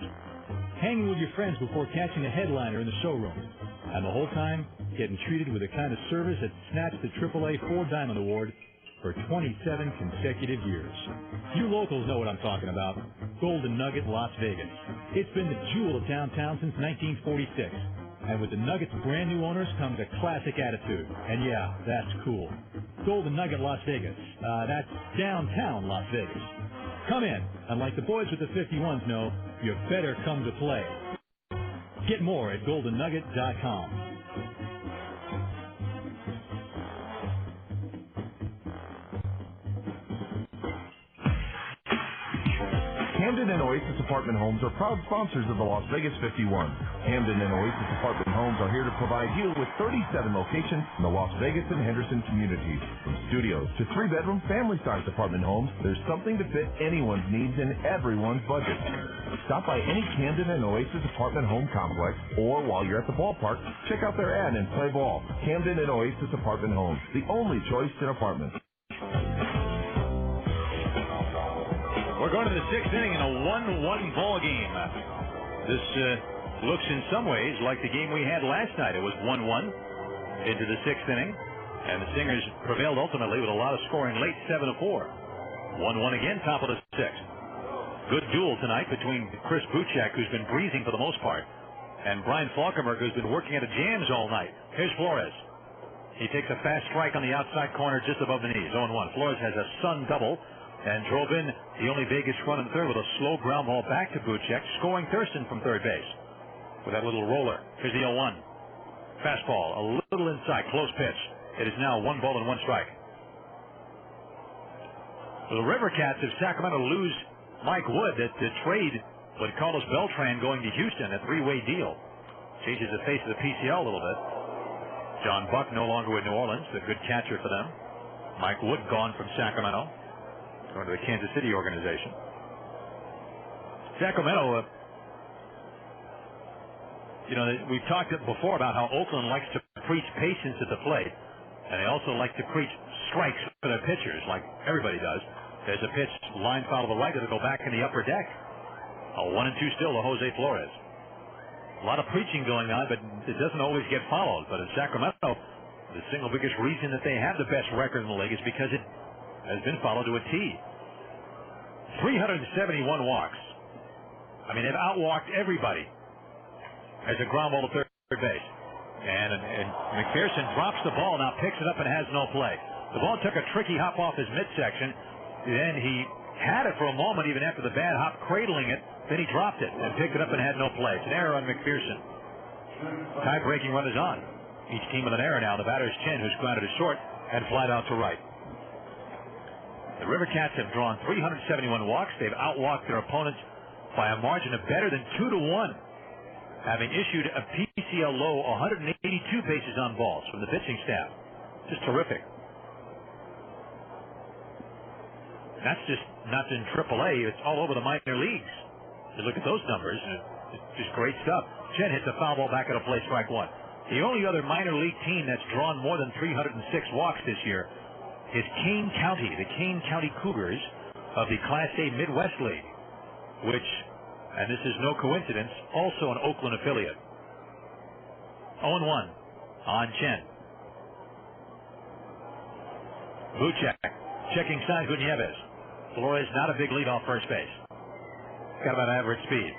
Hanging with your friends before catching a headliner in the showroom. And the whole time, getting treated with the kind of service that snatched the AAA 4 Diamond Award for 27 consecutive years. You locals know what I'm talking about. Golden Nugget, Las Vegas. It's been the jewel of downtown since 1946. And with the Nuggets' brand new owners comes a classic attitude. And yeah, that's cool. Golden Nugget, Las Vegas. That's downtown Las Vegas. Come in, and like the boys with the 51s know, you better come to play. Get more at GoldenNugget.com. Camden and Oasis Apartment Homes are proud sponsors of the Las Vegas 51. Camden and Oasis Apartment Homes are here to provide you with 37 locations in the Las Vegas and Henderson communities. From studios to 3-bedroom family-sized apartment homes, there's something to fit anyone's needs in everyone's budget. Stop by any Camden and Oasis Apartment Home complex, or while you're at the ballpark, check out their ad and play ball. Camden and Oasis Apartment Homes, the only choice in apartments. We're going to the 6th inning in a 1-1 ball game. This looks in some ways like the game we had last night. It was 1-1 into the 6th inning, and the Stingers prevailed ultimately with a lot of scoring late, 7-4. 1-1 again, top of the 6th. Good duel tonight between Chris Buchek, who's been breezing for the most part, and Brian Falkenberg, who's been working at the jams all night. Here's Flores. He takes a fast strike on the outside corner just above the knees. 0-1. Flores has a Sun double and drove in the only Vegas run in third with a slow ground ball back to Buchek, scoring Thurston from third base with that little roller. Here's the 0-1. Fastball, a little inside, close pitch. It is now 1 ball and 1 strike. The River Cats of Sacramento lose Mike Wood. That the trade with Carlos Beltran going to Houston, a 3-way deal. Changes the face of the PCL a little bit. John Buck no longer with New Orleans, a good catcher for them. Mike Wood gone from Sacramento, going to the Kansas City organization. Sacramento, we've talked before about how Oakland likes to preach patience at the plate, and they also like to preach strikes for their pitchers, like everybody does. There's a pitch line foul to the right that'll go back in the upper deck. A 1-2 still to Jose Flores. A lot of preaching going on, but it doesn't always get followed. But in Sacramento, the single biggest reason that they have the best record in the league is because it has been followed to a T. 371 walks. I mean, they've outwalked everybody as a ground ball to third base. And McPherson drops the ball, now picks it up and has no play. The ball took a tricky hop off his midsection. Then he had it for a moment even after the bad hop, cradling it. Then he dropped it and picked it up and had no play. It's an error on McPherson. Tie-breaking run is on. Each team with an error now. The batter's Chen, who's grounded to short and flied out to right. The River Cats have drawn 371 walks. They've outwalked their opponents by a margin of better than 2-1, having issued a PCL low 182 bases on balls from the pitching staff. Just terrific. That's just not in AAA. It's all over the minor leagues. You look at those numbers, it's just great stuff. Chen hits a foul ball back at a play, strike 1. The only other minor league team that's drawn more than 306 walks this year is Kane County, the Kane County Cougars of the Class A Midwest League, which, and this is no coincidence, also an Oakland affiliate. 0-1 on Chen. Buchek checking San Nieves. Flores not a big lead off first base. Got about average speed.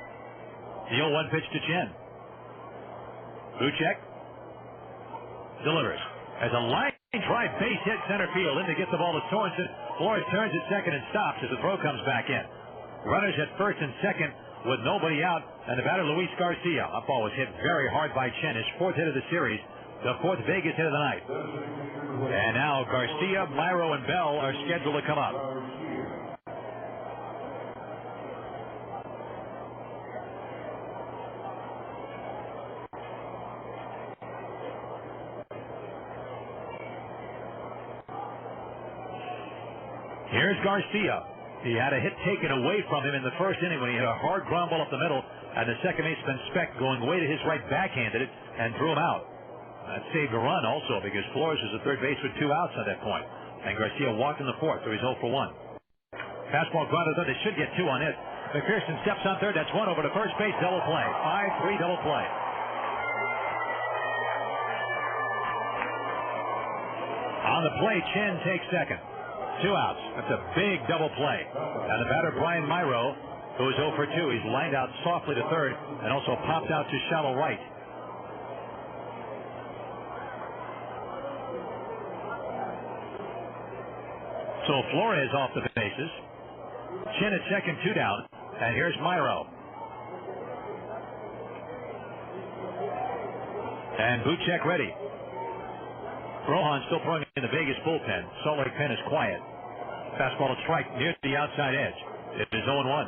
The 0-1 pitch to Chen. Buchek delivers. as a line drive base hit center field. In to get the ball to Sorensen. Flores turns at second and stops as the throw comes back in. Runners at first and second with nobody out, and the batter Luis Garcia. That ball was hit very hard by Chen, his fourth hit of the series, the fourth Vegas hit of the night. And now Garcia, Myro, and Bell are scheduled to come up. Here's Garcia. He had a hit taken away from him in the first inning when he hit a hard ground ball up the middle, and the second baseman Speck going way to his right backhanded it and threw him out. That saved a run also because Flores was at third base with 2 outs at that point. And Garcia walked in the fourth, so he's 0 for 1. Fastball grounded third. They should get 2 on it. McPherson steps on third. That's 1 over to first base. Double play. 5-3 double play. On the play, Chen takes second. 2 outs. That's a big double play. And the batter, Brian Myro, who is 0 for 2. He's lined out softly to third and also popped out to shallow right. So Flores off the bases. Chen at second, 2 down. And here's Myro. And Buchek ready. Rohan still throwing in the Vegas bullpen. Salt Lake pen is quiet. Fastball to strike near the outside edge. It is 0-1.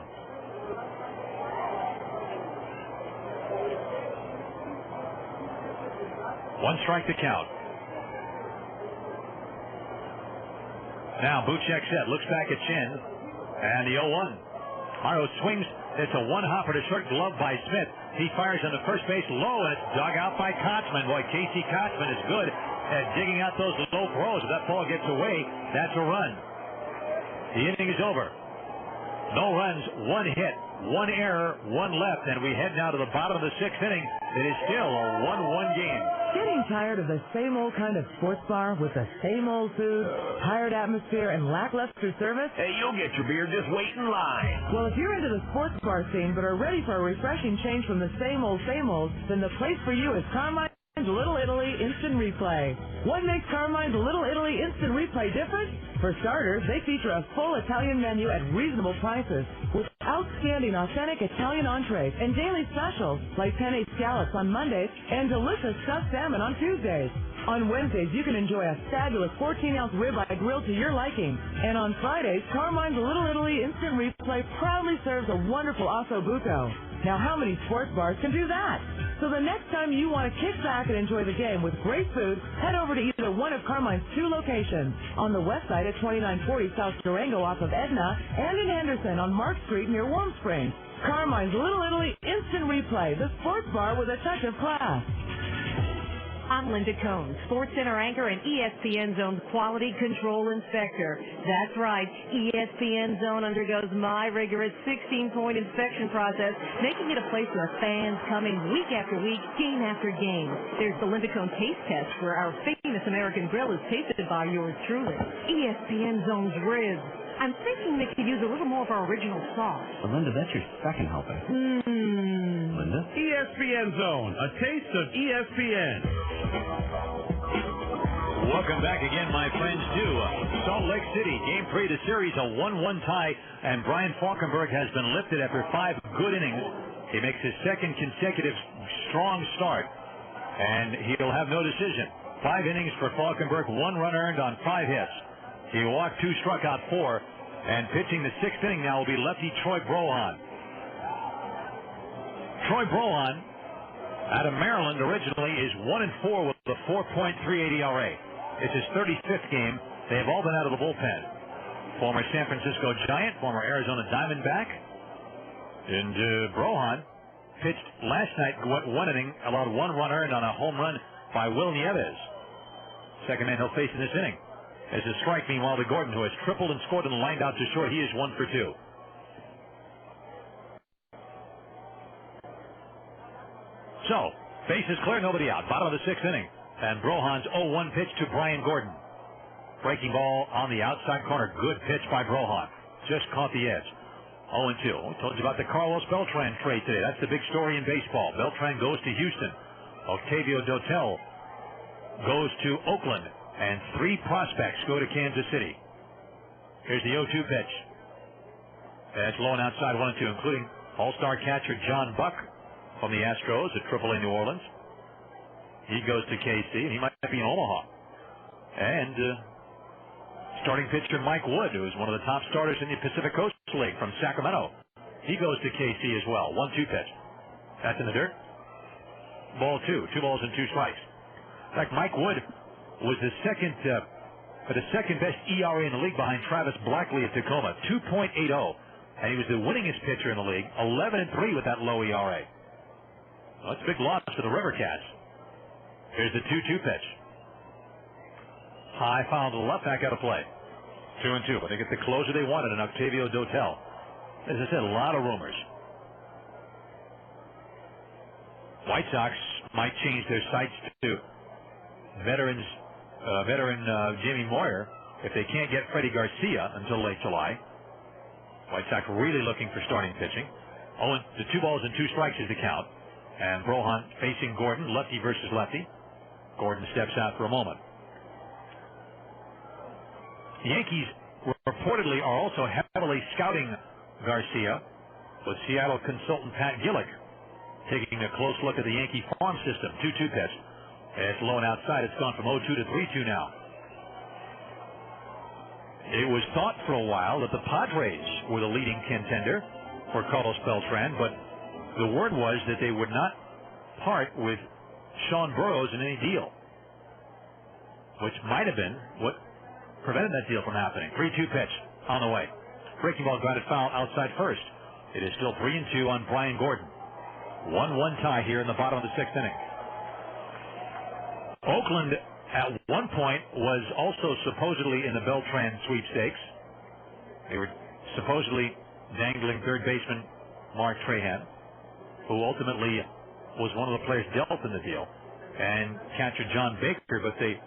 One strike to count. Now Buchek set, looks back at Chen, and the 0-1. Myro swings. It's a one-hopper to short, glove by Smith. He fires on the first base low, and it's dug out by Kotzman. Boy, Casey Kotzman is good at digging out those low throws. If that ball gets away, that's a run. The inning is over. No runs, 1 hit, 1 error, 1 left, and we head now to the bottom of the 6th inning. It is still a 1-1 game. Getting tired of the same old kind of sports bar with the same old food, tired atmosphere, and lackluster service? Hey, you'll get your beer. Just wait in line. Well, if you're into the sports bar scene but are ready for a refreshing change from the same old, then the place for you is Carmine's Little Italy Instant Replay. What makes Carmine's Little Italy Instant Replay different? For starters, they feature a full Italian menu at reasonable prices with outstanding authentic Italian entrees and daily specials like penne scallops on Mondays and delicious stuffed salmon on Tuesdays. On Wednesdays, you can enjoy a fabulous 14-ounce ribeye grilled to your liking. And on Fridays, Carmine's Little Italy Instant Replay proudly serves a wonderful osso buco. Now, how many sports bars can do that? So the next time you want to kick back and enjoy the game with great food, head over to either one of Carmine's 2 locations. On the west side at 2940 South Durango off of Edna, and in Henderson on Mark Street near Warm Springs. Carmine's Little Italy Instant Replay, the sports bar with a touch of class. I'm Linda Cohn, Sports Center anchor and ESPN Zone's quality control inspector. That's right, ESPN Zone undergoes my rigorous 16-point inspection process, making it a place where fans come in week after week, game after game. There's the Linda Cohn Taste Test, where our famous American grill is tasted by yours truly. ESPN Zone's ribs. I'm thinking they could use a little more of our original sauce. Well, Linda, that's your second helping. Linda? ESPN Zone, a taste of ESPN. Welcome back again, my friends, to Salt Lake City. Game 3 of the series, a 1-1 tie, and Brian Falkenberg has been lifted after 5 good innings. He makes his second consecutive strong start, and he'll have no decision. 5 innings for Falkenberg, 1 run earned on 5 hits. He walked 2, struck out 4, and pitching the 6th inning now will be lefty Troy Brohan. Troy Brohan, out of Maryland originally, is 1-4 with a 4.38 ERA. It's his 35th game. They have all been out of the bullpen. Former San Francisco Giant, former Arizona Diamondback. And Brohan pitched last night, went 1 inning, allowed 1 run earned on a home run by Will Nieves. Second man he'll face in this inning. As a strike, meanwhile, to Gordon, who has tripled and scored and lined out to short. He is 1 for 2. So, base is clear, nobody out. Bottom of the 6th inning. And Brohan's 0-1 pitch to Brian Gordon. Breaking ball on the outside corner. Good pitch by Brohan. Just caught the edge. 0-2. We told you about the Carlos Beltran trade today. That's the big story in baseball. Beltran goes to Houston. Octavio Dotel goes to Oakland, and 3 prospects go to Kansas City. Here's the 0-2 pitch. That's low and outside 1-2, including all-star catcher John Buck from the Astros at AAA New Orleans. He goes to KC, and he might be in Omaha. And starting pitcher Mike Wood, who is one of the top starters in the Pacific Coast League from Sacramento. He goes to KC as well. 1-2 pitch. That's in the dirt. Ball 2. 2 balls and 2 strikes. In fact, Mike Wood was the second best ERA in the league behind Travis Blackley at Tacoma, 2.80. And he was the winningest pitcher in the league, 11-3 with that low ERA. Well, that's a big loss for the River Cats. Here's the 2-2 pitch. High foul to the left, back out of play. 2-2. But they get the closer they wanted in Octavio Dotel. As I said, a lot of rumors. White Sox might change their sights to veteran Jimmy Moyer if they can't get Freddie Garcia until late July. White Sox really looking for starting pitching. The 2 balls and 2 strikes is the count. And Brohan facing Gordon, lefty versus lefty. Gordon steps out for a moment. The Yankees reportedly are also heavily scouting Garcia, with Seattle consultant Pat Gillick taking a close look at the Yankee farm system. 2-2 pitch. It's low and outside. It's gone from 0-2 to 3-2 now. It was thought for a while that the Padres were the leading contender for Carlos Beltran, but the word was that they would not part with Sean Burroughs in any deal, which might have been what prevented that deal from happening. 3-2 pitch on the way. Breaking ball grounded foul outside first. It is still 3-2 on Brian Gordon. 1-1 tie here in the bottom of the 6th inning. Oakland at one point was also supposedly in the Beltran sweepstakes. They were supposedly dangling third baseman Mark Trahan, who ultimately was one of the players dealt in the deal, and catcher John Baker, but they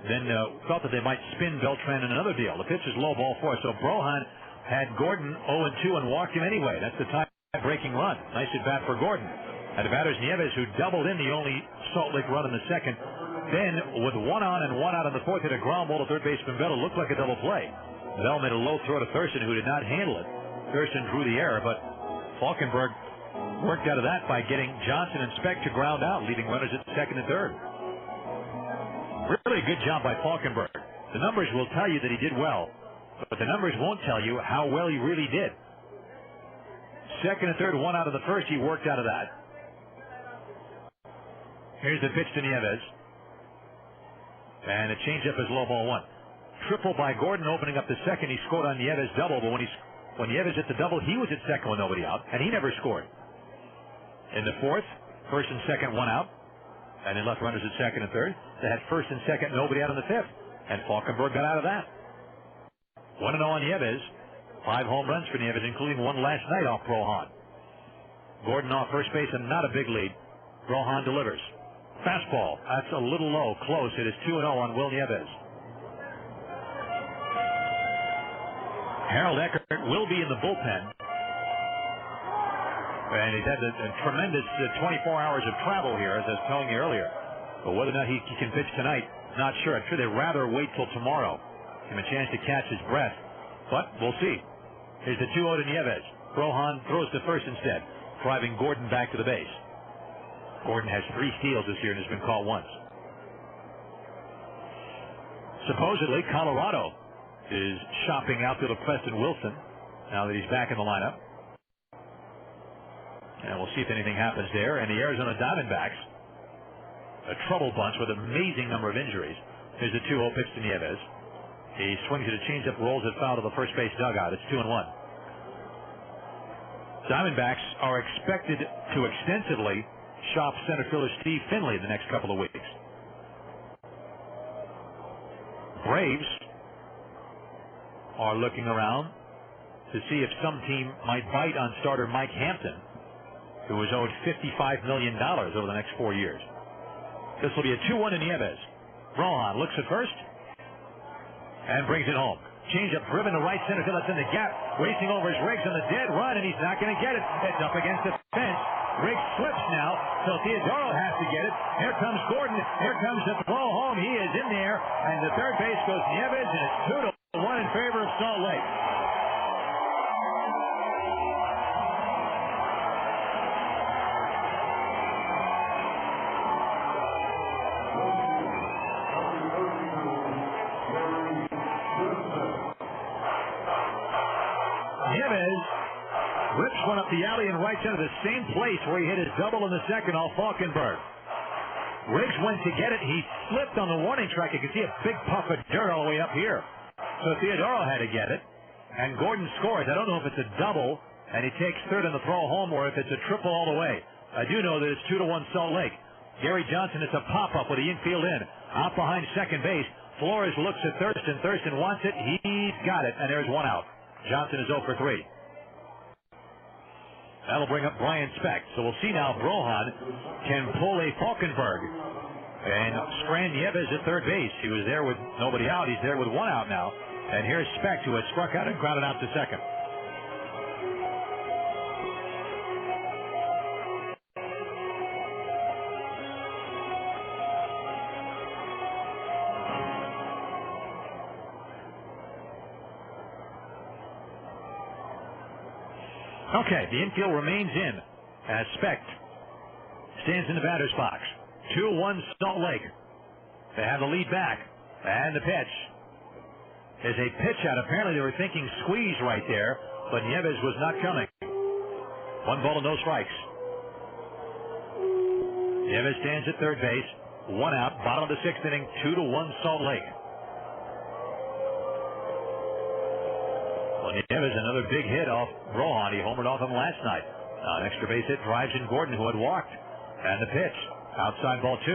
then thought that they might spin Beltran in another deal. The pitch is low, ball 4, so Brohan had Gordon 0-2 and walked him anyway. That's the tie-breaking run. Nice at bat for Gordon. And the batter's Nieves, who doubled in the only Salt Lake run in the second. Then, with 1 on and 1 out in the 4th, hit a ground ball to third baseman Bell. It looked like a double play. Bell made a low throw to Thurston, who did not handle it. Thurston drew the error, but Falkenberg worked out of that by getting Johnson and Speck to ground out, leaving runners at second and third. Really good job by Falkenberg. The numbers will tell you that he did well, but the numbers won't tell you how well he really did. Second and third, 1 out of the first, he worked out of that. Here's the pitch to Nieves. And a changeup is low, ball 1. Triple by Gordon opening up the second. He scored on Nieves' double, but when Nieves hit the double, he was at second with nobody out, and he never scored. In the 4th, first and second, 1 out. And then left runners at second and third. They had first and second, nobody out in the 5th. And Falkenberg got out of that. 1-0 on Nieves. 5 home runs for Nieves, including 1 last night off Brohan. Gordon off first base, and not a big lead. Brohan delivers. Fastball. That's a little low. Close. It is 2-0 on Will Nieves. Harold Eckert will be in the bullpen. And he's had a tremendous 24 hours of travel here, as I was telling you earlier. But whether or not he can pitch tonight, not sure. I'm sure they'd rather wait till tomorrow. Give him a chance to catch his breath. But we'll see. Here's the 2-0 to Nieves. Brohan throws to first instead, driving Gordon back to the base. Gordon has 3 steals this year and has been caught once. Supposedly, Colorado is shopping outfielder Preston Wilson now that he's back in the lineup. And we'll see if anything happens there. And the Arizona Diamondbacks, a trouble bunch with an amazing number of injuries. Here's the 2-0 pitch to Nieves. He swings at a changeup, rolls it foul to the first base dugout. It's 2-1. Diamondbacks are expected to extensively shop center fielder Steve Finley in the next couple of weeks. Braves are looking around to see if some team might bite on starter Mike Hampton, who was owed $55 million over the next 4 years. This will be a 2-1 to Nieves. Brohan looks at first and brings it home. Changeup driven to right center field. That's in the gap. Racing over his legs on the dead run, and he's not going to get it. It's up against the fence. Riggs slips now, so Theodoro has to get it. Here comes Gordon. Here comes the throw home. He is in there, and the third base goes Nieves, and it's 2-1 in favor of Salt Lake. Rips one up the alley and right center, the same place where he hit his double in the second off Falkenberg. Riggs went to get it. He slipped on the warning track. You can see a big puff of dirt all the way up here. So Theodoro had to get it. And Gordon scores. I don't know if it's a double, and he takes third on the throw home, or if it's a triple all the way. I do know that it's 2-1 Salt Lake. Gary Johnson, it's a pop-up with the infield in. Out behind second base. Flores looks at Thurston. Thurston wants it. He's got it, and there's one out. Johnson is 0 for 3. That'll bring up Brian Speck. So we'll see now if Brohan can pull a Falkenberg and strand Nieves at third base. He was there with nobody out. He's there with one out now. And here's Speck, who had struck out and grounded out to second. Okay, the infield remains in as Specht stands in the batter's box. 2-1 Salt Lake. They have the lead back. And the pitch is a pitch out. Apparently they were thinking squeeze right there, but Nieves was not coming. 1 ball and no strikes. Nieves stands at third base. 1 out. Bottom of the 6th inning. 2-1 Salt Lake. Nieves, another big hit off Brohan. He homered off him last night. An extra base hit drives in Gordon, who had walked. And the pitch, outside ball 2.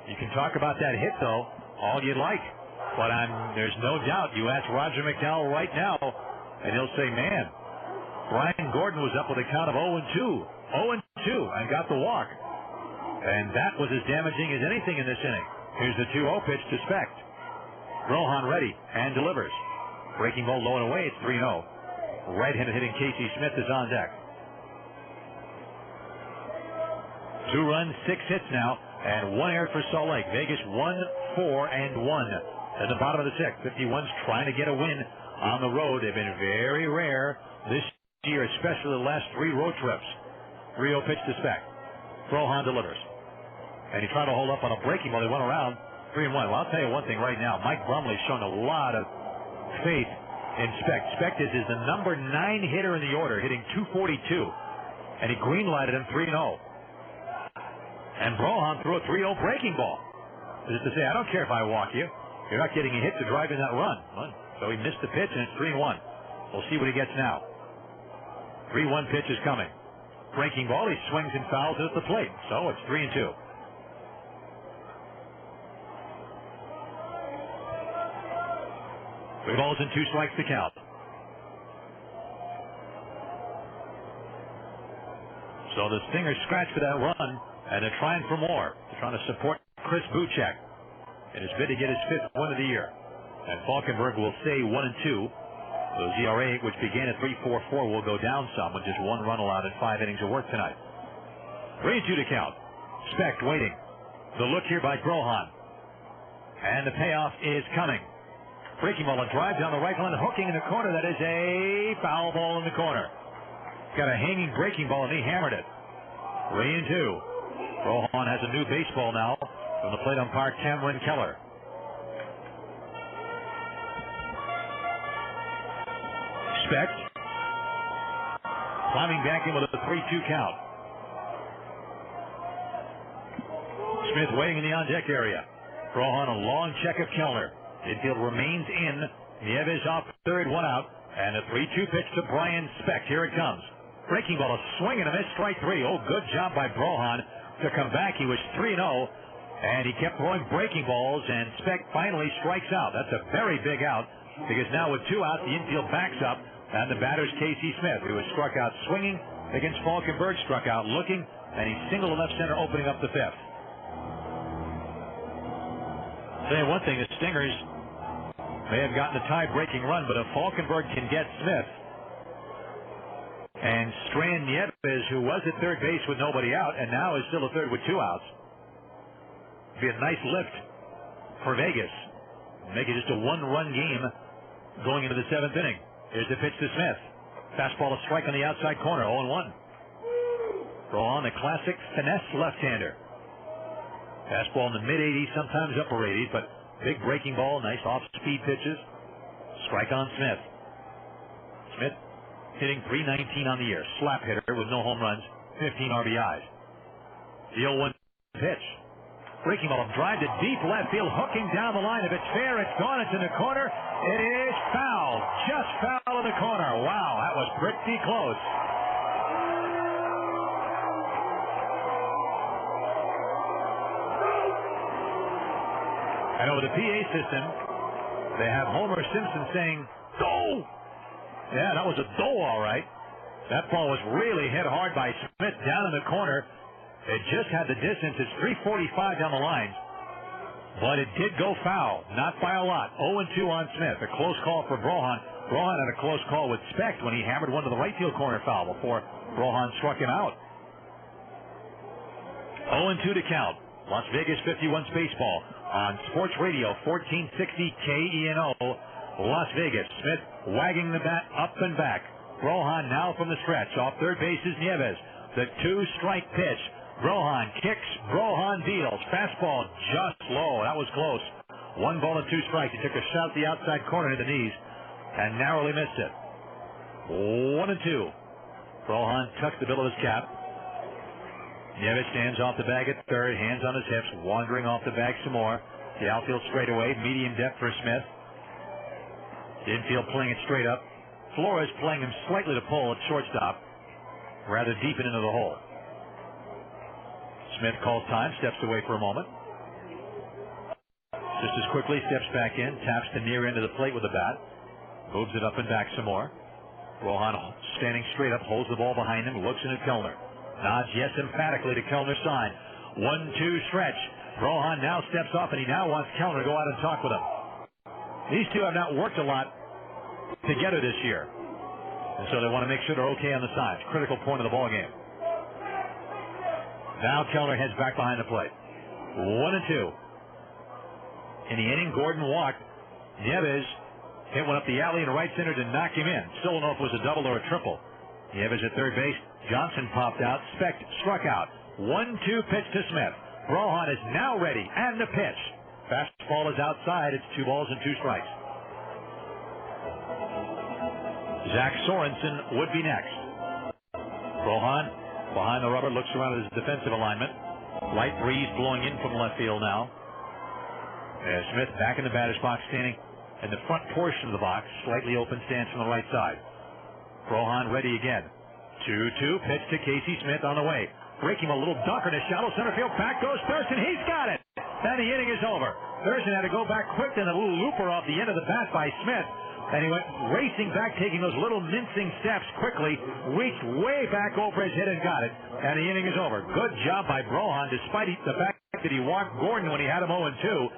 You can talk about that hit, though, all you'd like. But there's no doubt. You ask Roger McDowell right now, and he'll say, man, Brian Gordon was up with a count of 0-2. 0-2, and got the walk. And that was as damaging as anything in this inning. Here's the 2-0 pitch to Specht. Brohan ready and delivers. Breaking ball low and away, it's 3-0. Right-handed hitting Casey Smith is on deck. 2 runs, 6 hits now, and 1 error for Salt Lake. Vegas 1-4-1. At the bottom of the 6th, 51's trying to get a win on the road. They've been very rare this year, especially the last 3 road trips. 3-0 pitch to Specht. Brohan delivers. And he tried to hold up on a breaking ball. They went around 3-1. Well, I'll tell you one thing right now. Mike Brumley's shown a lot of faith in Specht. Specht is the number 9 hitter in the order, hitting .242, and he green-lighted him 3-0. And Brohan threw a 3-0 breaking ball. As to say, I don't care if I walk you. You're not getting a hit to drive in that run. So he missed the pitch, and it's 3-1. We'll see what he gets now. 3-1 pitch is coming. Breaking ball, he swings and fouls it at the plate. So it's 3-2. Three balls and 2 strikes to count. So the Stingers scratch for that run, and they're trying for more. They're trying to support Chris Buchek in his bid to get his 5th win of the year. And Falkenberg will stay 1-2. Those ERA, which began at 3.44, will go down some with just 1 run allowed in 5 innings of work tonight. 3-2 to count. Specht waiting. The look here by Brohan. And the payoff is coming. Breaking ball, a drive down the right line, hooking in the corner. That is a foul ball in the corner. Got a hanging breaking ball, and he hammered it. 3-2. Brohan has a new baseball now from the plate umpire, Cameron Keller. Specht climbing back in with a 3-2 count. Smith waiting in the on-deck area. Brohan a long check of Kellner. Infield remains in. Nieves off third, 1 out. And a 3-2 pitch to Brian Specht. Here it comes. Breaking ball, a swing and a miss, strike 3. Oh, good job by Brohan to come back. He was 3-0, and he kept throwing breaking balls, and Specht finally strikes out. That's a very big out, because now with 2 outs, the infield backs up, and the batter's Casey Smith, who was struck out swinging against Falkenberg, struck out looking, and he singled to left center, opening up the 5th. I'll tell you one thing, the Stingers may have gotten a tie-breaking run, but if Falkenberg can get Smith, And Strand Nieves, who was at third base with nobody out, and now is still at third with 2 outs. Be a nice lift for Vegas. Make it just a 1-run game going into the 7th inning. Here's the pitch to Smith. Fastball, a strike on the outside corner, 0-1. Rohan, the classic finesse left-hander. Fastball in the mid-80s, sometimes upper 80s, but big breaking ball, nice off-speed pitches. Strike on Smith. Smith hitting .319 on the year. Slap hitter with no home runs, 15 RBIs. The 0-1 pitch. Breaking ball, drive to deep left field, hooking down the line. If it's fair, it's gone. It's in the corner. It is foul. Just foul in the corner. Wow, that was pretty close. And over the PA system, they have Homer Simpson saying, "Go!" Yeah, that was a doe, all right. That ball was really hit hard by Smith down in the corner. It just had the distance. It's 345 down the line. But it did go foul, not by a lot. 0-2 on Smith. A close call for Brohan. Brohan had a close call with Specht when he hammered one to the right field corner foul before Brohan struck him out. 0-2 to count. Las Vegas 51's baseball on Sports Radio 1460 KENO. Las Vegas. Smith wagging the bat up and back. Brohan now from the stretch. Off third base is Nieves. The 2-strike pitch. Brohan kicks. Brohan deals. Fastball just low. That was close. 1 ball and 2 strikes. He took a shot at the outside corner to the knees and narrowly missed it. 1-2. Brohan tucks the bill of his cap. Nieves stands off the bag at third. Hands on his hips. Wandering off the bag some more. The outfield straightaway. Medium depth for Smith. Infield playing it straight up. Flores playing him slightly to pull at shortstop, rather deep into the hole. Smith calls time, steps away for a moment. Just as quickly steps back in, taps the near end of the plate with the bat, moves it up and back some more. Rohan standing straight up, holds the ball behind him, looks in at Kellner. Nods yes emphatically to Kellner's side. 1-2 stretch. Rohan now steps off, and he now wants Kellner to go out and talk with him. These two have not worked a lot together this year, and so they want to make sure they're okay on the sides. Critical point of the ball game. Now Kellner heads back behind the plate. 1-2. In the inning, Gordon walked. Nieves hit one up the alley in right center to knock him in. Still don't know if it was a double or a triple. Nieves at third base. Johnson popped out. Specht struck out. 1-2 pitch to Smith. Brohan is now ready, and the pitch. Fastball is outside. It's 2 balls and 2 strikes. Zach Sorensen would be next. Brohan behind the rubber, looks around at his defensive alignment. Light breeze blowing in from left field now. Smith back in the batter's box, standing in the front portion of the box, slightly open stance from the right side. Brohan ready again. 2-2 pitch to Casey Smith on the way. Breaking a little dunker to shallow center field. Back goes Thurston. He's got it. And the inning is over. Thurston had to go back quick, and a little looper off the end of the bat by Smith. And he went racing back, taking those little mincing steps quickly, reached way back over his head and got it. And the inning is over. Good job by Brohan, despite the fact that he walked Gordon when he had him 0-2.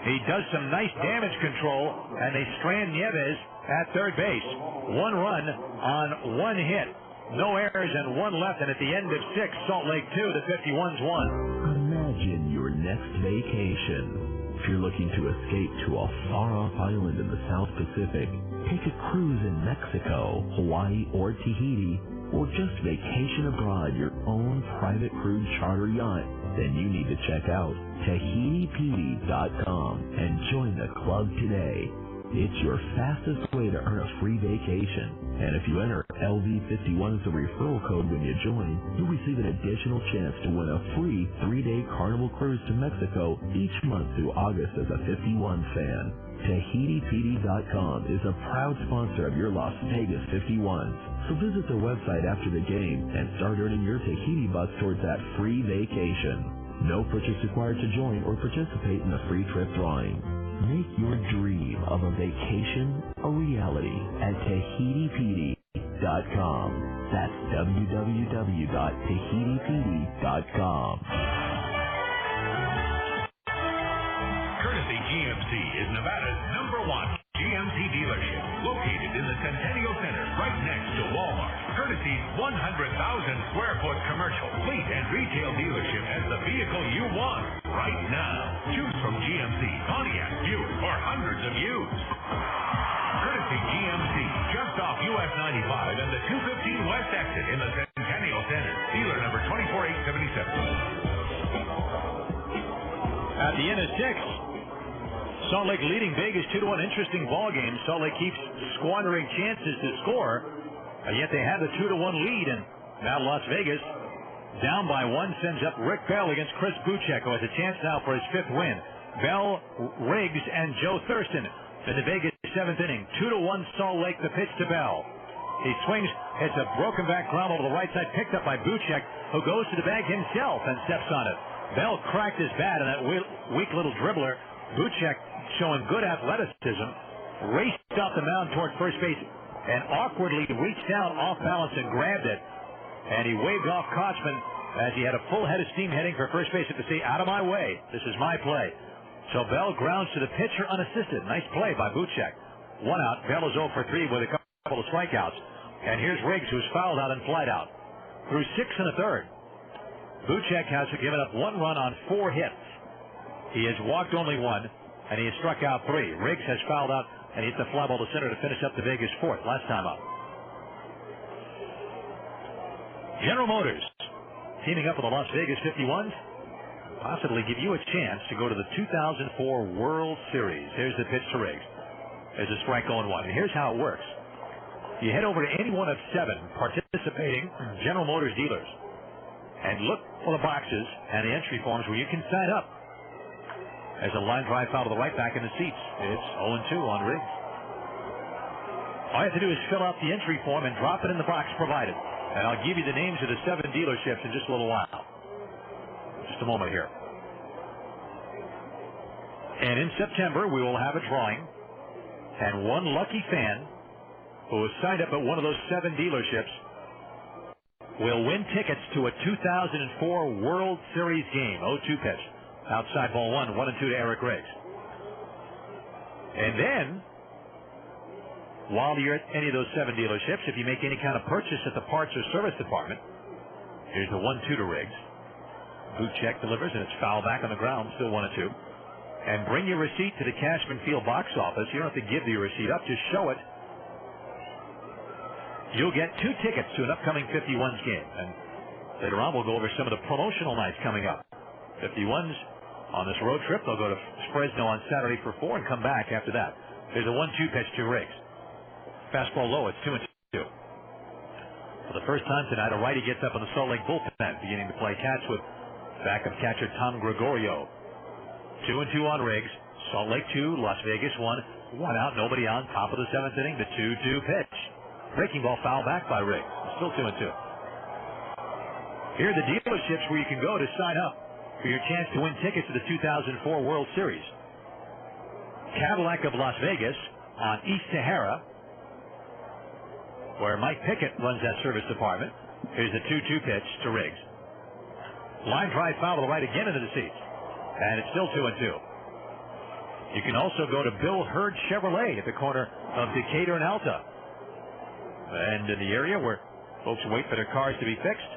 He does some nice damage control, and they strand Nieves at third base. 1 run on 1 hit. No errors and 1 left, and at the end of 6, Salt Lake 2, the 51s won. Imagine your next vacation. If you're looking to escape to a far-off island in the South Pacific, take a cruise in Mexico, Hawaii, or Tahiti, or just vacation abroad your own private cruise charter yacht, then you need to check out TahitiPD.com and join the club today. It's your fastest way to earn a free vacation. And if you enter LV51 as a referral code when you join, you'll receive an additional chance to win a free 3-day Carnival cruise to Mexico each month through August as a 51 fan. TahitiPD.com is a proud sponsor of your Las Vegas 51s. So visit their website after the game and start earning your Tahiti bucks towards that free vacation. No purchase required to join or participate in the free trip drawing. Make your dream of a vacation a reality at TahitiPD.com. That's www.TahitiPD.com. Courtesy GMC is Nevada's #1 GMC dealership, located in the Centennial Center, right next to Walmart. Courtesy's 100,000 square foot commercial, fleet, and retail dealership has the vehicle you want right now. Choose from GMC, Pontiac, Buick, or hundreds of used. Courtesy GMC, just off US 95 and the 215 West exit in the Centennial Center. Dealer number 24877. At the end of 6. Salt Lake leading Vegas 2-1. Interesting ball game. Salt Lake keeps squandering chances to score, yet they have the 2-1 lead, and now Las Vegas, down by 1, sends up Rick Bell against Chris Buchek, who has a chance now for his 5th win. Bell, Riggs, and Joe Thurston in the Vegas 7th inning. 2-1 Salt Lake. The pitch to Bell. He swings. It's a broken back ground over the right side, picked up by Buchek, who goes to the bag himself and steps on it. Bell cracked his bat, and that weak little dribbler, Buchek, showing good athleticism, raced off the mound toward first base and awkwardly reached out off balance and grabbed it. And he waved off Kochman as he had a full head of steam heading for first base to say, "Out of my way. This is my play." So Bell grounds to the pitcher unassisted. Nice play by Buchek. 1 out. Bell is 0 for 3 with a couple of strikeouts. And here's Riggs, who's fouled out and flied out. Through 6 1/3, Buchek has given up 1 run on 4 hits. He has walked only 1. And he has struck out 3. Riggs has fouled out and hit the fly ball to center to finish up the Vegas 4th. Last time up. General Motors teaming up with the Las Vegas 51s, possibly give you a chance to go to the 2004 World Series. Here's the pitch to Riggs. There's a strike going 1. And here's how it works. You head over to any one of 7 participating General Motors dealers and look for the boxes and the entry forms where you can sign up. As a line drive foul to the right back in the seats. It's 0-2 on Riggs. All you have to do is fill out the entry form and drop it in the box provided. And I'll give you the names of the 7 dealerships in just a little while. Just a moment here. And in September, we will have a drawing. And one lucky fan who has signed up at one of those 7 dealerships will win tickets to a 2004 World Series game. 0-2 pitch. Outside ball 1, 1-2 to Eric Riggs. And then, while you're at any of those 7 dealerships, if you make any kind of purchase at the parts or service department, here's the 1-2 to Riggs. Buchek delivers, and it's foul back on the ground, still 1-2. And bring your receipt to the Cashman Field box office. You don't have to give your receipt up, just show it. You'll get 2 tickets to an upcoming 51s game. And later on, we'll go over some of the promotional nights coming up. 51s on this road trip. They'll go to Fresno on Saturday for 4 and come back after that. There's a 1-2 pitch to Riggs. Fastball low. It's 2-2. For the first time tonight, a righty gets up in the Salt Lake bullpen, beginning to play catch with backup catcher Tom Gregorio. 2-2 on Riggs. Salt Lake 2, Las Vegas 1. 1 out, nobody on. Top of the 7th inning, the 2-2 pitch. Breaking ball foul back by Riggs. Still 2-2. Here are the dealerships where you can go to sign up for your chance to win tickets to the 2004 World Series. Cadillac of Las Vegas on East Sahara, where Mike Pickett runs that service department. Here's the 2-2 pitch to Riggs. Line drive foul to the right again into the seats. And it's still 2-2. You can also go to Bill Hurd Chevrolet at the corner of Decatur and Alta. And in the area where folks wait for their cars to be fixed,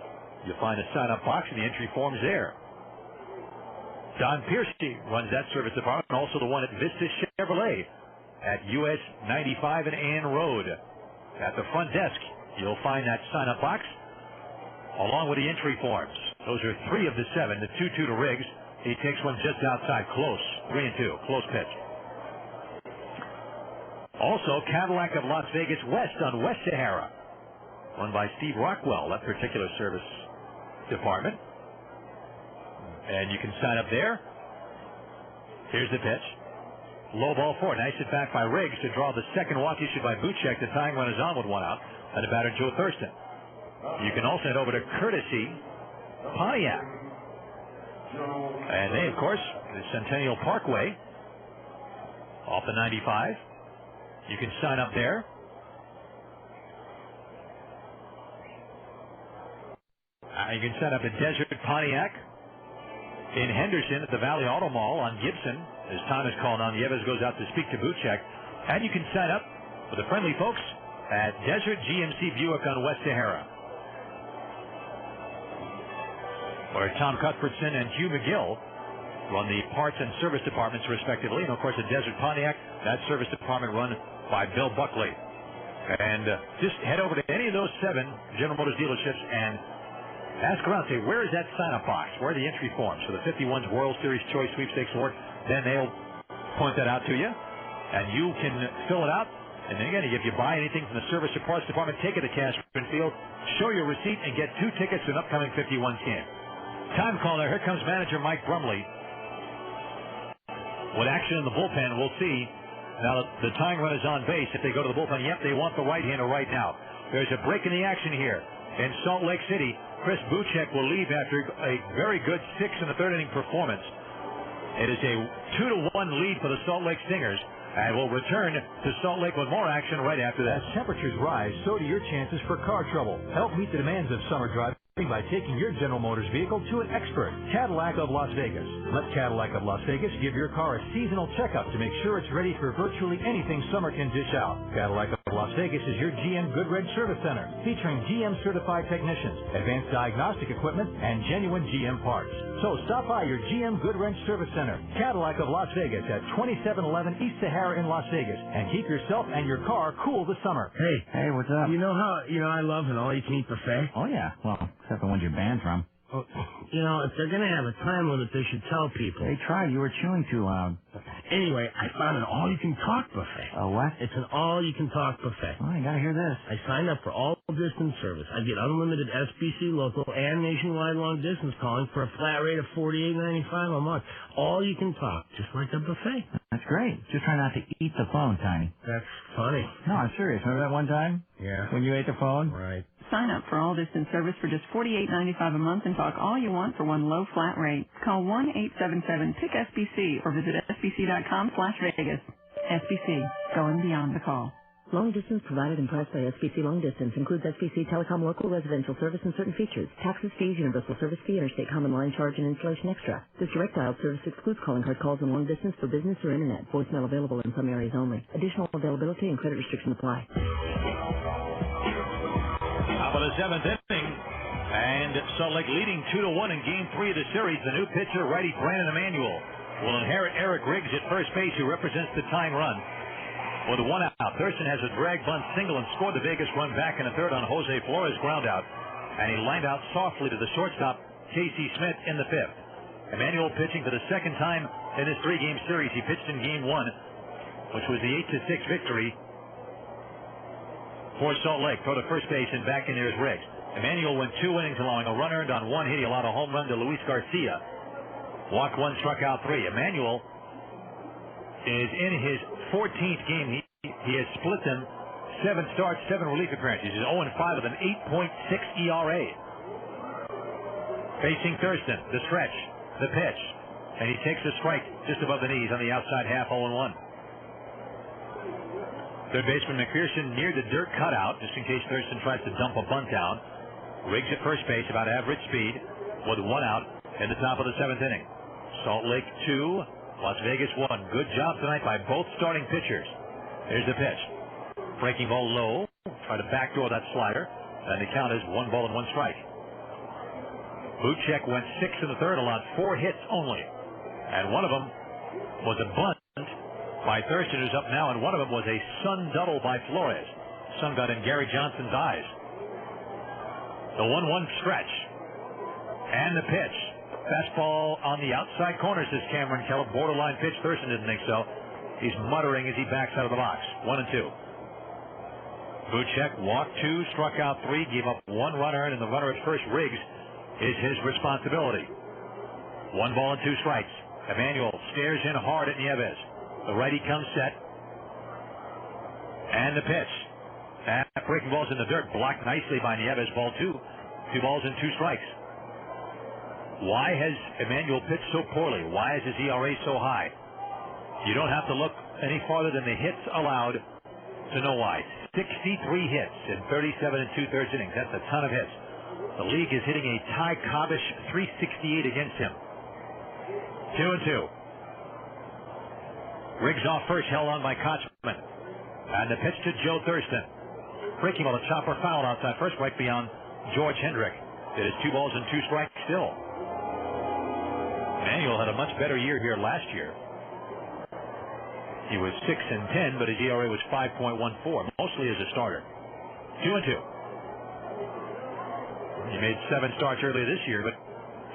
you'll find a sign-up box and the entry forms there. Don Piercy runs that service department, also the one at Vista Chevrolet at US 95 and Ann Road. At the front desk, you'll find that sign-up box along with the entry forms. Those are 3 of the 7. The 2-2 to Riggs. He takes one just outside, close. 3-2, close pitch. Also, Cadillac of Las Vegas West on West Sahara, run by Steve Rockwell, that particular service department. And you can sign up there. Here's the pitch. Low ball 4. Nice hit back by Riggs to draw the second walk issued by Buchek. The tying run is on with 1 out. And the batter, Joe Thurston. You can also head over to Courtesy Pontiac. And they, of course, the Centennial Parkway off the 95. You can sign up there. You can sign up at Desert Pontiac. In Henderson at the Valley Auto Mall on Gibson, as time is calling on, Yevez goes out to speak to Buchek. And you can sign up with the friendly folks at Desert GMC Buick on West Sahara, where Tom Cuthbertson and Hugh McGill run the parts and service departments respectively. And, of course, at Desert Pontiac, that service department run by Bill Buckley. And just head over to any of those 7 General Motors dealerships and ask around, say, where is that sign-up box? Where are the entry forms for the 51's World Series Choice Sweepstakes Award? Then they'll point that out to you, and you can fill it out. And then again, if you buy anything from the service or parts department, take it to Cashman Field, show your receipt, and get 2 tickets to an upcoming 51's game. Time caller. Here comes manager Mike Brumley. With action in the bullpen, we'll see. Now the tying run is on base. If they go to the bullpen, yep, they want the right-hander right now. There's a break in the action here in Salt Lake City. Chris Buchek will leave after a very good 6 in the 3rd inning performance. It is a 2-1 lead for the Salt Lake Stingers, and we'll return to Salt Lake with more action right after that. As temperatures rise, so do your chances for car trouble. Help meet the demands of summer driving by taking your General Motors vehicle to an expert, Cadillac of Las Vegas. Let Cadillac of Las Vegas give your car a seasonal checkup to make sure it's ready for virtually anything summer can dish out. Cadillac of Las Vegas is your GM Goodwrench Service Center, featuring GM certified technicians, advanced diagnostic equipment, and genuine GM parts. So stop by your GM Goodwrench Service Center, Cadillac of Las Vegas at 2711 East Sahara in Las Vegas, and keep yourself and your car cool this summer. Hey, what's up? You know I love an all-you-can-eat buffet? Oh, yeah. Well, except the ones you're banned from. Well, if they're going to have a time limit, they should tell people. They tried. You were chewing too loud. Anyway, I found an all-you-can-talk buffet. A what? It's an all-you-can-talk buffet. Oh, you got to hear this. I signed up for all-distance service. I get unlimited SBC local and nationwide long-distance calling for a flat rate of $48.95 a month. All you can talk, just like a buffet. That's great. Just try not to eat the phone, Tiny. That's funny. No, I'm serious. Remember that one time? Yeah. When you ate the phone? Right. Sign up for all-distance service for just $48.95 a month and talk all you want for one low flat rate. Call 1-877-PICK-SBC or visit sbc.com/Vegas. SBC, going beyond the call. Long distance provided and priced by SBC Long Distance includes SBC Telecom local residential service and certain features. Taxes, fees, universal service fee, interstate common line charge, and installation extra. This direct dial service excludes calling card calls and long distance for business or internet. Voicemail available in some areas only. Additional availability and credit restrictions apply. Top of the 7th inning, and Salt Lake leading 2-1 in Game 3 of the series. The new pitcher, righty Brandon Emanuel, will inherit Eric Riggs at first base, who represents the tying run. With 1 out, Thurston has a drag bunt single and scored the Vegas run back in the 3rd on Jose Flores' ground out, and he lined out softly to the shortstop, Casey Smith, in the 5th. Emanuel pitching for the 2nd time in this 3-game series. He pitched in Game 1, which was the 8-6 victory for Salt Lake. Throw to first base, and back in there is Riggs. Emanuel went 2 innings, allowing a run earned on 1 hit. He allowed a home run to Luis Garcia. Walked 1, struck out 3. Emanuel is in his 14th game. He has split them 7 starts, 7 relief appearances. He's 0-5 with an 8.6 ERA. Facing Thurston, the stretch, the pitch, and he takes a strike just above the knees on the outside half, 0-1. Third baseman McPherson near the dirt cutout, just in case Thurston tries to dump a bunt down. Riggs at first base, about average speed, with 1 out in the top of the 7th inning. Salt Lake 2, Las Vegas 1. Good job tonight by both starting pitchers. Here's the pitch. Breaking ball low. Try to backdoor that slider. And the count is 1 ball and 1 strike. Buchek went 6 in the 3rd, allowed 4 hits only. And one of them was a bunt by Thurston, who's up now, and one of them was a sun double by Flores. Sun got in Gary Johnson's eyes. The 1-1 stretch. And the pitch. Fastball on the outside corner, says Cameron Keller. Borderline pitch. Thurston didn't think so. He's muttering as he backs out of the box. 1-2. Buchek walked 2, struck out 3, gave up 1 run earned, and the runner at first, Riggs, is his responsibility. 1 ball and 2 strikes. Emanuel stares in hard at Nieves. The righty comes set. And the pitch. And breaking balls in the dirt, blocked nicely by Nieves. Ball 2. 2 balls and 2 strikes. Why has Emanuel pitched so poorly? Why is his ERA so high? You don't have to look any farther than the hits allowed to know why. 63 hits in 37 2/3 innings. That's a ton of hits. The league is hitting a Ty Cobbish 368 against him. 2-2. Riggs off first, held on by Kochman. And the pitch to Joe Thurston. breaking ball, a chopper foul outside first, right beyond George Hendrick. It is 2 balls and 2 strikes still. Manuel had a much better year here last year. He was 6-10, but his ERA was 5.14, mostly as a starter. 2-2. He made 7 starts earlier this year, but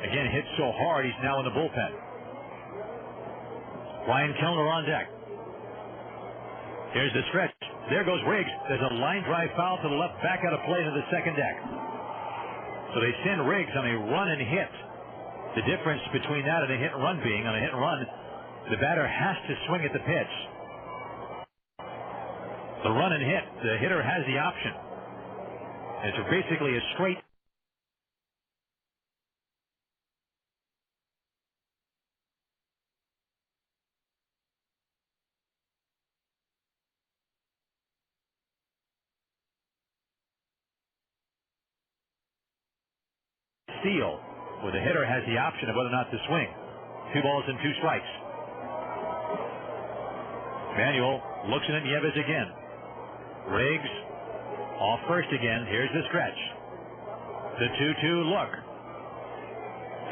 again hit so hard he's now in the bullpen. Ryan Kellner on deck. Here's the stretch. There goes Riggs. There's a line drive foul to the left, back out of play to the second deck. So they send Riggs on a run and hit. The difference between that and a hit and run being, on a hit and run, the batter has to swing at the pitch. The run and hit, the hitter has the option. It's basically a straight steal, where the hitter has the option of whether or not to swing. 2 balls and 2 strikes. Manuel looks at Nieves again. Riggs off first again. Here's the stretch. The 2-2 look.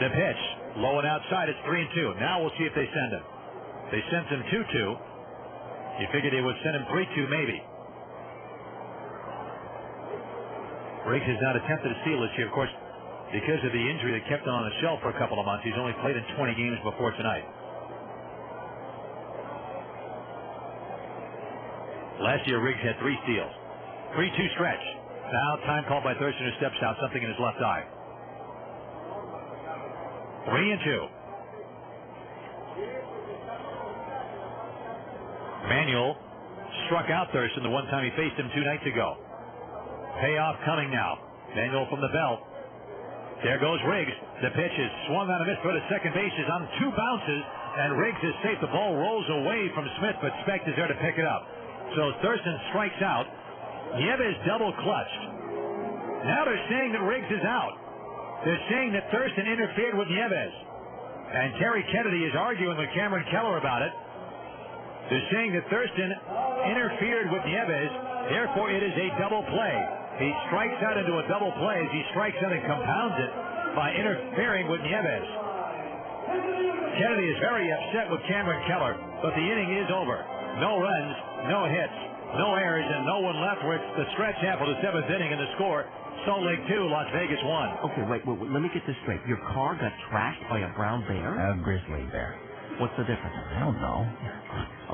The pitch low and outside. It's 3-2. Now we'll see if they send him. They sent him 2-2. You figured they would send him 3-2 maybe. Riggs has not attempted to steal this year, of course. Because of the injury that kept him on the shelf for a couple of months, he's only played in 20 games before tonight. Last year, Riggs had 3 steals. 3-2 stretch. Now, time called by Thurston, who steps out, something in his left eye. 3-2. Manuel struck out Thurston the one time he faced him 2 nights ago. Payoff coming now. Manuel from the belt. There goes Riggs. The pitch is swung on a miss throw to second base. Is on 2 bounces, and Riggs is safe. The ball rolls away from Smith, but Specht is there to pick it up. So Thurston strikes out. Nieves double clutched. Now they're saying that Riggs is out. They're saying that Thurston interfered with Nieves. And Terry Kennedy is arguing with Cameron Keller about it. They're saying that Thurston interfered with Nieves. Therefore, it is a double play. He strikes out into a double play as he strikes out and compounds it by interfering with Nieves. Kennedy is very upset with Cameron Keller, but the inning is over. No runs, no hits, no errors, and no one left where it's the stretch half of the 7th inning, and the score, Salt Lake 2, Las Vegas 1. Okay, wait, let me get this straight. Your car got trashed by a brown bear? A grizzly bear. What's the difference? I don't know.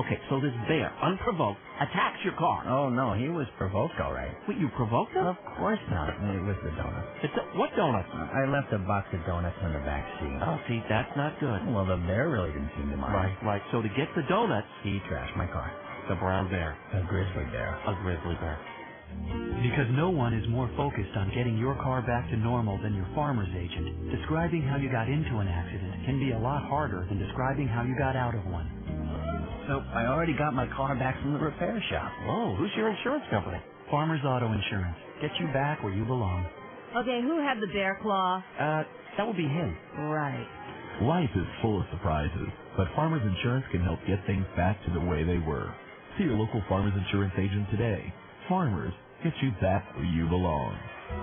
Okay, so this bear, unprovoked, attacks your car. Oh, no, he was provoked, all right. Wait, you provoked him? Of course not. It was the donuts. What donuts? I left a box of donuts in the back seat. Oh, see, that's not good. Well, the bear really didn't seem to mind. Right. So to get the donuts, he trashed my car. The brown bear. A grizzly bear. A grizzly bear. Because no one is more focused on getting your car back to normal than your farmer's agent. Describing how you got into an accident can be a lot harder than describing how you got out of one. So I already got my car back from the repair shop. Oh, who's your insurance company? Farmers Auto Insurance. Get you back where you belong. Okay, who had the bear claw? That would be him. Right. Life is full of surprises, but Farmers Insurance can help get things back to the way they were. See your local Farmers Insurance agent today. Farmers, get you back where you belong.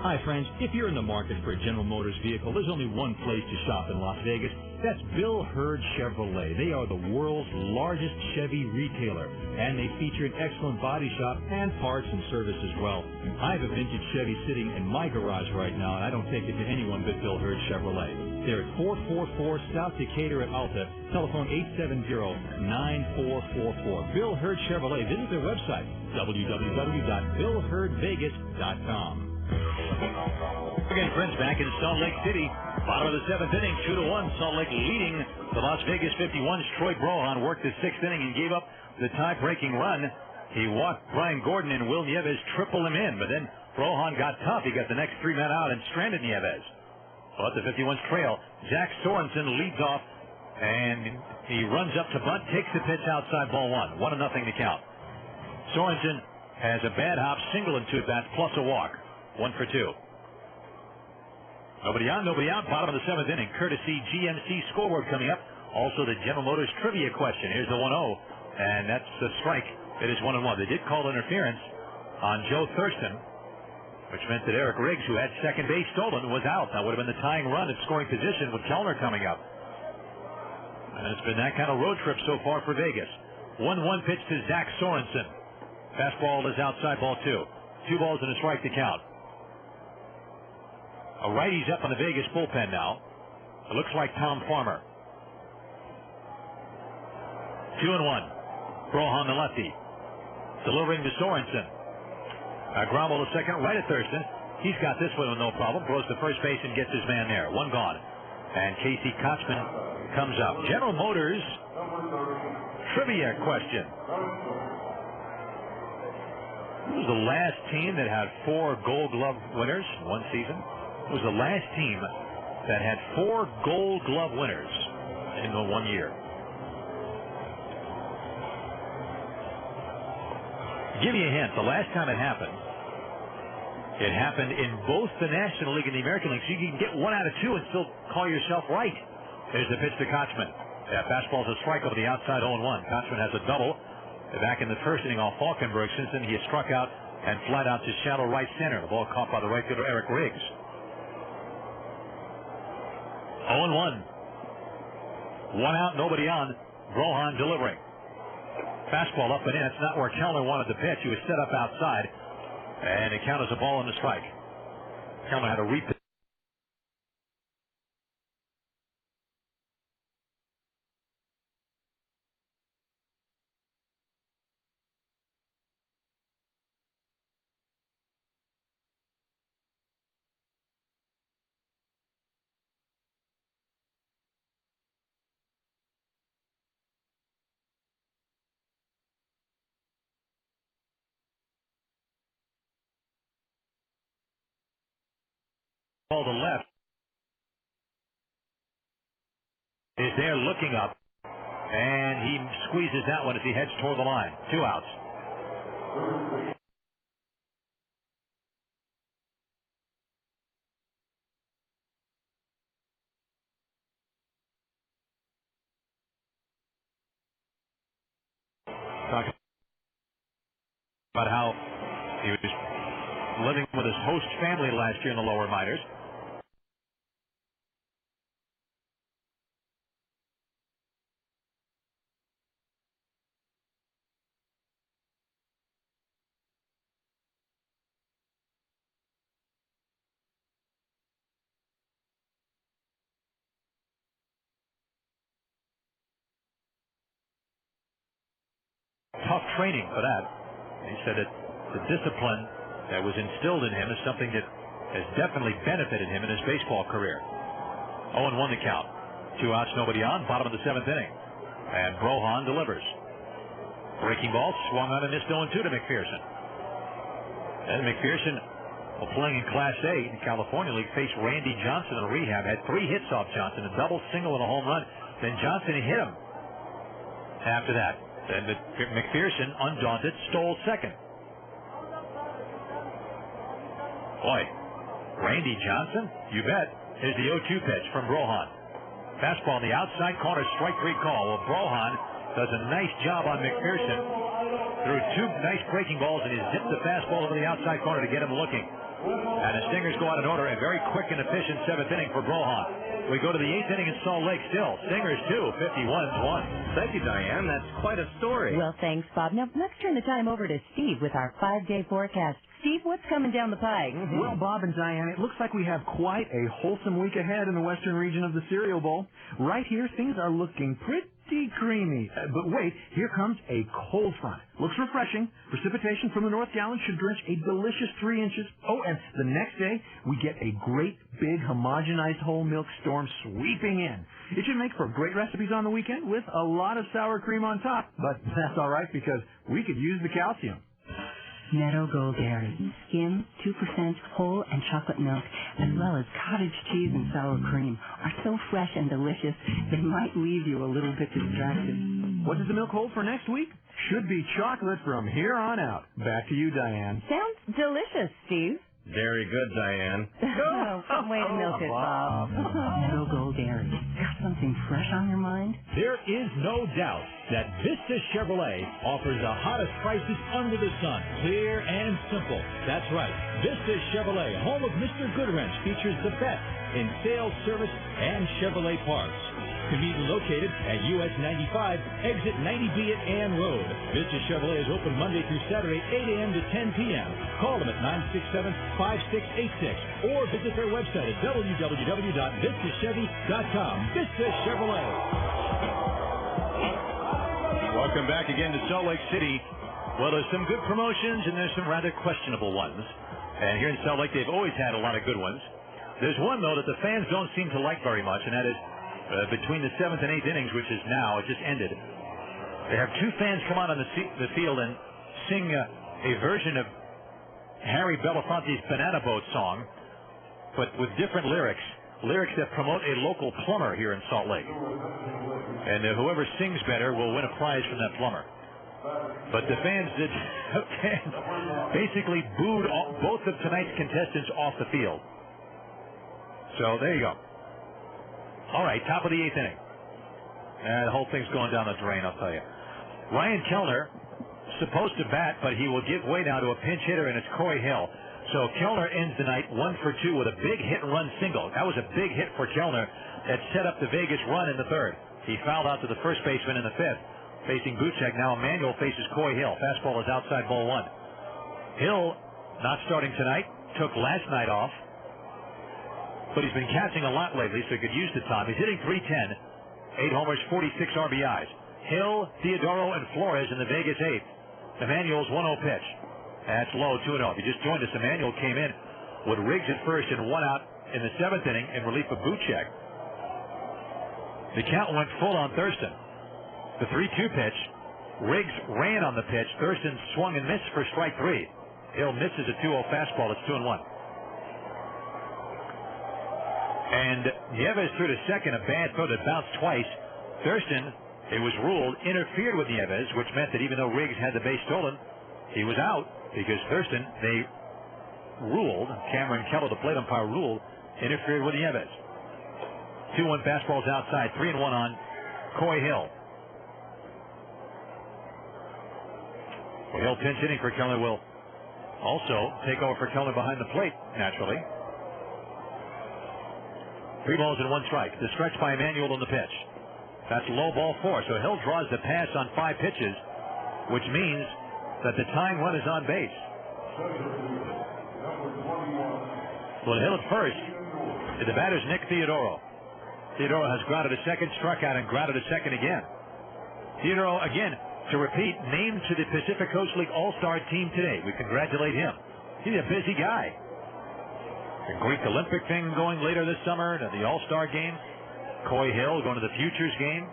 Hi, friends. If you're in the market for a General Motors vehicle, there's only one place to shop in Las Vegas. That's Bill Hurd Chevrolet. They are the world's largest Chevy retailer, and they feature an excellent body shop and parts and service as well. I have a vintage Chevy sitting in my garage right now, and I don't take it to anyone but Bill Hurd Chevrolet. They're at 444 South Decatur at Alta. Telephone 870-9444. Bill Hurd Chevrolet. Visit their website, www.billhurdvegas.com. Again, friends, back in Salt Lake City. Bottom of the 7th inning, 2-1. Salt Lake leading the Las Vegas 51s. Troy Brohan worked the 6th inning and gave up the tie-breaking run. He walked Brian Gordon and Will Nieves tripled him in, but then Brohan got tough. He got the next 3 men out and stranded Nieves. But the 51s trail. Zach Sorensen leads off, and he runs up to bunt, takes the pitch outside, ball 1. 1-0 to count. Sorensen has a bad hop, single and 2 at-bats, plus a walk. 1 for 2. Nobody on, nobody out. Bottom of the 7th inning. Courtesy GMC scoreboard coming up. Also the General Motors trivia question. Here's the 1-0, and that's the strike. It is 1-1. They did call interference on Joe Thurston, which meant that Eric Riggs, who had second base stolen, was out. That would have been the tying run at scoring position with Kellner coming up. And it's been that kind of road trip so far for Vegas. 1-1 pitch to Zach Sorensen. Fastball is outside, ball 2. 2 balls and a strike to count. A righty's up on the Vegas bullpen now. It looks like Tom Farmer. 2-1. Brohan, the lefty, delivering to Sorensen. Ground to second, right at Thurston. He's got this one with no problem. Throws to first base and gets his man there. 1 gone. And Casey Kotzman comes up. General Motors trivia question. Who was the last team that had 4 Gold Glove winners in one season? It was the last team that had 4 Gold Glove winners in the 1 year. Give you a hint. The last time it happened in both the National League and the American League. So you can get 1 out of 2 and still call yourself right. There's the pitch to Kotzman. Yeah, fastball's a strike over the outside 0-1. Kotzman has a double back in the first inning off Falkenberg. Since then, he has struck out and flat out to shallow right center. The ball caught by the right fielder, Eric Riggs. 0-1. 1 out, nobody on. Brohan delivering. Fastball up and in. It's not where Kellner wanted the pitch. He was set up outside. And it counted as a ball and a strike. Kellner had a repeat. Ball to left is there looking up, and he squeezes that one as he heads toward the line. 2 outs. Talking about how he was living with his host family last year in the lower minors. Tough training for that. He said that the discipline that was instilled in him is something that has definitely benefited him in his baseball career. 0-1 the count. 2 outs, nobody on. Bottom of the 7th inning. And Brohan delivers. Breaking ball swung on and missed 0-2 to McPherson. And McPherson, playing in Class A in California League, faced Randy Johnson in rehab. Had 3 hits off Johnson, a double, single, and a home run. Then Johnson hit him. After that, then McPherson, undaunted, stole second. Boy, Randy Johnson? You bet. Here's the 0-2 pitch from Brohan. Fastball on the outside corner, strike 3 call. Well, Brohan does a nice job on McPherson. Threw 2 nice breaking balls, and he zipped the fastball over the outside corner to get him looking. And the Stingers go out in order. A very quick and efficient 7th inning for Brohan. We go to the 8th inning in Salt Lake still. Stingers 2, 51-1. Thank you, Diane. That's quite a story. Well, thanks, Bob. Now, let's turn the time over to Steve with our 5-day forecast. Steve, what's coming down the pike? Well, Bob and Diane, it looks like we have quite a wholesome week ahead in the western region of the Cereal Bowl. Right here, things are looking pretty creamy. But wait, here comes a cold front. Looks refreshing. Precipitation from the North Gallen should drench a delicious 3 inches. Oh, and the next day, we get a great big homogenized whole milk storm sweeping in. It should make for great recipes on the weekend with a lot of sour cream on top. But that's all right because we could use the calcium. Meadow Gold Dairy. Skim, 2% whole and chocolate milk, as well as cottage cheese and sour cream, are so fresh and delicious they might leave you a little bit distracted. What does the milk hold for next week? Should be chocolate from here on out. Back to you, Diane. Sounds delicious, Steve. Very good, Diane. Oh, some way to milk it, Bob. Meadow Gold Dairy. something fresh on your mind? There is no doubt that Vista Chevrolet offers the hottest prices under the sun. Clear and simple. That's right. Vista Chevrolet, home of Mr. Goodwrench, features the best in sales, service, and Chevrolet parts. Conveniently located at US 95, exit 90B at Ann Road. Vista Chevrolet is open Monday through Saturday, 8 a.m. to 10 p.m. Call them at 967-5686 or visit their website at www.VistaChevy.com. Vista Chevrolet. Welcome back again to Salt Lake City. Well, there's some good promotions and there's some rather questionable ones. And here in Salt Lake, they've always had a lot of good ones. There's one, though, that the fans don't seem to like very much, and that is between the 7th and 8th innings, which is now, it just ended. They have two fans come out on the field and sing a version of Harry Belafonte's Banana Boat song, but with different lyrics that promote a local plumber here in Salt Lake. And whoever sings better will win a prize from that plumber. But the fans basically booed both of tonight's contestants off the field. So there you go. All right, top of the 8th inning. The whole thing's going down the drain, I'll tell you. Ryan Kellner, supposed to bat, but he will give way now to a pinch hitter, and it's Coy Hill. So Kellner ends the night 1 for 2 with a big hit-and-run single. That was a big hit for Kellner that set up the Vegas run in the 3rd. He fouled out to the first baseman in the 5th. Facing Buchek, now Emmanuel faces Coy Hill. Fastball is outside, ball 1. Hill, not starting tonight, took last night off. But he's been catching a lot lately, so he could use the time. He's hitting .310, 8 homers, 46 RBIs. Hill, Theodoro, and Flores in the Vegas 8th. Emmanuel's 1-0 pitch. That's low, 2-0. If you just joined us, Emmanuel came in with Riggs at first and 1 out in the 7th inning in relief of Buchek. The count went full on Thurston. The 3-2 pitch. Riggs ran on the pitch. Thurston swung and missed for strike 3. Hill misses a 2-0 fastball. It's 2-1. And Nieves threw to second, a bad throw that bounced twice. Thurston, it was ruled, interfered with Nieves, which meant that even though Riggs had the base stolen, he was out because Thurston, they ruled, Cameron Keller, the plate umpire, ruled, interfered with Nieves. 2-1 fastballs outside, 3-1 on Coy Hill. Hill pinch hitting for Keller will also take over for Keller behind the plate, naturally. 3 balls and 1 strike. The stretch by Emmanuel on the pitch. That's low, ball 4. So Hill draws the pass on 5 pitches, which means that the tying run is on base. Well, Hill at first. The batter's Nick Theodoro. Theodoro has grounded a second, struck out, and grounded a second again. Theodoro, again, to repeat, named to the Pacific Coast League All-Star team today. We congratulate him. He's a busy guy. The Greek Olympic thing going later this summer, to the All-Star game. Coy Hill going to the Futures game.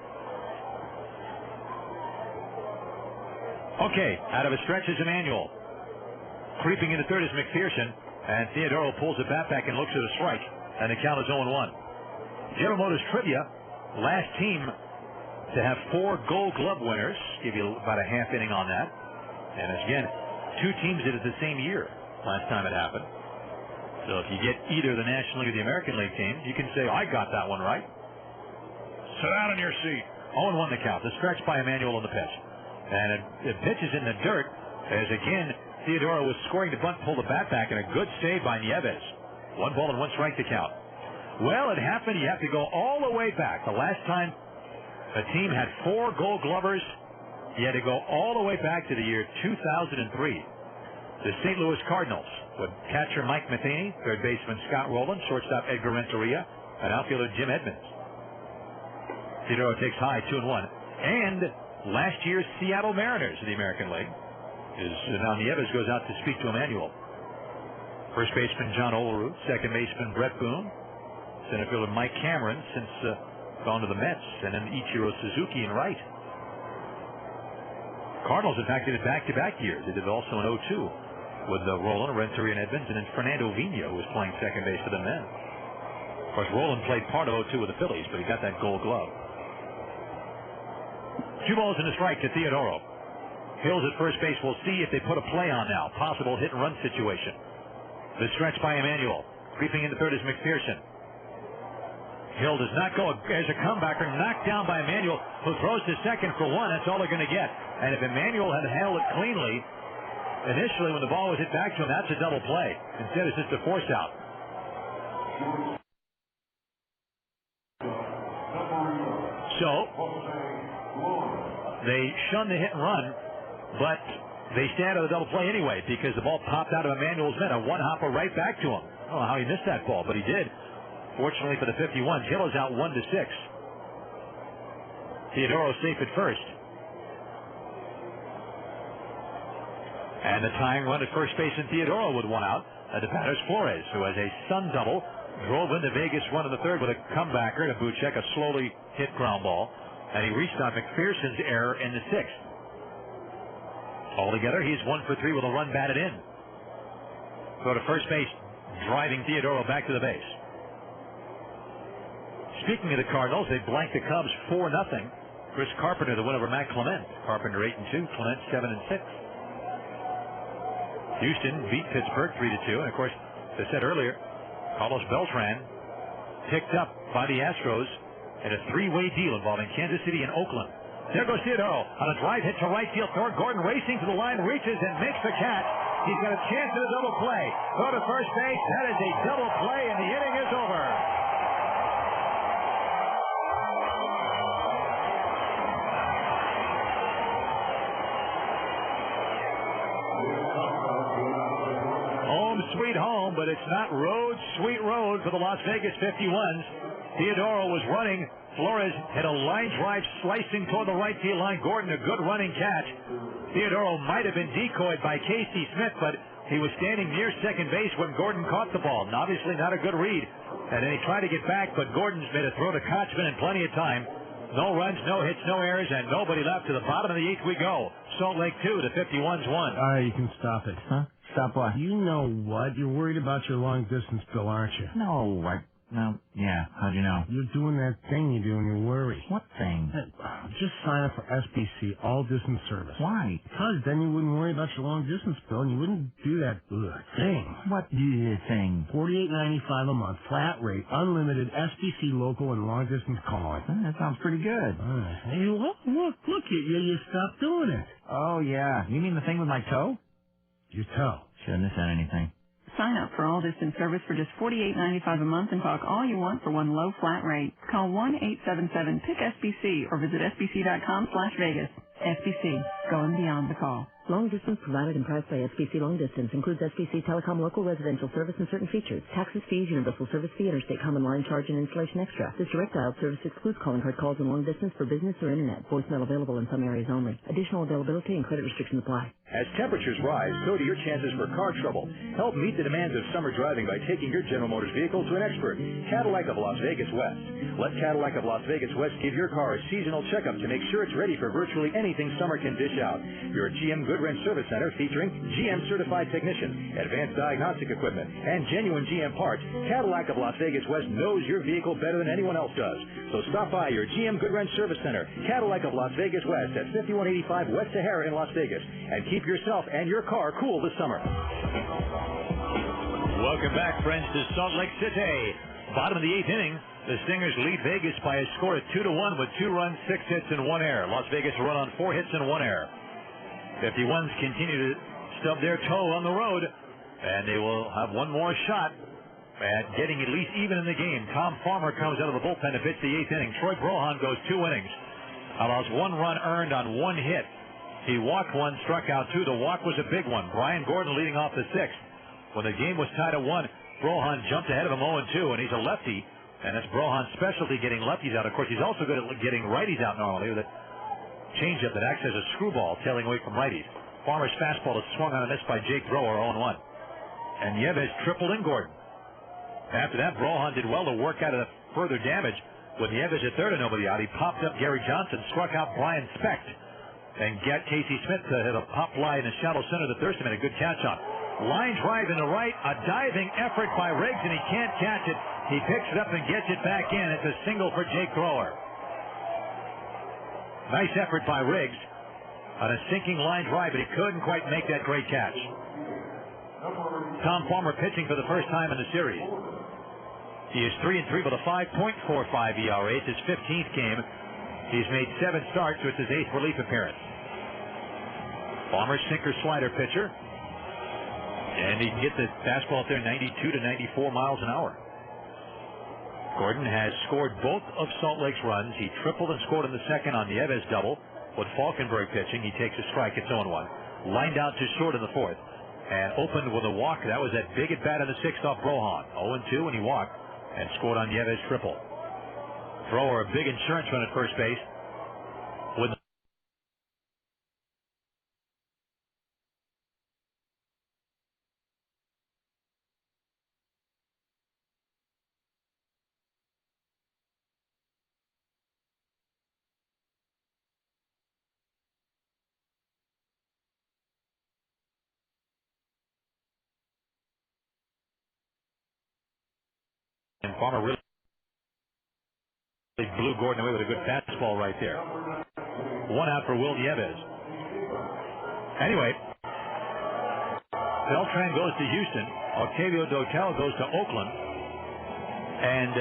Okay, out of a stretch is Emmanuel. Creeping into third is McPherson, and Theodoro pulls the bat back and looks at a strike, and the count is 0-1. General Motors trivia, last team to have 4 Gold Glove winners. Give you about a half inning on that. And again, 2 teams did it the same year last time it happened. So if you get either the National League or the American League team, you can say, I got that one right. Sit down in your seat. 0-1 the count. The stretch by Emmanuel on the pitch. And it pitches in the dirt as, again, Theodoro was scoring the bunt, pulled the bat back, and a good save by Nieves. 1 ball and 1 strike to count. Well, it happened. You have to go all the way back. The last time a team had 4 Gold Glovers, you had to go all the way back to the year 2003. The St. Louis Cardinals with catcher Mike Matheny, third baseman Scott Rowland, shortstop Edgar Renteria, and outfielder Jim Edmonds. Theodoro takes high, 2-1. And last year's Seattle Mariners in the American League is now Nieves goes out to speak to Emmanuel. First baseman John Olerud, second baseman Brett Boone, center fielder Mike Cameron, since gone to the Mets, and then Ichiro Suzuki in right. Cardinals, in fact, did it back-to-back years. They did it also in 2002 with Rowland, Renteria, and Edmonds, and then Fernando Vino, who was playing second base for the men. Of course, Rowland played part of 2002 with the Phillies, but he got that Gold Glove. 2 balls and a strike to Theodoro. Hills at first base. We'll see if they put a play on now. Possible hit-and-run situation. The stretch by Emmanuel. Creeping into third is McPherson. Hill does not go as a comebacker, knocked down by Emmanuel, who throws to second for one. That's all they're going to get. And if Emmanuel had handled it cleanly, initially when the ball was hit back to him, that's a double play. Instead, it's just a force out. So, they shun the hit and run, but they stand on the double play anyway because the ball popped out of Emmanuel's net. A one-hopper right back to him. I don't know how he missed that ball, but he did. Fortunately for the 51, Hill is out 1-6. Theodoro safe at first. And the tying run at first base in Theodoro with one out. The batter's Flores, who has a Sun double, drove into Vegas one in the third with a comebacker to Buchek, a slowly hit ground ball, and he reached on McPherson's error in the sixth. Altogether, he's 1 for 3 with a run batted in. Go to first base, driving Theodoro back to the base. Speaking of the Cardinals, they blanked the Cubs 4-0. Chris Carpenter, the win over Matt Clement. Carpenter 8-2, Clement 7-6. Houston beat Pittsburgh 3-2, and of course, as I said earlier, Carlos Beltran picked up by the Astros in a three-way deal involving Kansas City and Oakland. There goes Theodoro on a drive hit to right field. Thor Gordon racing to the line, reaches and makes the catch. He's got a chance at a double play. Go to first base. That is a double play, and the inning is over. Sweet home, but it's not road, sweet road for the Las Vegas 51s. Theodoro was running. Flores hit a line drive slicing toward the right field line. Gordon, a good running catch. Theodoro might have been decoyed by Casey Smith, but he was standing near second base when Gordon caught the ball. And obviously not a good read. And then he tried to get back, but Gordon's made a throw to Kochman in plenty of time. No runs, no hits, no errors, and nobody left. To the bottom of the eighth we go. Salt Lake 2, the 51s 1. All right, you can stop it. Huh? Stop what? You know what? You're worried about your long-distance bill, aren't you? No, yeah. How'd you know? You're doing that thing you do and you worry. What thing? Just sign up for SBC, all-distance service. Why? Because then you wouldn't worry about your long-distance bill and you wouldn't do that thing. What thing? $48.95 a month, flat rate, unlimited SBC local and long-distance calling. That sounds pretty good. Hey, look at you. You stopped doing it. Oh, yeah. You mean the thing with my toe? Your toe. Shouldn't have said anything. Sign up for all-distance service for just $48.95 a month and talk all you want for one low flat rate. Call 1-877-PIC-SBC or visit sbc.com/Vegas. SBC, going beyond the call. Long distance provided and priced by SBC Long Distance includes SBC Telecom local residential service and certain features. Taxes, fees, universal service fee, interstate common line charge, and installation extra. This direct dial service excludes calling card calls in long distance for business or internet. Voicemail available in some areas only. Additional availability and credit restrictions apply. As temperatures rise, so do your chances for car trouble. Help meet the demands of summer driving by taking your General Motors vehicle to an expert, Cadillac of Las Vegas West. Let Cadillac of Las Vegas West give your car a seasonal checkup to make sure it's ready for virtually anything summer can dish out. Your GM Goodwrench Service Center featuring GM certified technician, advanced diagnostic equipment, and genuine GM parts. Cadillac of Las Vegas West knows your vehicle better than anyone else does. So stop by your GM Goodwrench Service Center, Cadillac of Las Vegas West at 5185 West Sahara in Las Vegas, and keep yourself and your car cool this summer. Welcome back, friends, to Salt Lake City. Bottom of the eighth inning, the Stingers lead Vegas by a score of 2-1 with 2 runs, 6 hits, and 1 error. Las Vegas run on 4 hits and 1 error. 51s continue to stub their toe on the road, and they will have one more shot at getting at least even in the game. Tom Farmer comes out of the bullpen to pitch the eighth inning. Troy Brohan goes 2 innings, allows 1 run earned on 1 hit. He walked 1, struck out 2. The walk was a big one. Brian Gordon leading off the 6th. When the game was tied at 1, Brohan jumped ahead of him 0-2, and he's a lefty, and that's Brohan's specialty, getting lefties out. Of course, he's also good at getting righties out normally with a changeup that acts as a screwball, tailing away from righties. Farmer's fastball is swung on and missed by Jake Thrower, 0-1. And Nieves tripled in Gordon. After that, Brohan did well to work out of the further damage. With Nieves at third and nobody out, he popped up Gary Johnson, struck out Brian Specht, and get Casey Smith to hit a pop fly in the shallow center that Thurston made a good catch on. Line drive in the right, a diving effort by Riggs, and he can't catch it. He picks it up and gets it back in. It's a single for Jake Thrower. Nice effort by Riggs on a sinking line drive, but he couldn't quite make that great catch. Tom Farmer pitching for the first time in the series. He is 3-3 with a 5.45 ERA. It's his 15th game. He's made 7 starts, so it's his 8th relief appearance. Farmer sinker slider pitcher. And he can get the fastball up there 92 to 94 miles an hour. Gordon has scored both of Salt Lake's runs. He tripled and scored in the second on the Nieves double. With Falkenberg pitching, he takes a strike. It's 0-1. Lined out to short in the fourth. And opened with a walk. That was that big at bat in the sixth off Brohan. 0-2, and he walked and scored on Nieves' triple. Thrower, a big insurance run at first base. With and Farmer really blew Gordon away with a good fastball right there. 1 out for Will Nieves. Anyway, Beltran goes to Houston. Octavio Dotel goes to Oakland. And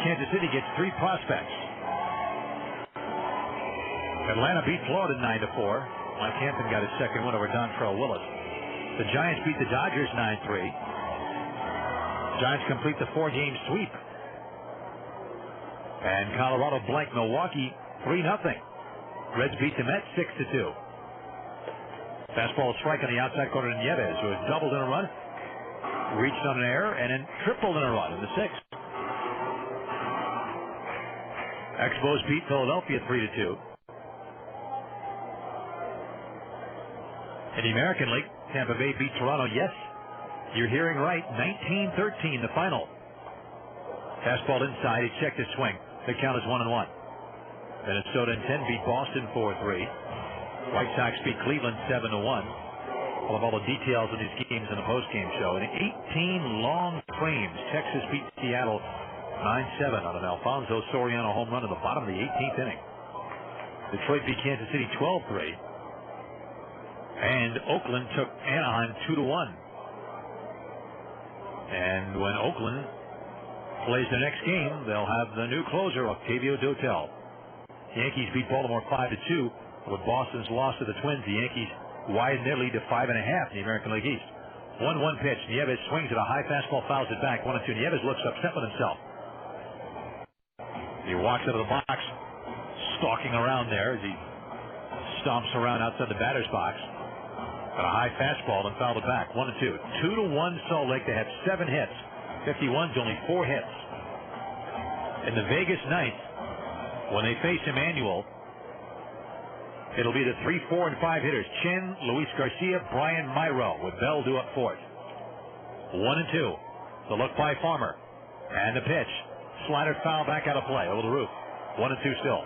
Kansas City gets 3 prospects. Atlanta beat Florida 9-4. Mike Hampton got his second win over Dontrell Willis. The Giants beat the Dodgers 9-3. Giants complete the 4-game sweep. And Colorado blank Milwaukee 3-0. Reds beat the Mets 6-2. Fastball strike on the outside corner to Nieves, who has doubled in a run, reached on an error, and then tripled in a run in the 6th. Expos beat Philadelphia 3-2. In the American League, Tampa Bay beat Toronto. Yes, you're hearing right. 19-13, the final. Fastball inside. He checked his swing. The count is 1-1. Minnesota in 10 beat Boston 4-3. White Sox beat Cleveland 7-1. We'll have all the details of these games in the postgame show. In 18 long frames, Texas beat Seattle 9-7 on an Alfonso Soriano home run in the bottom of the 18th inning. Detroit beat Kansas City 12-3. And Oakland took Anaheim 2-1. And when Oakland plays the next game, they'll have the new closer, Octavio Dotel. Yankees beat Baltimore 5-2. With Boston's loss to the Twins, the Yankees widen their lead to 5.5 in the American League East. 1-1 pitch. Nieves swings at a high fastball, fouls it back. 1-2. Nieves looks upset with himself. He walks out of the box, stalking around there as he stomps around outside the batter's box. Got a high fastball and fouled it back. 1-2. 2-1 Salt Lake. They have 7 hits. 51's only 4 hits. In the Vegas ninth, when they face Emmanuel, it'll be the 3, 4, and 5 hitters. Chin, Luis Garcia, Brian Myro, with Bell due up fourth. 1-2. The look by Farmer. And the pitch. Slider foul back out of play over the roof. 1-2 still.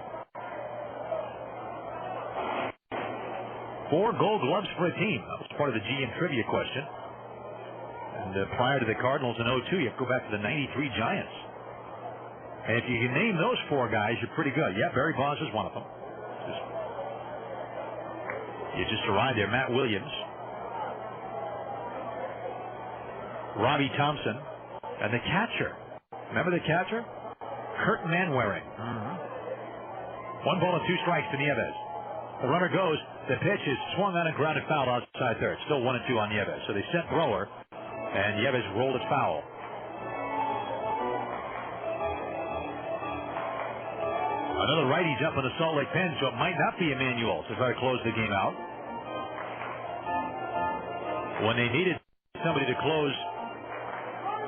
4 gold gloves for a team. That was part of the GM trivia question. And prior to the Cardinals in 2002, you have to go back to the 93 Giants. And if you can name those 4 guys, you're pretty good. Yeah, Barry Bonds is one of them. You just arrived there. Matt Williams, Robbie Thompson, and the catcher. Remember the catcher? Kurt Manwaring. 1 ball and 2 strikes to Nieves. The runner goes. The pitch is swung on and grounded foul outside third. Still 1-2 on Nieves. So they sent thrower, and Nieves rolled it foul. Another righty's up in the Salt Lake pen, so it might not be Emmanuel to try to close the game out. When they needed somebody to close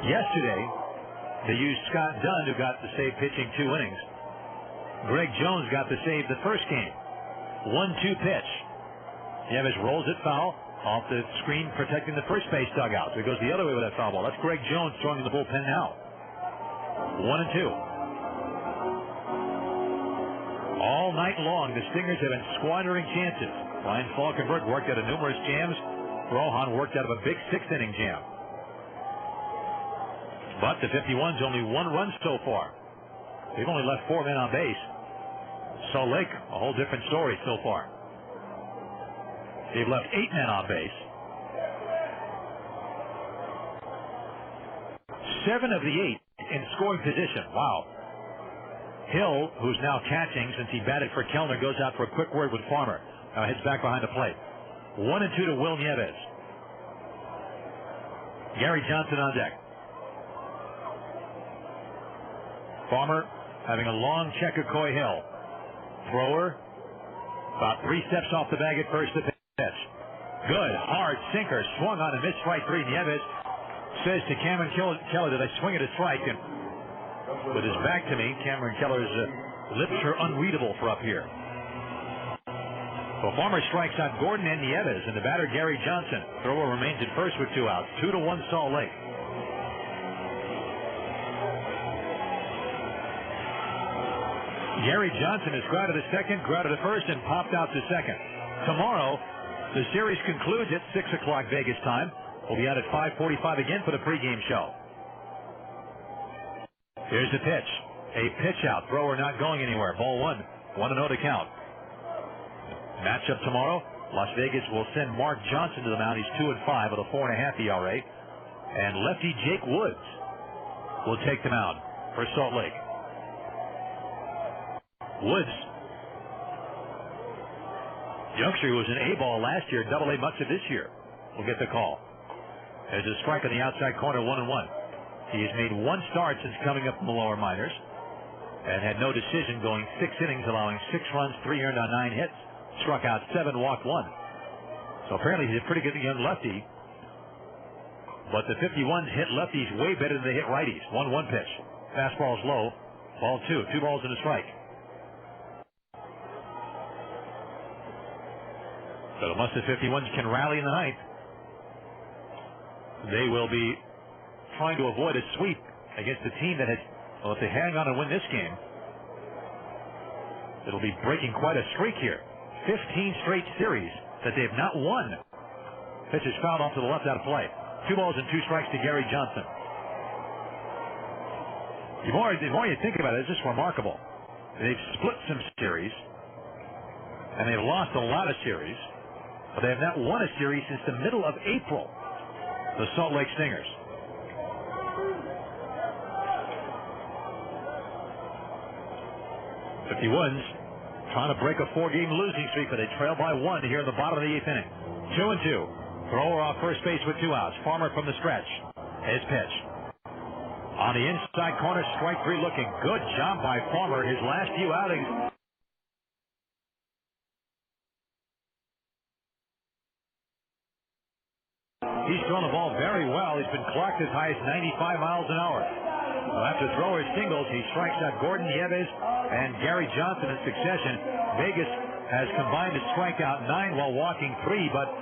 yesterday, they used Scott Dunn, who got the save pitching 2 innings. Greg Jones got the save the first game. 1-2 pitch. Nieves rolls it foul off the screen protecting the first base dugout. So he goes the other way with that foul ball. That's Greg Jones throwing in the bullpen now. 1-2. All night long, the Stingers have been squandering chances. Ryan Falkenberg worked out of numerous jams. Rohan worked out of a big 6th-inning jam. But the 51's only 1 run so far. They've only left 4 men on base. Salt Lake, a whole different story so far. They've left 8 men on base. 7 of the 8 in scoring position. Wow. Hill, who's now catching since he batted for Kellner, goes out for a quick word with Farmer. Now heads back behind the plate. 1-2 to Will Nieves. Gary Johnson on deck. Farmer having a long check of Coy Hill. Thrower about 3 steps off the bag at first. The pitch. Good, hard sinker, swung on and missed strike 3. Nieves says to Cameron Keller that I swing at a strike, and with his back to me, Cameron Keller's lips are unreadable for up here. Well, Farmer strikes out Gordon and Nieves, and the batter Gary Johnson. Thrower remains at first with 2 outs. 2-1 Salt Lake. Gary Johnson has grounded to second, grounded to first, and popped out to second. Tomorrow, the series concludes at 6 o'clock Vegas time. We'll be out at 5:45 again for the pregame show. Here's the pitch. A pitch out. Thrower not going anywhere. Ball 1. 1-0 to count. Matchup tomorrow. Las Vegas will send Mark Johnson to the mound. He's 2-5 with a 4.5 ERA. And lefty Jake Woods will take the mound for Salt Lake. Woods, youngster who was an A-ball last year, Double-A much of this year, will get the call. There's a strike on the outside corner, 1-1. He has made 1 start since coming up from the lower minors and had no decision, going 6 innings, allowing 6 runs, 3 earned on 9 hits, struck out 7, walked 1. So apparently he's a pretty good young lefty. But the 51s hit lefties way better than they hit righties. 1-1 pitch. Fastball's low. Ball 2. 2 balls and a strike. So unless the 51s can rally in the ninth, they will be trying to avoid a sweep against a team that has, well, if they hang on and win this game, it'll be breaking quite a streak here. 15 straight series that they have not won. Pitch is fouled off to the left out of play. 2 balls and 2 strikes to Gary Johnson. The more you think about it, it's just remarkable. They've split some series, and they've lost a lot of series, but they have not won a series since the middle of April. The Salt Lake Stingers. The 51s trying to break a 4-game losing streak, but they trail by 1 here in the bottom of the 8th inning. 2-2. Thrower off first base with 2 outs. Farmer from the stretch. His pitch. On the inside corner, strike 3 looking. Good job by Farmer. His last few outings. He's thrown the ball very well. He's been clocked as high as 95 miles an hour. Well, after thrower singles, he strikes out Gordon Nieves and Gary Johnson in succession. Vegas has combined to strike out 9 while walking 3, but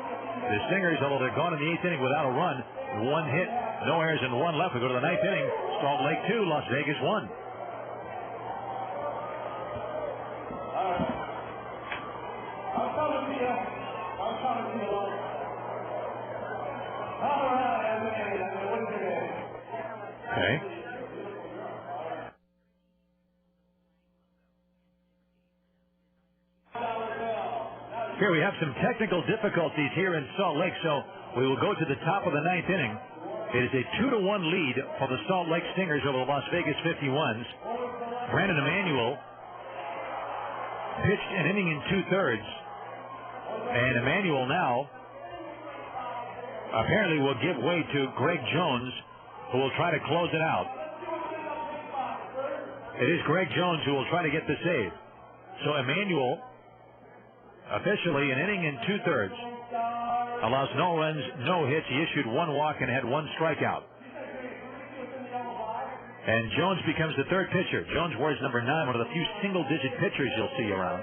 the Stingers, although they're gone in the 8th inning without a run, 1 hit, no errors, and 1 left. We go to the 9th inning. Salt Lake 2, Las Vegas 1. Okay. Here we have some technical difficulties here in Salt Lake, so we will go to the top of the 9th inning. It is a 2-1 lead for the Salt Lake Stingers over the Las Vegas 51s. Brandon Emanuel pitched an inning in 2/3, and Emanuel now apparently will give way to Greg Jones, who will try to close it out. It is Greg Jones who will try to get the save. So Emanuel, officially an inning in 2/3, allows no runs, no hits. He issued 1 walk and had 1 strikeout. And Jones becomes the 3rd pitcher. Jones wears number 9, one of the few single-digit pitchers you'll see around.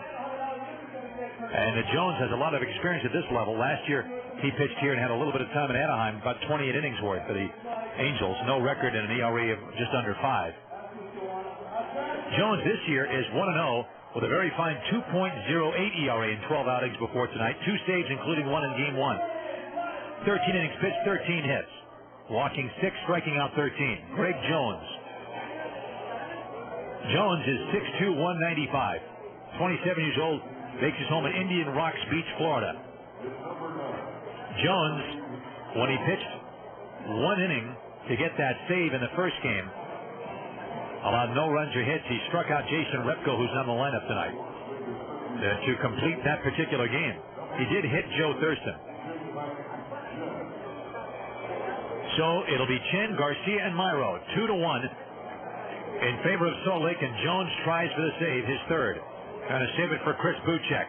And Jones has a lot of experience at this level. Last year, he pitched here and had a little bit of time in Anaheim, about 28 innings worth for the Angels. No record and an ERA of just under 5. Jones this year is 1-0 with a very fine 2.08 ERA in 12 outings before tonight. 2 saves, including 1 in Game 1. 13 innings pitched, 13 hits. Walking 6, striking out 13. Greg Jones. Jones is 6'2", 195. 27 years old, makes his home in Indian Rocks Beach, Florida. Jones, when he pitched 1 inning to get that save in the first game, allowed no runs or hits. He struck out Jason Repko, who's on the lineup tonight, to complete that particular game. He did hit Joe Thurston. So it'll be Chen, Garcia, and Myro, 2-1 in favor of Salt Lake, and Jones tries for the save, his third. Trying to save it for Chris Buchek.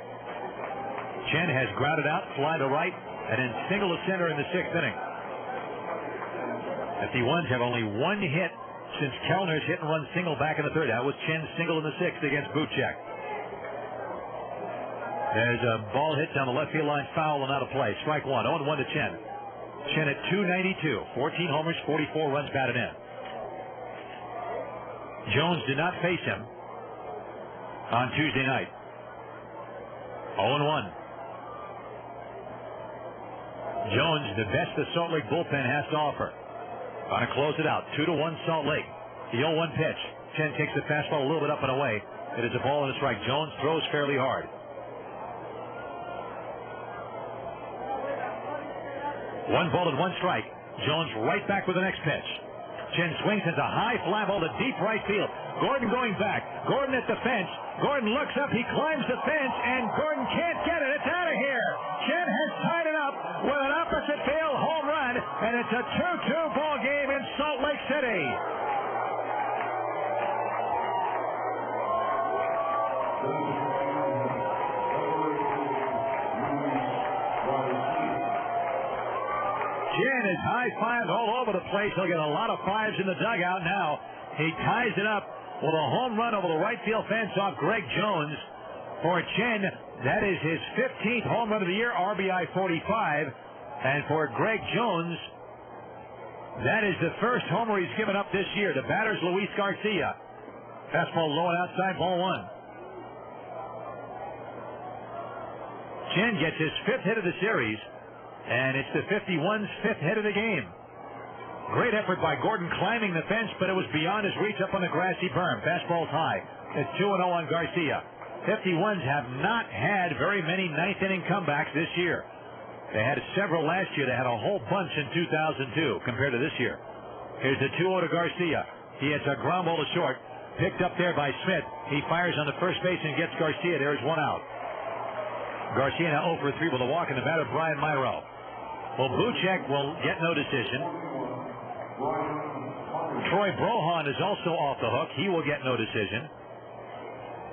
Chen has grounded out, fly to right, and then single to center in the sixth inning. 51s have only one hit since Kellner's hit and run single back in the third. That was Chen's single in the sixth against Buchek. There's a ball hit down the left field line, foul and out of play. Strike one, 0-1 to Chen. Chen at .292, 14 homers, 44 runs batted in. Jones did not face him on Tuesday night. 0-1. Jones, the best the Salt Lake bullpen has to offer. Going to close it out. 2-1 Salt Lake. The 0-1 pitch. Chen takes the fastball a little bit up and away. It is a ball and a strike. Jones throws fairly hard. 1 ball and 1 strike. Jones right back with the next pitch. Chen swings into a high fly ball to deep right field. Gordon going back. Gordon at the fence. Gordon looks up. He climbs the fence, and Gordon can't get it. It's out of here. Chen has tied it up with an opposite field home run, and it's a 2-2 ball game in Salt Lake City. Chen is high-fived all over the place. He'll get a lot of fives in the dugout now. He ties it up with a home run over the right field fence off Greg Jones. For Chen, that is his 15th home run of the year, RBI 45. And for Greg Jones, that is the first homer he's given up this year. The batter's Luis Garcia. Fastball low and outside, ball one. Chen gets his 5th hit of the series, and it's the 51's 5th hit of the game. Great effort by Gordon climbing the fence, but it was beyond his reach up on the grassy berm. Fastball's high. It's 2-0 on Garcia. 51s have not had very many ninth-inning comebacks this year. They had several last year. They had a whole bunch in 2002 compared to this year. Here's the 2-0 to Garcia. He hits a ground ball to short. Picked up there by Smith. He fires on the first base and gets Garcia. There's one out. Garcia now 0 for 3 with a walk, and the batter, Brian Myro. Well, Buchek will get no decision. Troy Brohan is also off the hook. He will get no decision.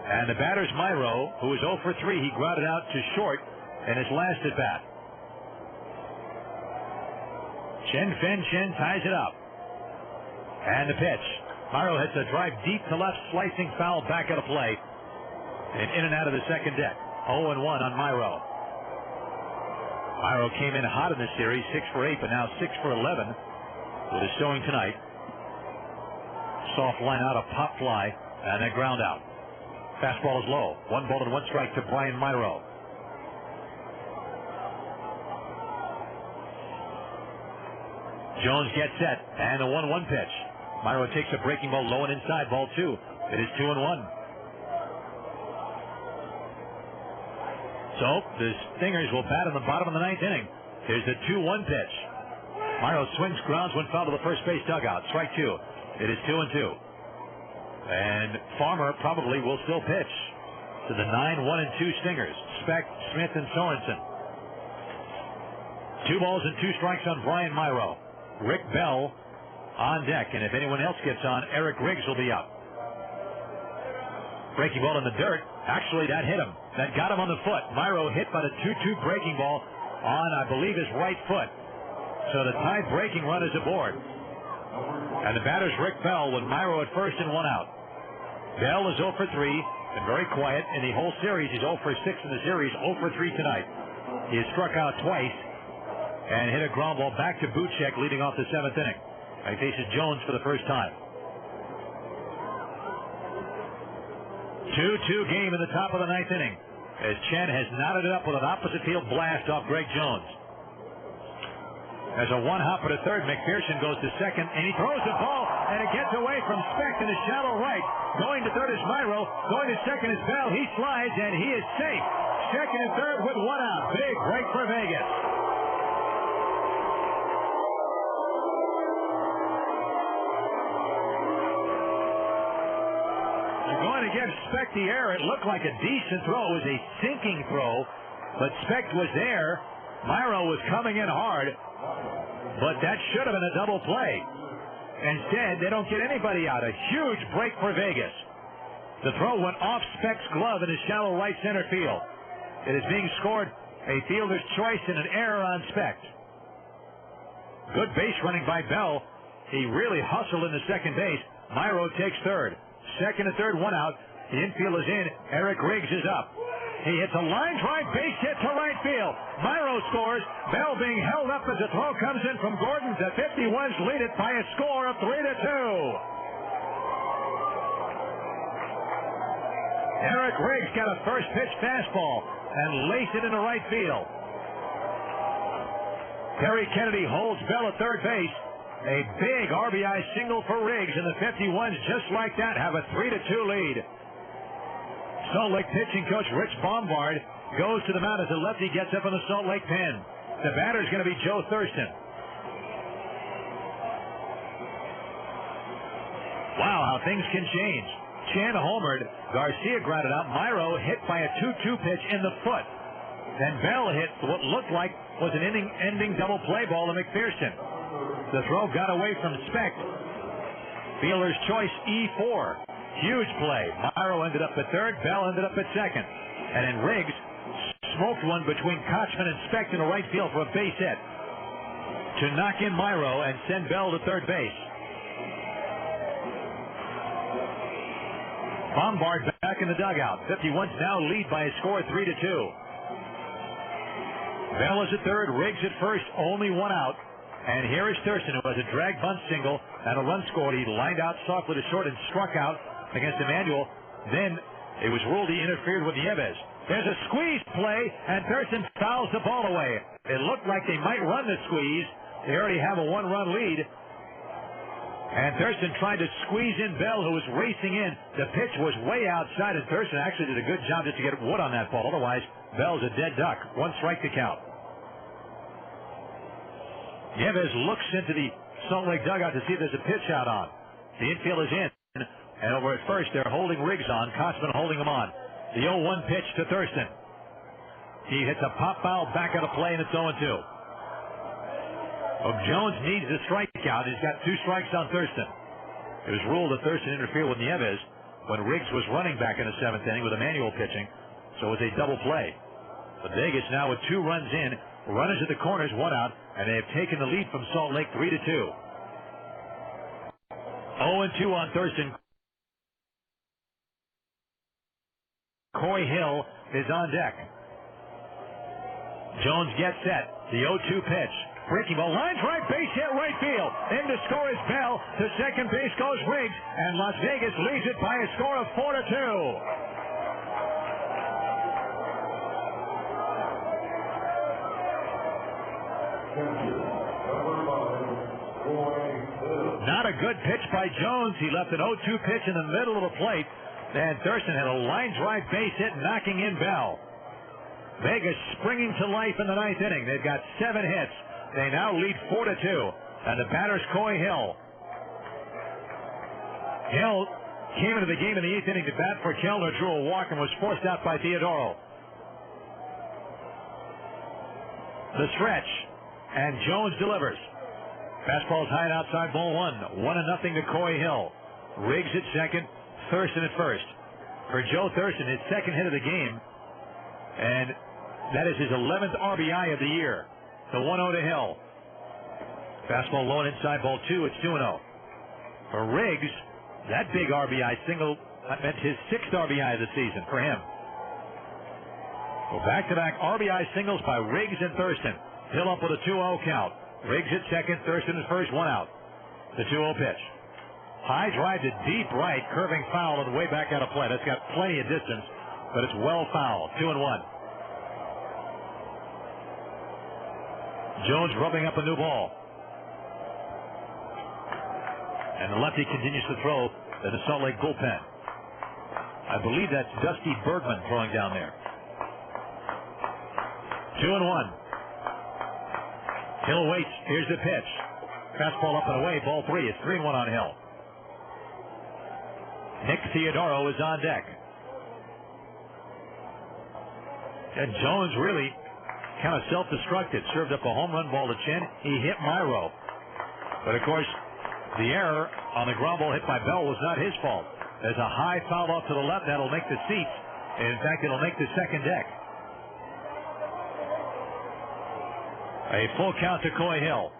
And the batter's Myro, who is 0 for 3. He grounded out to short in his last at bat. Chen ties it up. And the pitch. Myro hits a drive deep to left, slicing foul back out of play. And in and out of the second deck. 0-1 on Myro. Myro came in hot in this series, 6 for 8, but now 6 for 11 with his showing tonight. Soft line out, a pop fly, and a ground out. Fastball is low. 1 ball and 1 strike to Brian Myro. Jones gets set, and a 1-1 pitch. Myro takes a breaking ball low and inside, ball 2. It is 2-1. So the Stingers will bat in the bottom of the 9th inning. Here's the 2-1 pitch. Myro swings, grounds one foul to the first base dugout. Strike 2. It is 2-2. And Farmer probably will still pitch to the 9-1-2 Stingers. Speck, Smith, and Sorensen. 2 balls and 2 strikes on Brian Myro. Rick Bell on deck, and if anyone else gets on, Eric Riggs will be up. Breaking ball in the dirt. Actually, that hit him. That got him on the foot. Myro hit by the 2-2 breaking ball on, I believe, his right foot. So the tied breaking run is aboard. And the batter's Rick Bell with Myro at first and 1 out. Bell is 0 for 3 and very quiet in the whole series. He's 0 for 6 in the series, 0 for 3 tonight. He has struck out twice and hit a ground ball back to Buchek leading off the 7th inning. He faces Jones for the first time. 2-2 game in the top of the 9th inning as Chen has knotted it up with an opposite field blast off Greg Jones. There's a 1-hopper to third. McPherson goes to second, and he throws the ball, and it gets away from Speck in the shallow right. Going to third is Myro. Going to second is Bell. He slides, and he is safe. Second and third with 1 out. Big break for Vegas. to give Specht the air. It looked like a decent throw. It was a sinking throw, but Specht was there. Myro was coming in hard, but that should have been a double play. Instead, they don't get anybody out. A huge break for Vegas. The throw went off Specht's glove in his shallow right center field. It is being scored a fielder's choice and an error on Specht. Good base running by Bell. He really hustled in the second base. Myro takes third. Second and third, one out. The infield is in. Eric Riggs is up. He hits a line drive base hit to right field. Myro scores. Bell being held up as the throw comes in from Gordon. The 51s lead it by a score of 3-2. Eric Riggs got a first pitch fastball and laced it into right field. Terry Kennedy holds Bell at third base. A big RBI single for Riggs, and the 51s, just like that, have a 3-2 lead. Salt Lake pitching coach Rich Bombard goes to the mound as the lefty gets up in the Salt Lake pen. The batter is going to be Joe Thurston. Wow, how things can change. Chan homered. Garcia grounded out. Myro hit by a 2-2 pitch in the foot. Then Bell hit what looked like was an inning-ending double play ball to McPherson. The throw got away from Specht. Fielder's choice, E4. Huge play. Myro ended up at third. Bell ended up at second. And then Riggs smoked one between Kochman and Specht in the right field for a base hit to knock in Myro and send Bell to third base. Bombard back in the dugout. 51s now lead by a score of 3-2. Bell is at third. Riggs at first. Only one out. And here is Thurston, who has a drag bunt single and a run scored. He lined out softly to short and struck out against Emmanuel. Then it was ruled he interfered with Nieves. There's a squeeze play, and Thurston fouls the ball away. It looked like they might run the squeeze. They already have a one-run lead. And Thurston tried to squeeze in Bell, who was racing in. The pitch was way outside, and Thurston actually did a good job just to get wood on that ball. Otherwise, Bell's a dead duck. One strike to count. Nieves looks into the Salt Lake dugout to see if there's a pitch out on. The infield is in, and over at first they're holding Riggs on. Kotzman holding him on. The 0-1 pitch to Thurston. He hits a pop foul back out of play, and it's 0-2. Well, Jones needs a strikeout. He's got 2 strikes on Thurston. It was ruled that Thurston interfered with Nieves when Riggs was running back in the 7th inning with Emmanuel pitching, so it was a double play. But Vegas now with 2 runs in, runners at the corners, 1 out, and they have taken the lead from Salt Lake 3-2. 0-2 on Thurston. Coy Hill is on deck. Jones gets set. The 0-2 pitch. Breaking ball. Line drive, base hit right field. In to score is Bell. To second base goes Riggs. And Las Vegas leads it by a score of 4-2. Not a good pitch by Jones. He left an 0-2 pitch in the middle of the plate. And Thurston had a line drive base hit knocking in Bell. Vegas springing to life in the 9th inning. They've got 7 hits. They now lead 4-2. And the batter's Coy Hill. Hill came into the game in the 8th inning to bat for Kellner, drew a walk, and was forced out by Theodoro. The stretch. And Jones delivers. Fastball's high and outside, ball 1. 1-0 to Coy Hill. Riggs at second. Thurston at first. For Joe Thurston, his second hit of the game. And that is his 11th RBI of the year. The 1-0 to Hill. Fastball low and inside, ball 2. It's 2-0. For Riggs, that big RBI single meant his 6th RBI of the season for him. So back-to-back RBI singles by Riggs and Thurston. Hill up with a 2-0 count. Riggs at second, Thurston at first, 1 out. The 2-0 pitch. High drive to deep right, curving foul on the way back out of play. That's got plenty of distance, but it's well foul. 2-1. Jones rubbing up a new ball. And the lefty continues to throw to the Salt Lake bullpen. I believe that's Dusty Bergman throwing down there. 2-1. Hill waits. Here's the pitch. Fastball up and away. Ball 3. It's 3-1 on Hill. Nick Theodoro is on deck. And Jones really kind of self-destructed. Served up a home run ball to Chen. He hit Myro. But, of course, the error on the ground ball hit by Bell was not his fault. There's a high foul off to the left. That'll make the seats. In fact, it'll make the second deck. A full count to Coy Hill.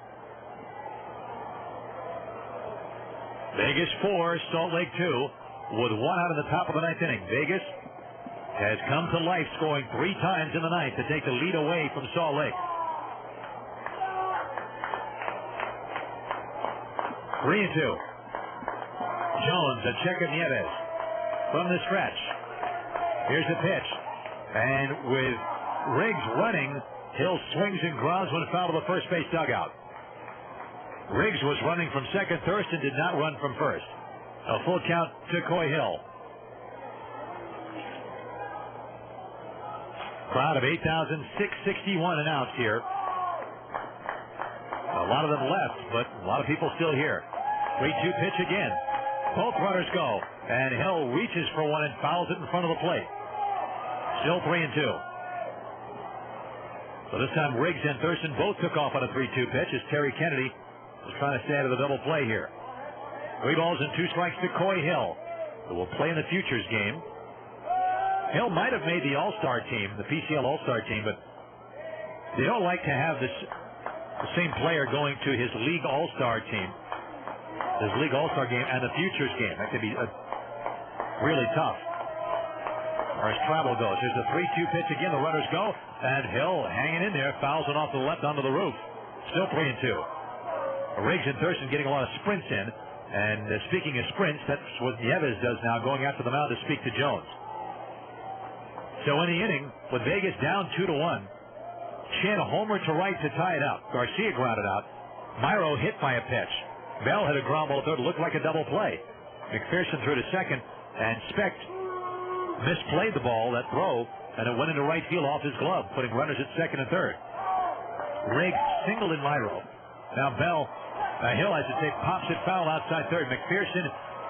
Vegas 4, Salt Lake 2, with one out in the top of the ninth inning. Vegas has come to life, scoring 3 times in the ninth to take the lead away from Salt Lake. 3-2. Jones, a check of Nieves from the stretch. Here's the pitch. And with Riggs running, Hill swings and grounds when foul to the first base dugout. Riggs was running from second. Thurston did not run from first. A full count to Coy Hill. Crowd of 8,661 announced here. A lot of them left, but a lot of people still here. 3-2 pitch again. Both runners go, and Hill reaches for one and fouls it in front of the plate. Still 3-2. So this time Riggs and Thurston both took off on a 3-2 pitch as Terry Kennedy was trying to stay out of the double play here. 3 balls and 2 strikes to Coy Hill, who will play in the Futures game. Hill might have made the All-Star team, the PCL All-Star team, but they don't like to have the same player going to his League All-Star team, his League All-Star game, and the Futures game. That could be really tough. Or as travel goes. Here's the 3-2 pitch again. The runners go, and Hill hanging in there, fouls it off to the left onto the roof. Still 3-2. Riggs and Thurston getting a lot of sprints in. And speaking of sprints, that's what Nieves does now, going after the mound to speak to Jones. So in the inning, with Vegas down 2-1, Chen homer to right to tie it up. Garcia grounded out. Myro hit by a pitch. Bell hit a ground ball third. Looked like a double play. McPherson threw to second, and Specht misplayed the ball, that throw, and it went into right field off his glove, putting runners at second and third. Riggs singled in Myro. Now Hill has to take, pops it foul outside third. McPherson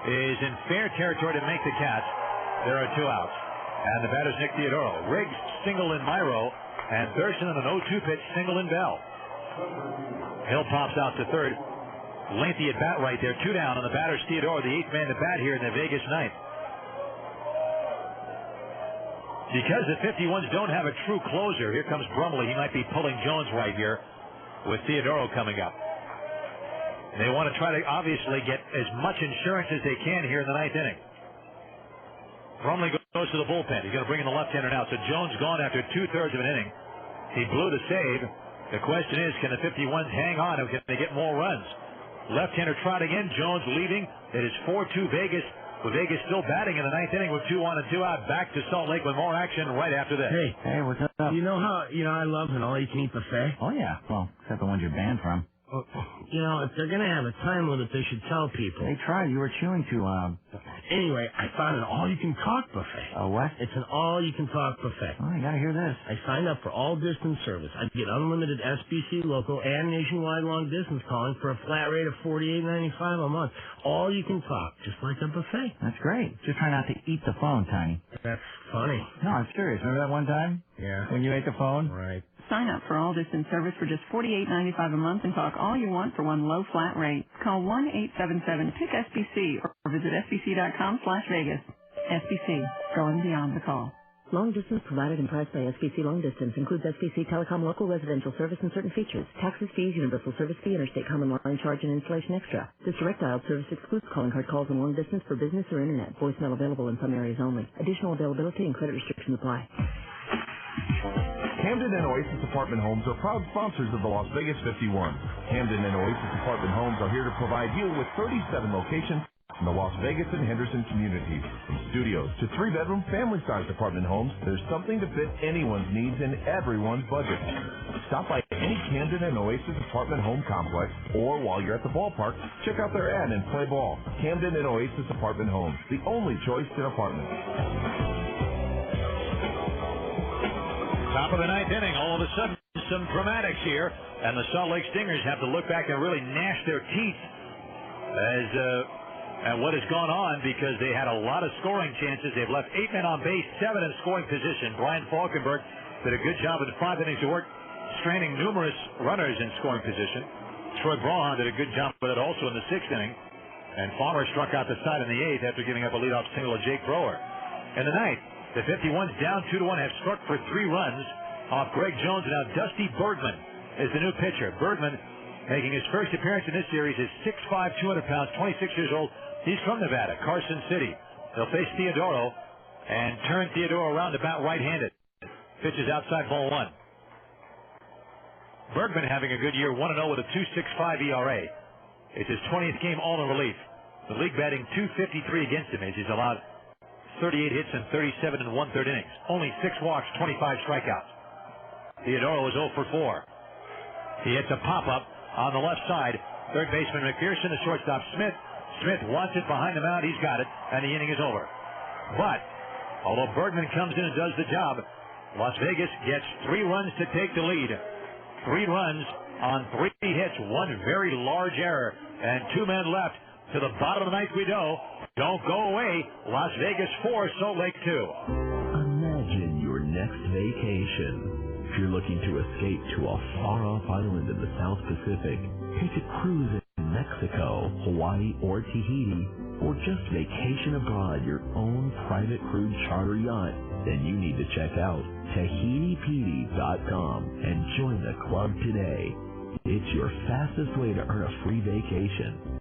is in fair territory to make the catch. There are 2 outs. And the batter's Nick Theodoro. Riggs single in Myro, and Thurston on an 0-2 pitch single in Bell. Hill pops out to third. Lengthy at bat right there. 2 down on the batter's Theodoro, the 8th man to bat here in the Vegas ninth. Because the 51s don't have a true closer, here comes Brumley. He might be pulling Jones right here with Theodoro coming up. They want to try to obviously get as much insurance as they can here in the ninth inning. Brumley goes to the bullpen. He's going to bring in the left-hander now. So Jones gone after 2/3 of an inning. He blew the save. The question is, can the 51s hang on or can they get more runs? Left-hander trotting in. Jones leaving. It is 4-2 Vegas. With Vegas still batting in the ninth inning with 2 on and 2 out. Back to Salt Lake with more action right after this. Hey, what's up? You know I love an all-you-can-eat buffet? Oh, yeah. Well, except the ones you're banned from. If they're going to have a time limit, they should tell people. They tried. You were chewing too loud. Anyway, I found an all-you-can-talk buffet. A what? It's an all-you-can-talk buffet. Oh, you got to hear this. I signed up for all-distance service. I get unlimited SBC local and nationwide long-distance calling for a flat rate of $48.95 a month. All you can talk, just like a buffet. That's great. Just try not to eat the phone, Tiny. That's funny. No, I'm serious. Remember that one time? Yeah. When you ate the phone? Right. Sign up for all-distance service for just $48.95 a month and talk all you want for one low flat rate. Call 1-877-PICK-SBC or visit sbc.com/Vegas. SBC, going beyond the call. Long distance provided and priced by SBC Long Distance includes SBC Telecom local residential service and certain features. Taxes, fees, universal service fee, interstate common line charge, and installation extra. This direct dial service excludes calling card calls in long distance for business or internet. Voicemail available in some areas only. Additional availability and credit restrictions apply. Camden and Oasis Apartment Homes are proud sponsors of the Las Vegas 51. Camden and Oasis Apartment Homes are here to provide you with 37 locations in the Las Vegas and Henderson communities. From studios to 3-bedroom family-sized apartment homes, there's something to fit anyone's needs and everyone's budget. Stop by any Camden and Oasis Apartment Home complex, or while you're at the ballpark, check out their ad and play ball. Camden and Oasis Apartment Homes, the only choice in apartments. Top of the ninth inning, all of a sudden, some dramatics here, and the Salt Lake Stingers have to look back and really gnash their teeth as and what has gone on, because they had a lot of scoring chances. They've left 8 men on base, 7 in scoring position. Brian Falkenberg did a good job in 5 innings of work, stranding numerous runners in scoring position. Troy Braun did a good job with it also in the 6th inning. And Farmer struck out the side in the 8th after giving up a leadoff single to Jake Brewer. In the 9th, the 51s down 2-1 have struck for 3 runs off Greg Jones, and now Dusty Bergman is the new pitcher. Bergman, making his first appearance in this series, is 6'5", 200 pounds, 26 years old. He's from Nevada, Carson City. They'll face Theodoro and turn Theodoro around about right-handed. Pitches outside ball 1. Bergman having a good year, 1-0 with a 2.65 ERA. It's his 20th game all in relief. The league batting .253 against him as he's allowed 38 hits in 37 and 1/3 innings. Only 6 walks, 25 strikeouts. Theodoro is 0 for 4. He hits a pop-up on the left side. Third baseman McPherson, the shortstop Smith. Smith wants it behind the mound. He's got it, and the inning is over. But although Bergman comes in and does the job, Las Vegas gets 3 runs to take the lead. 3 runs on 3 hits, 1 very large error, and 2 men left. To the bottom of the 9th we go. Don't go away. Las Vegas 4, Salt Lake 2. Imagine your next vacation. If you're looking to escape to a far-off island in the South Pacific, take a cruise in Mexico, Hawaii, or Tahiti, or just vacation abroad your own private cruise charter yacht, then you need to check out TahitiPD.com and join the club today. It's your fastest way to earn a free vacation.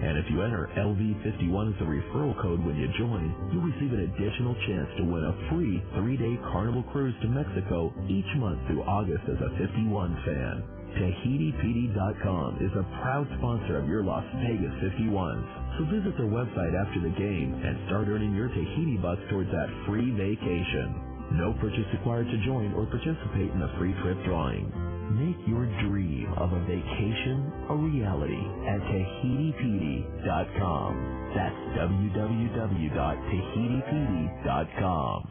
And if you enter LV51 as the referral code when you join, you'll receive an additional chance to win a free 3-day Carnival cruise to Mexico each month through August as a 51 fan. TahitiPD.com is a proud sponsor of your Las Vegas 51s. So visit their website after the game and start earning your Tahiti bucks towards that free vacation. No purchase required to join or participate in the free trip drawing. Make your dream of a vacation a reality at TahitiPD.com. That's www.TahitiPD.com.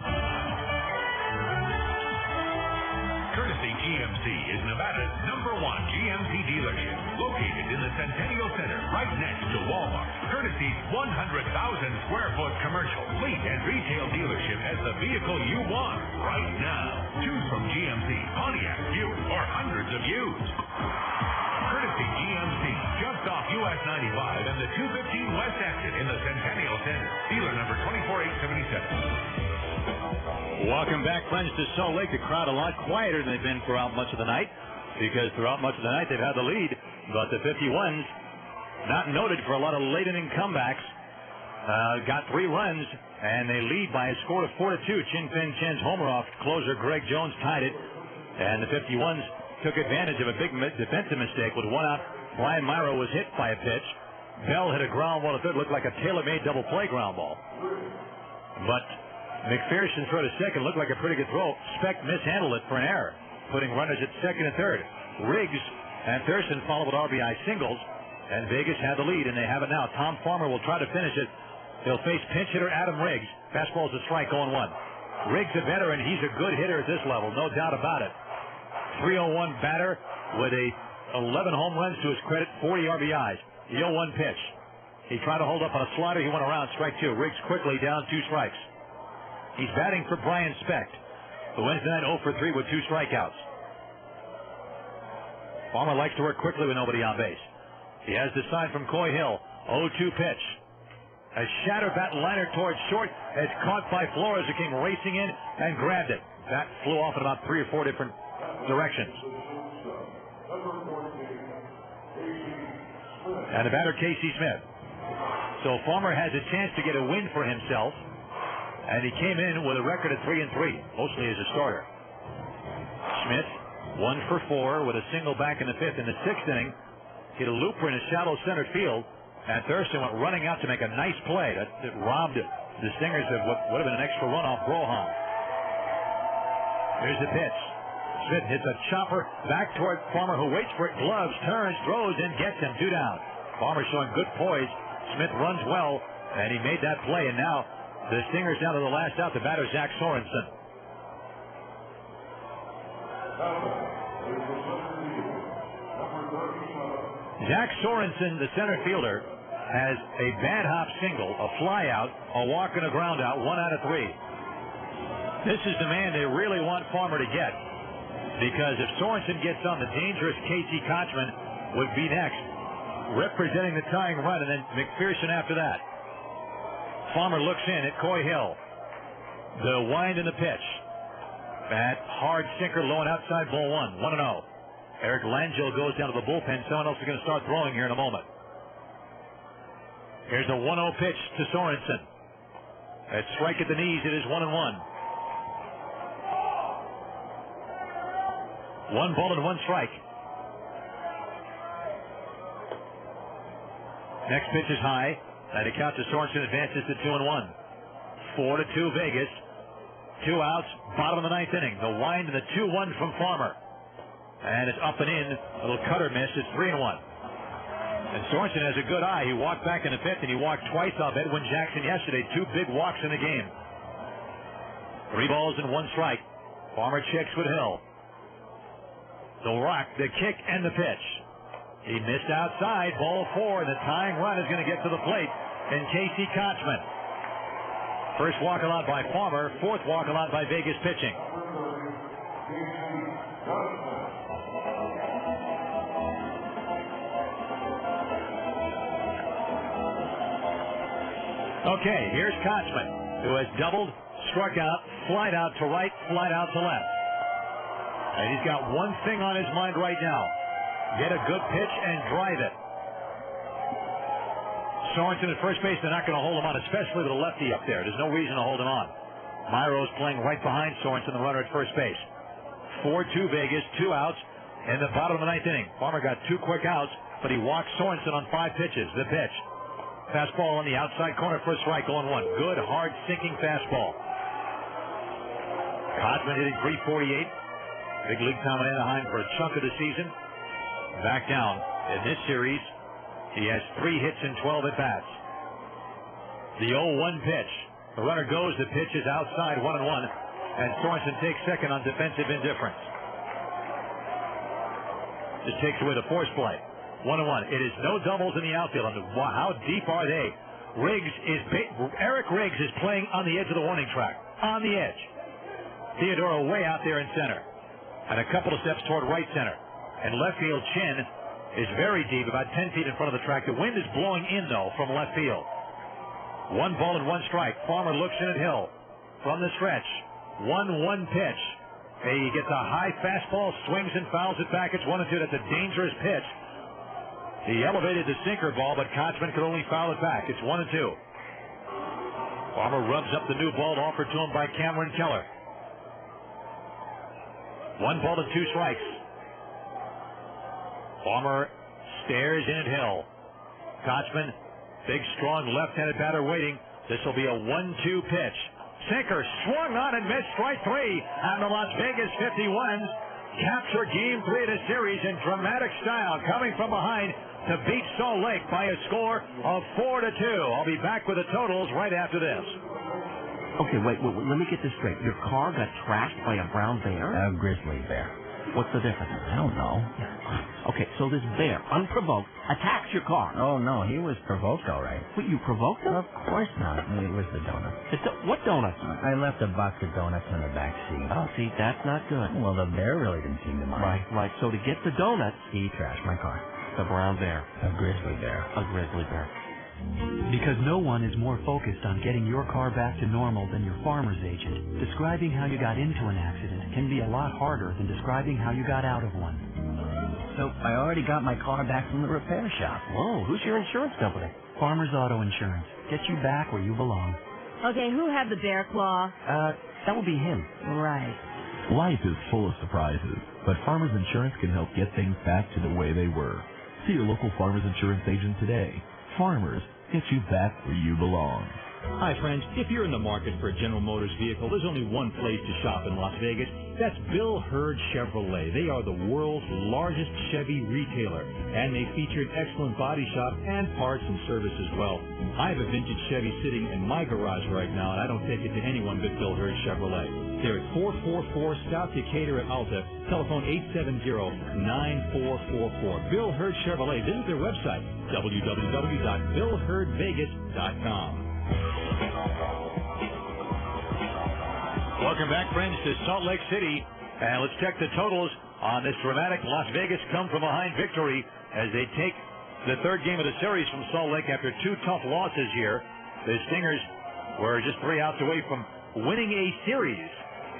Courtesy GMC is Nevada's #1 GMC dealership, located in the Centennial Center, right next to Walmart. Courtesy's 100,000 square foot commercial, fleet, and retail dealership has the vehicle you want right now. Choose from GMC, Pontiac, Buick, or hundreds of used. Courtesy GMC, just off US 95 and the 215 West exit in the Centennial Center. Dealer number 24877. Welcome back, friends, to Salt Lake. The crowd a lot quieter than they've been throughout much of the night, because throughout much of the night they've had the lead. But the 51s, not noted for a lot of late inning comebacks, got 3 runs, and they lead by a score of 4-2. Chin Pin Chen's homer off closer Greg Jones tied it, and the 51s took advantage of a big defensive mistake. With 1 out, Brian Myro was hit by a pitch. Bell hit a ground ball to third, looked like a tailor-made double play ground ball. But McPherson threw to second, looked like a pretty good throw. Speck mishandled it for an error, putting runners at second and third. Riggs and Thurston followed with RBI singles, and Vegas had the lead, and they have it now. Tom Farmer will try to finish it. He'll face pinch hitter Adam Riggs. Fastball's a strike, 0-1. Riggs, a veteran, he's a good hitter at this level, no doubt about it. 301 batter with 11 home runs to his credit, 40 RBIs. The 0-1 pitch. He tried to hold up on a slider. He went around, strike 2. Riggs quickly down 2 strikes. He's batting for Brian Speck, who Wednesday night 0 for 3 with 2 strikeouts. Farmer likes to work quickly with nobody on base. He has the sign from Coy Hill. 0-2 pitch. A shatter bat liner towards short, as caught by Flores, who came racing in and grabbed it. That flew off in about 3 or 4 different directions. And the batter, Casey Smith. So Farmer has a chance to get a win for himself, and he came in with a record of 3-3, mostly as a starter. Smith, 1 for 4 with a single back in the 5th. In the 6th inning, hit a looper in a shallow center field, and Thurston went running out to make a nice play that robbed the Stingers of what would have been an extra run off Broham. Here's the pitch. Smith hits a chopper back toward Farmer, who waits for it, gloves, turns, throws, and gets him. 2 down. Farmer showing good poise. Smith runs well, and he made that play, and now The Stingers down to the last out. The batter, Zach Sorensen. Zach Sorensen, the center fielder, has a bad hop single, a fly out, a walk and a ground out, 1 out of 3. This is the man they really want Farmer to get, because if Sorensen gets on, the dangerous Casey Kochman would be next, representing the tying run, and then McPherson after that. Farmer looks in at Coy Hill. The wind and the pitch. That hard sinker low and outside, ball 1, 1-0. Eric Langell goes down to the bullpen. Someone else is going to start throwing here in a moment. Here's a 1-0 pitch to Sorensen. That strike at the knees. It is 1-1. 1 ball and 1 strike. Next pitch is high. That account to Sorensen, advances to 2-1. 4-2 Vegas. 2 outs, bottom of the 9th inning. The wind and the 2-1 from Farmer. And it's up and in. A little cutter miss. It's 3-1. And Sorensen has a good eye. He walked back in the 5th, and he walked twice off Edwin Jackson yesterday. 2 big walks in the game. 3 balls and 1 strike. Farmer checks with Hill. The rock, the kick, and the pitch. He missed outside. Ball 4. The tying run is going to get to the plate. And Casey Kochman. First walk allowed by Farmer. 4th walk allowed by Vegas pitching. Okay, here's Kochman, who has doubled, struck out, flied out to right, flied out to left. And he's got one thing on his mind right now. Get a good pitch and drive it. Sorensen at first base, they're not going to hold him on, especially with a lefty up there. There's no reason to hold him on. Myro's playing right behind Sorensen, the runner at first base. 4-2 Vegas, 2 outs, and the bottom of the 9th inning. Farmer got 2 quick outs, but he walked Sorensen on 5 pitches. The pitch. Fastball on the outside corner for a strike, 0-1. Good, hard, sinking fastball. Kochman hitting .348. Big league time in Anaheim for a chunk of the season. Back down. In this series, he has 3 hits and 12 at-bats. The 0-1 pitch. The runner goes. The pitch is outside, 1-1. And Sorensen takes second on defensive indifference. Just takes away the force play. 1-1. It is no doubles in the outfield. How deep are they? Eric Riggs is playing on the edge of the warning track. On the edge. Theodora way out there in center. And a couple of steps toward right center. And left field Chen is very deep, about 10 feet in front of the track. The wind is blowing in, though, from left field. 1 ball and 1 strike. Farmer looks in at Hill. From the stretch. 1-1 pitch. He gets a high fastball, swings and fouls it back. It's 1-2. That's a dangerous pitch. He elevated the sinker ball, but Kochman could only foul it back. It's 1-2. Farmer rubs up the new ball offered to him by Cameron Keller. 1 ball and 2 strikes. Farmer stares in at Hill. Kochman, big, strong left-handed batter waiting. This will be a 1-2 pitch. Sinker swung on and missed, strike 3. And the Las Vegas 51s capture game 3 of the series in dramatic style, coming from behind to beat Salt Lake by a score of 4-2. I'll be back with the totals right after this. Okay, wait, let me get this straight. Your car got trashed by a brown bear? A grizzly bear. What's the difference? I don't know. Okay, so this bear, unprovoked, attacks your car. Oh, no, he was provoked, all right. What, you provoked him? Of course not. It was the donuts. What donuts? I left a box of donuts in the back seat. Oh, see, that's not good. Well, the bear really didn't seem to mind. Right. So to get the donuts, he trashed my car. The brown bear. A grizzly bear. A grizzly bear. Because no one is more focused on getting your car back to normal than your farmer's agent. Describing how you got into an accident can be a lot harder than describing how you got out of one. So I already got my car back from the repair shop. Whoa, who's your insurance company? Farmers Auto Insurance. Get you back where you belong. Okay, who had the bear claw? That would be him. Right. Life is full of surprises, but Farmers Insurance can help get things back to the way they were. See your local Farmers Insurance agent today. Farmers, get you back where you belong. Hi, friends. If you're in the market for a General Motors vehicle, there's only one place to shop in Las Vegas. That's Bill Hurd Chevrolet. They are the world's largest Chevy retailer, and they feature an excellent body shop and parts and service as well. I have a vintage Chevy sitting in my garage right now, and I don't take it to anyone but Bill Hurd Chevrolet. They're at 444 South Decatur at Alta. Telephone 870-9444. Bill Hurd Chevrolet. Visit their website, www.billhurdvegas.com. Welcome back, friends, to Salt Lake City. And let's check the totals on this dramatic Las Vegas come-from-behind victory as they take the third game of the series from Salt Lake after two tough losses here. The Stingers were just 3 outs away from winning a series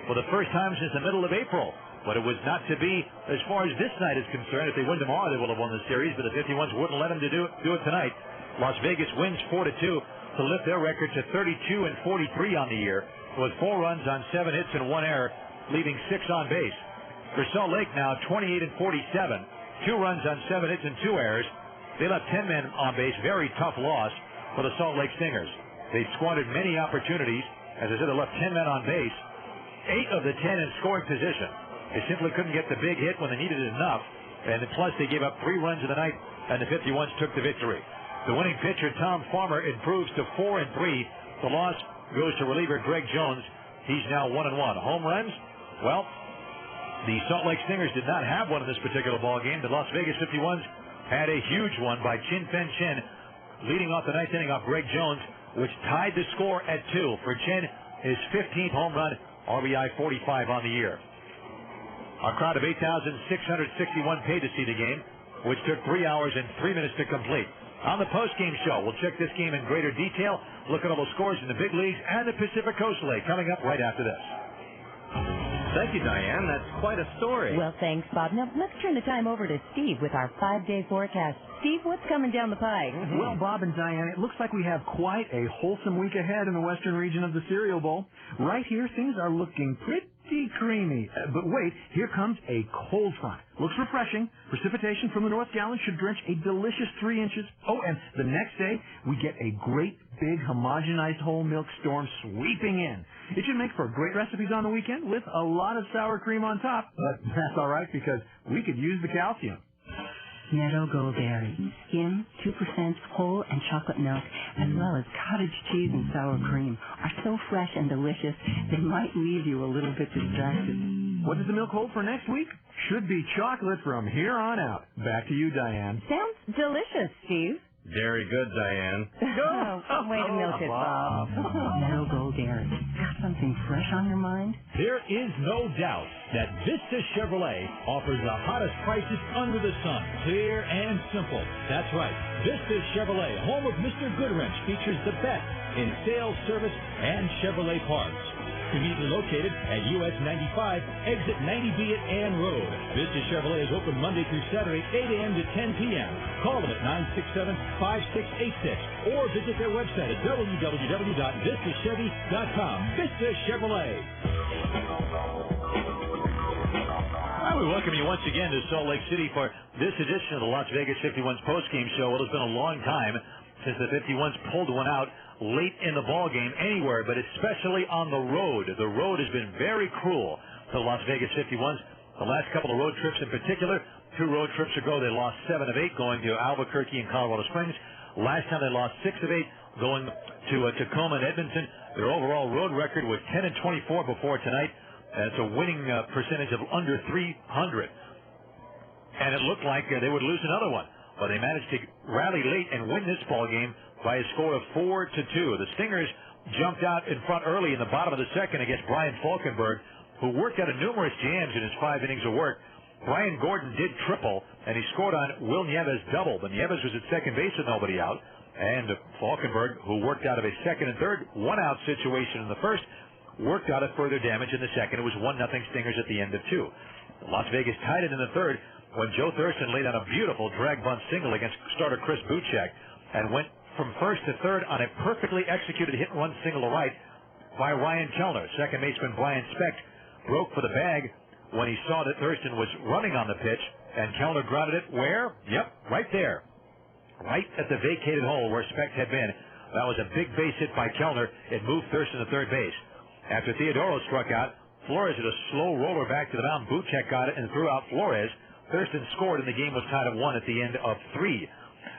for the first time since the middle of April. But it was not to be as far as this night is concerned. If they win tomorrow, they will have won the series, but the 51s wouldn't let them do it tonight. Las Vegas wins 4-2 to lift their record to 32-43 on the year, with 4 runs on 7 hits and 1 error, leaving 6 on base. For Salt Lake now, 28-47, 2 runs on 7 hits and 2 errors. They left 10 men on base. Very tough loss for the Salt Lake Stingers. They squandered many opportunities. As I said, they left 10 men on base, 8 of the 10 in scoring position. They simply couldn't get the big hit when they needed it enough, and plus they gave up 3 runs in the night, and the 51s took the victory. The winning pitcher, Tom Farmer, improves to 4-3. The loss goes to reliever Greg Jones. He's now 1-1. Home runs? Well, the Salt Lake Stingers did not have one in this particular ball game. The Las Vegas 51s had a huge one by Chin Fen Chen, leading off the ninth inning off Greg Jones, which tied the score at 2 for Chen, his 15th home run, RBI 45 on the year. A crowd of 8,661 paid to see the game, which took 3 hours and 3 minutes to complete. On the post-game show, we'll check this game in greater detail, look at all the scores in the big leagues and the Pacific Coast League, coming up right after this. Thank you, Diane. That's quite a story. Well, thanks, Bob. Now, let's turn the time over to Steve with our 5-day forecast. Steve, what's coming down the pike? Well, Bob and Diane, it looks like we have quite a wholesome week ahead in the western region of the Cereal Bowl. Right here, things are looking pretty creamy. But wait, here comes a cold front. Looks refreshing. Precipitation from the North Gallen should drench a delicious 3 inches. Oh, and the next day, we get a great big homogenized whole milk storm sweeping in. It should make for great recipes on the weekend with a lot of sour cream on top. But that's all right because we could use the calcium. Meadow Gold Dairy. Skim, 2% whole and chocolate milk, as well as cottage cheese and sour cream, are so fresh and delicious they might leave you a little bit distracted. What does the milk hold for next week? Should be chocolate from here on out. Back to you, Diane. Sounds delicious, Steve. Very good, Diane. Way to milk it, Bob. Meadow Gold Dairy. Got something fresh on your mind? There is no doubt that Vista Chevrolet offers the hottest prices under the sun. Clear and simple. That's right. Vista Chevrolet, home of Mr. Goodwrench, features the best in sales, service, and Chevrolet parts. Conveniently located at US 95, exit 90B at Ann Road. Vista Chevrolet is open Monday through Saturday, 8 a.m. to 10 p.m. Call them at 967-5686 or visit their website at www.vistachevy.com. Vista Chevrolet. We welcome you once again to Salt Lake City for this edition of the Las Vegas 51's postgame show. Well, it's been a long time since the 51s pulled one out late in the ball game anywhere, but especially on the road. The road has been very cruel to the Las Vegas 51s. The last couple of road trips in particular, 2 road trips ago, they lost 7 of 8 going to Albuquerque and Colorado Springs. Last time they lost 6 of 8 going to Tacoma and Edmonton. Their overall road record was 10-24 before tonight. It's a winning percentage of under 300. And it looked like they would lose another one. But they managed to rally late and win this ball game by a score of 4-2. The Stingers jumped out in front early in the bottom of the second against Brian Falkenberg, who worked out of numerous jams in his 5 innings of work. Brian Gordon did triple, and he scored on Will Nieves' double. But Nieves was at second base with nobody out. And Falkenberg, who worked out of a second and third one-out situation in the first, worked out of further damage in the second. It was 1-0 Stingers at the end of 2. Las Vegas tied it in the third when Joe Thurston laid on a beautiful drag bunt single against starter Chris Buchek and went from first to third on a perfectly executed hit-and-run single to right by Ryan Kellner. Second baseman Brian Specht broke for the bag when he saw that Thurston was running on the pitch, and Kellner grounded it where? Yep, right there. Right at the vacated hole where Specht had been. That was a big base hit by Kellner. It moved Thurston to third base. After Theodoro struck out, Flores hit a slow roller back to the mound. Buchek got it and threw out Flores. Thurston scored, and the game was tied at 1 at the end of 3.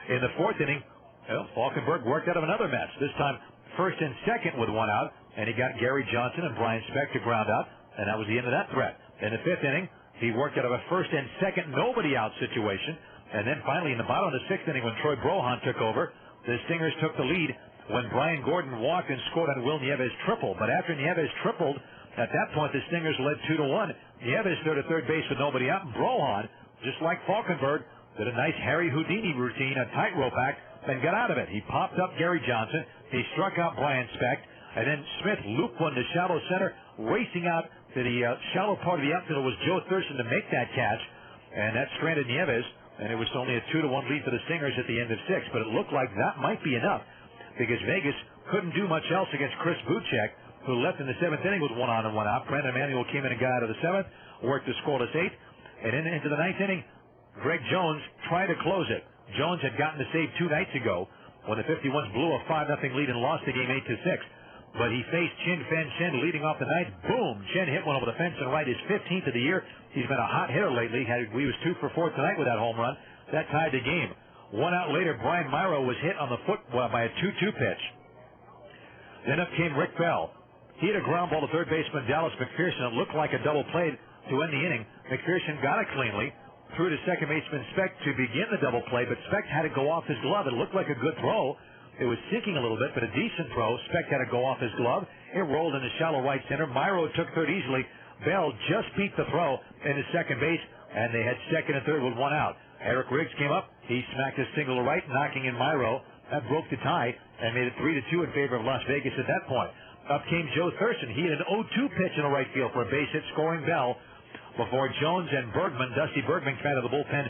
In the fourth inning, Falkenberg worked out of another mess. This time, first and second with 1 out, and he got Gary Johnson and Brian Speck to ground out, and that was the end of that threat. In the fifth inning, he worked out of a first and second nobody out situation, and then finally in the bottom of the sixth inning when Troy Brohan took over, the Stingers took the lead when Brian Gordon walked and scored on Will Nieves' triple. But after Nieves tripled, at that point the Stingers led 2-1. Nieves threw to third base with nobody out, and Brohan, just like Falkenberg, did a nice Harry Houdini routine, a tightrope act, and got out of it. He popped up Gary Johnson, he struck out Brian Speck, and then Smith looped one to shallow center, racing out to the shallow part of the outfield was Joe Thurston to make that catch, and that stranded Nieves, and it was only a 2-1 lead for the Stingers at the end of 6. But it looked like that might be enough because Vegas couldn't do much else against Chris Buchek, who left in the 7th inning with 1 on and 1 out. Brandon Emanuel came in and got out of the 7th, worked the scoreless 8th, and then into the 9th inning, Greg Jones tried to close it. Jones had gotten the save 2 nights ago when the 51s blew a 5-0 lead and lost the game 8-6. But he faced Chin Fan Chen leading off the night. Boom! Chen hit one over the fence and right, his 15th of the year. He's been a hot hitter lately. He was 2 for 4 tonight with that home run. That tied the game. 1 out later, Brian Myro was hit on the foot by a 2-2 pitch. Then up came Rick Bell. He hit a ground ball to third baseman Dallas McPherson. It looked like a double play to end the inning. McPherson got it cleanly, threw to second baseman Speck to begin the double play, but Speck had to go off his glove. It looked like a good throw. It was sinking a little bit, but a decent throw. Speck had to go off his glove. It rolled into shallow right center. Myro took third easily. Bell just beat the throw into second base, and they had second and third with 1 out. Eric Riggs came up. He smacked a single to right, knocking in Myro. That broke the tie and made it 3-2 in favor of Las Vegas at that point. Up came Joe Thurston. He hit an 0-2 pitch in the right field for a base hit, scoring Bell before Jones and Bergman, Dusty Bergman, came out of the bullpen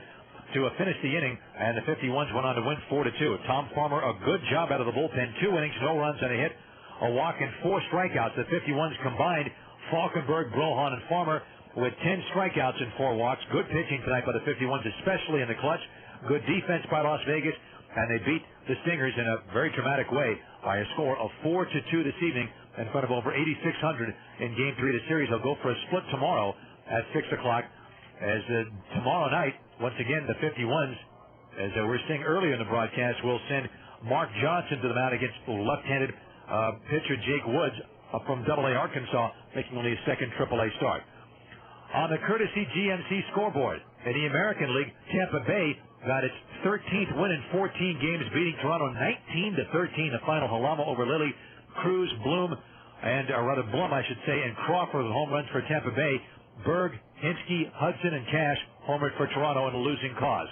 to finish the inning, and the 51s went on to win 4-2. Tom Farmer, a good job out of the bullpen. 2 innings, no runs and a hit, a walk, and 4 strikeouts. The 51s combined, Falkenberg, Brohan, and Farmer with 10 strikeouts and 4 walks. Good pitching tonight by the 51s, especially in the clutch. Good defense by Las Vegas, and they beat the Stingers in a very dramatic way by a score of 4-2 this evening in front of over 8,600 in Game 3 of the series. They'll go for a split tomorrow at 6 o'clock. As tomorrow night, once again, the 51s, as we're seeing earlier in the broadcast, will send Mark Johnson to the mound against left-handed pitcher Jake Woods from AA Arkansas, making only his second AAA start. On the courtesy GMC scoreboard, in the American League, Tampa Bay got its 13th win in 14 games, beating Toronto 19-13. The final Halama over Lilly, Cruz, Bloom, Blum, I should say, and Crawford with home runs for Tampa Bay. Berg, Hinsky, Hudson, and Cash homered for Toronto in a losing cause.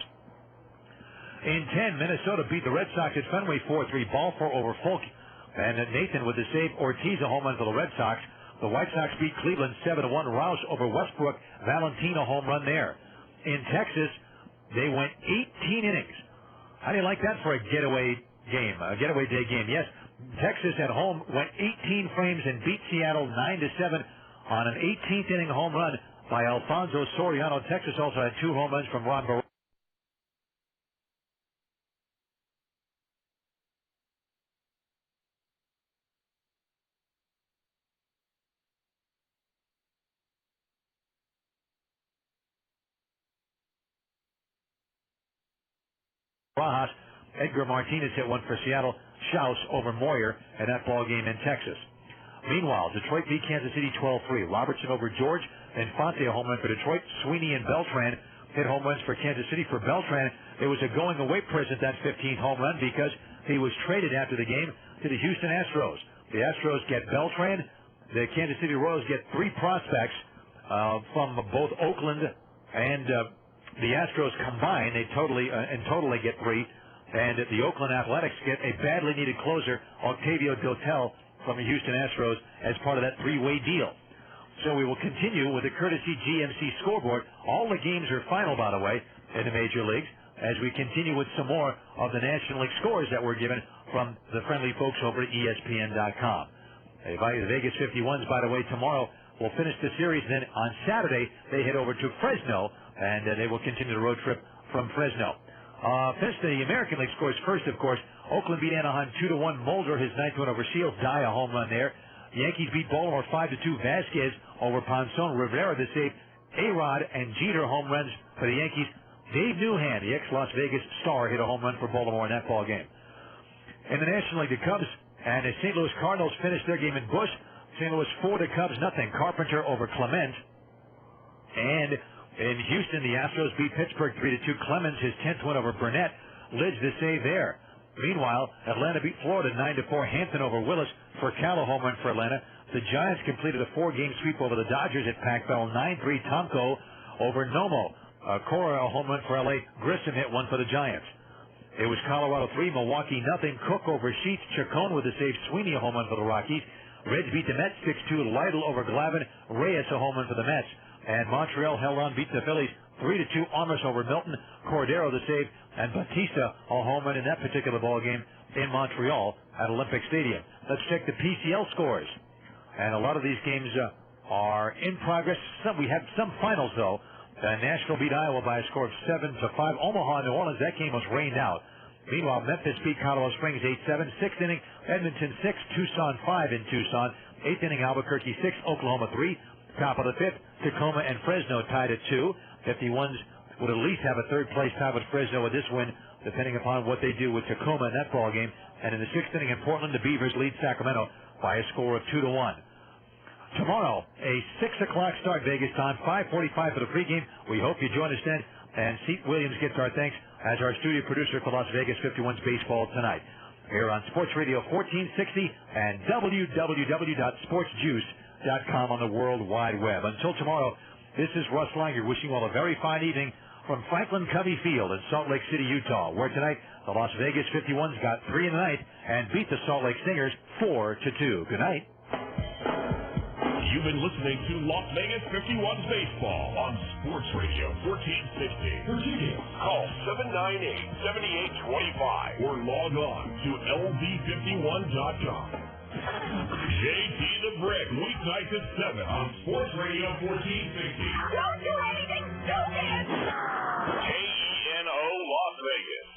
In 10, Minnesota beat the Red Sox at Fenway 4-3. Balfour over Folk, and Nathan with the save. Ortiz a home run for the Red Sox. The White Sox beat Cleveland 7-1. Roush over Westbrook. Valentino home run there. In Texas, they went 18 innings. How do you like that for a getaway game, a getaway day game? Yes, Texas at home went 18 frames and beat Seattle 9-7 on an 18th inning home run by Alfonso Soriano. Texas also had 2 home runs from Ron Barone. Barajas. Edgar Martinez hit one for Seattle. Schaus over Moyer in that ball game in Texas. Meanwhile, Detroit beat Kansas City 12-3. Robertson over George, and Fonte a home run for Detroit. Sweeney and Beltran hit home runs for Kansas City. For Beltran, it was a going-away present, that 15th home run, because he was traded after the game to the Houston Astros. The Astros get Beltran. The Kansas City Royals get 3 prospects from both Oakland and the Astros combined. They totally get 3. And the Oakland Athletics get a badly needed closer, Octavio Dotel, from the Houston Astros as part of that 3-way deal. So we will continue with the courtesy GMC scoreboard. All the games are final, by the way, in the major leagues, as we continue with some more of the National League scores that were given from the friendly folks over at ESPN.com. The Vegas 51s, by the way, tomorrow will finish the series. Then on Saturday, they head over to Fresno, and they will continue the road trip from Fresno. Finish the American League scores first, of course. Oakland beat Anaheim 2-1. Mulder, his 9th win over Shields. Dye, a home run there. The Yankees beat Baltimore 5-2. Vasquez over Ponson. Rivera to save A-Rod and Jeter home runs for the Yankees. Dave Newhand, the ex-Las Vegas star, hit a home run for Baltimore in that ball game. In the National League, the Cubs and the St. Louis Cardinals finished their game in Busch. St. Louis 4, the Cubs nothing. Carpenter over Clement. And in Houston, the Astros beat Pittsburgh 3-2. Clemens, his 10th win over Burnett, lids the save there. Meanwhile, Atlanta beat Florida 9-4. Hampton over Willis. Furcal, a home run for Atlanta. The Giants completed a 4-game sweep over the Dodgers at Pac Bell 9-3. Tomko over Nomo. Cora, a home run for L.A. Grissom hit one for the Giants. It was Colorado 3, Milwaukee nothing. Cook over Sheets. Chacon with the save. Sweeney, a home run for the Rockies. Reds beat the Mets 6-2. Lytle over Glavine. Reyes, a home run for the Mets. And Montreal held on, beat the Phillies 3-2. Amos over Milton. Cordero the save. And Batista, a home run in that particular ball game in Montreal at Olympic Stadium. Let's check the PCL scores. And a lot of these games are in progress. We have some finals, though. Nashville beat Iowa by a score of 7-5. Omaha, New Orleans, that game was rained out. Meanwhile, Memphis beat Colorado Springs 8-7. 6th inning, Edmonton 6, Tucson 5 in Tucson. 8th inning, Albuquerque 6, Oklahoma 3. Top of the 5th, Tacoma and Fresno tied at 2. 51s would at least have a third-place tie with Fresno with this win, depending upon what they do with Tacoma in that ball game. And in the 6th inning in Portland, the Beavers lead Sacramento by a score of 2-1. Tomorrow, a 6 o'clock start Vegas time, 5:45 for the pregame. We hope you join us then. And Seat Williams gets our thanks as our studio producer for Las Vegas 51's baseball tonight. Here on Sports Radio 1460 and www.sportsjuice.com on the World Wide Web. Until tomorrow, this is Russ Langer wishing you all a very fine evening from Franklin Covey Field in Salt Lake City, Utah, where tonight the Las Vegas 51s got 3 in the ninth and beat the Salt Lake Stingers 4-2. Good night. You've been listening to Las Vegas 51's baseball on Sports Radio 1460. For tickets, call 798-7825 or log on to lv51.com. JT the Brick, weeknights at 7 on Sports Radio 1460. Don't do anything stupid! KENO Las Vegas.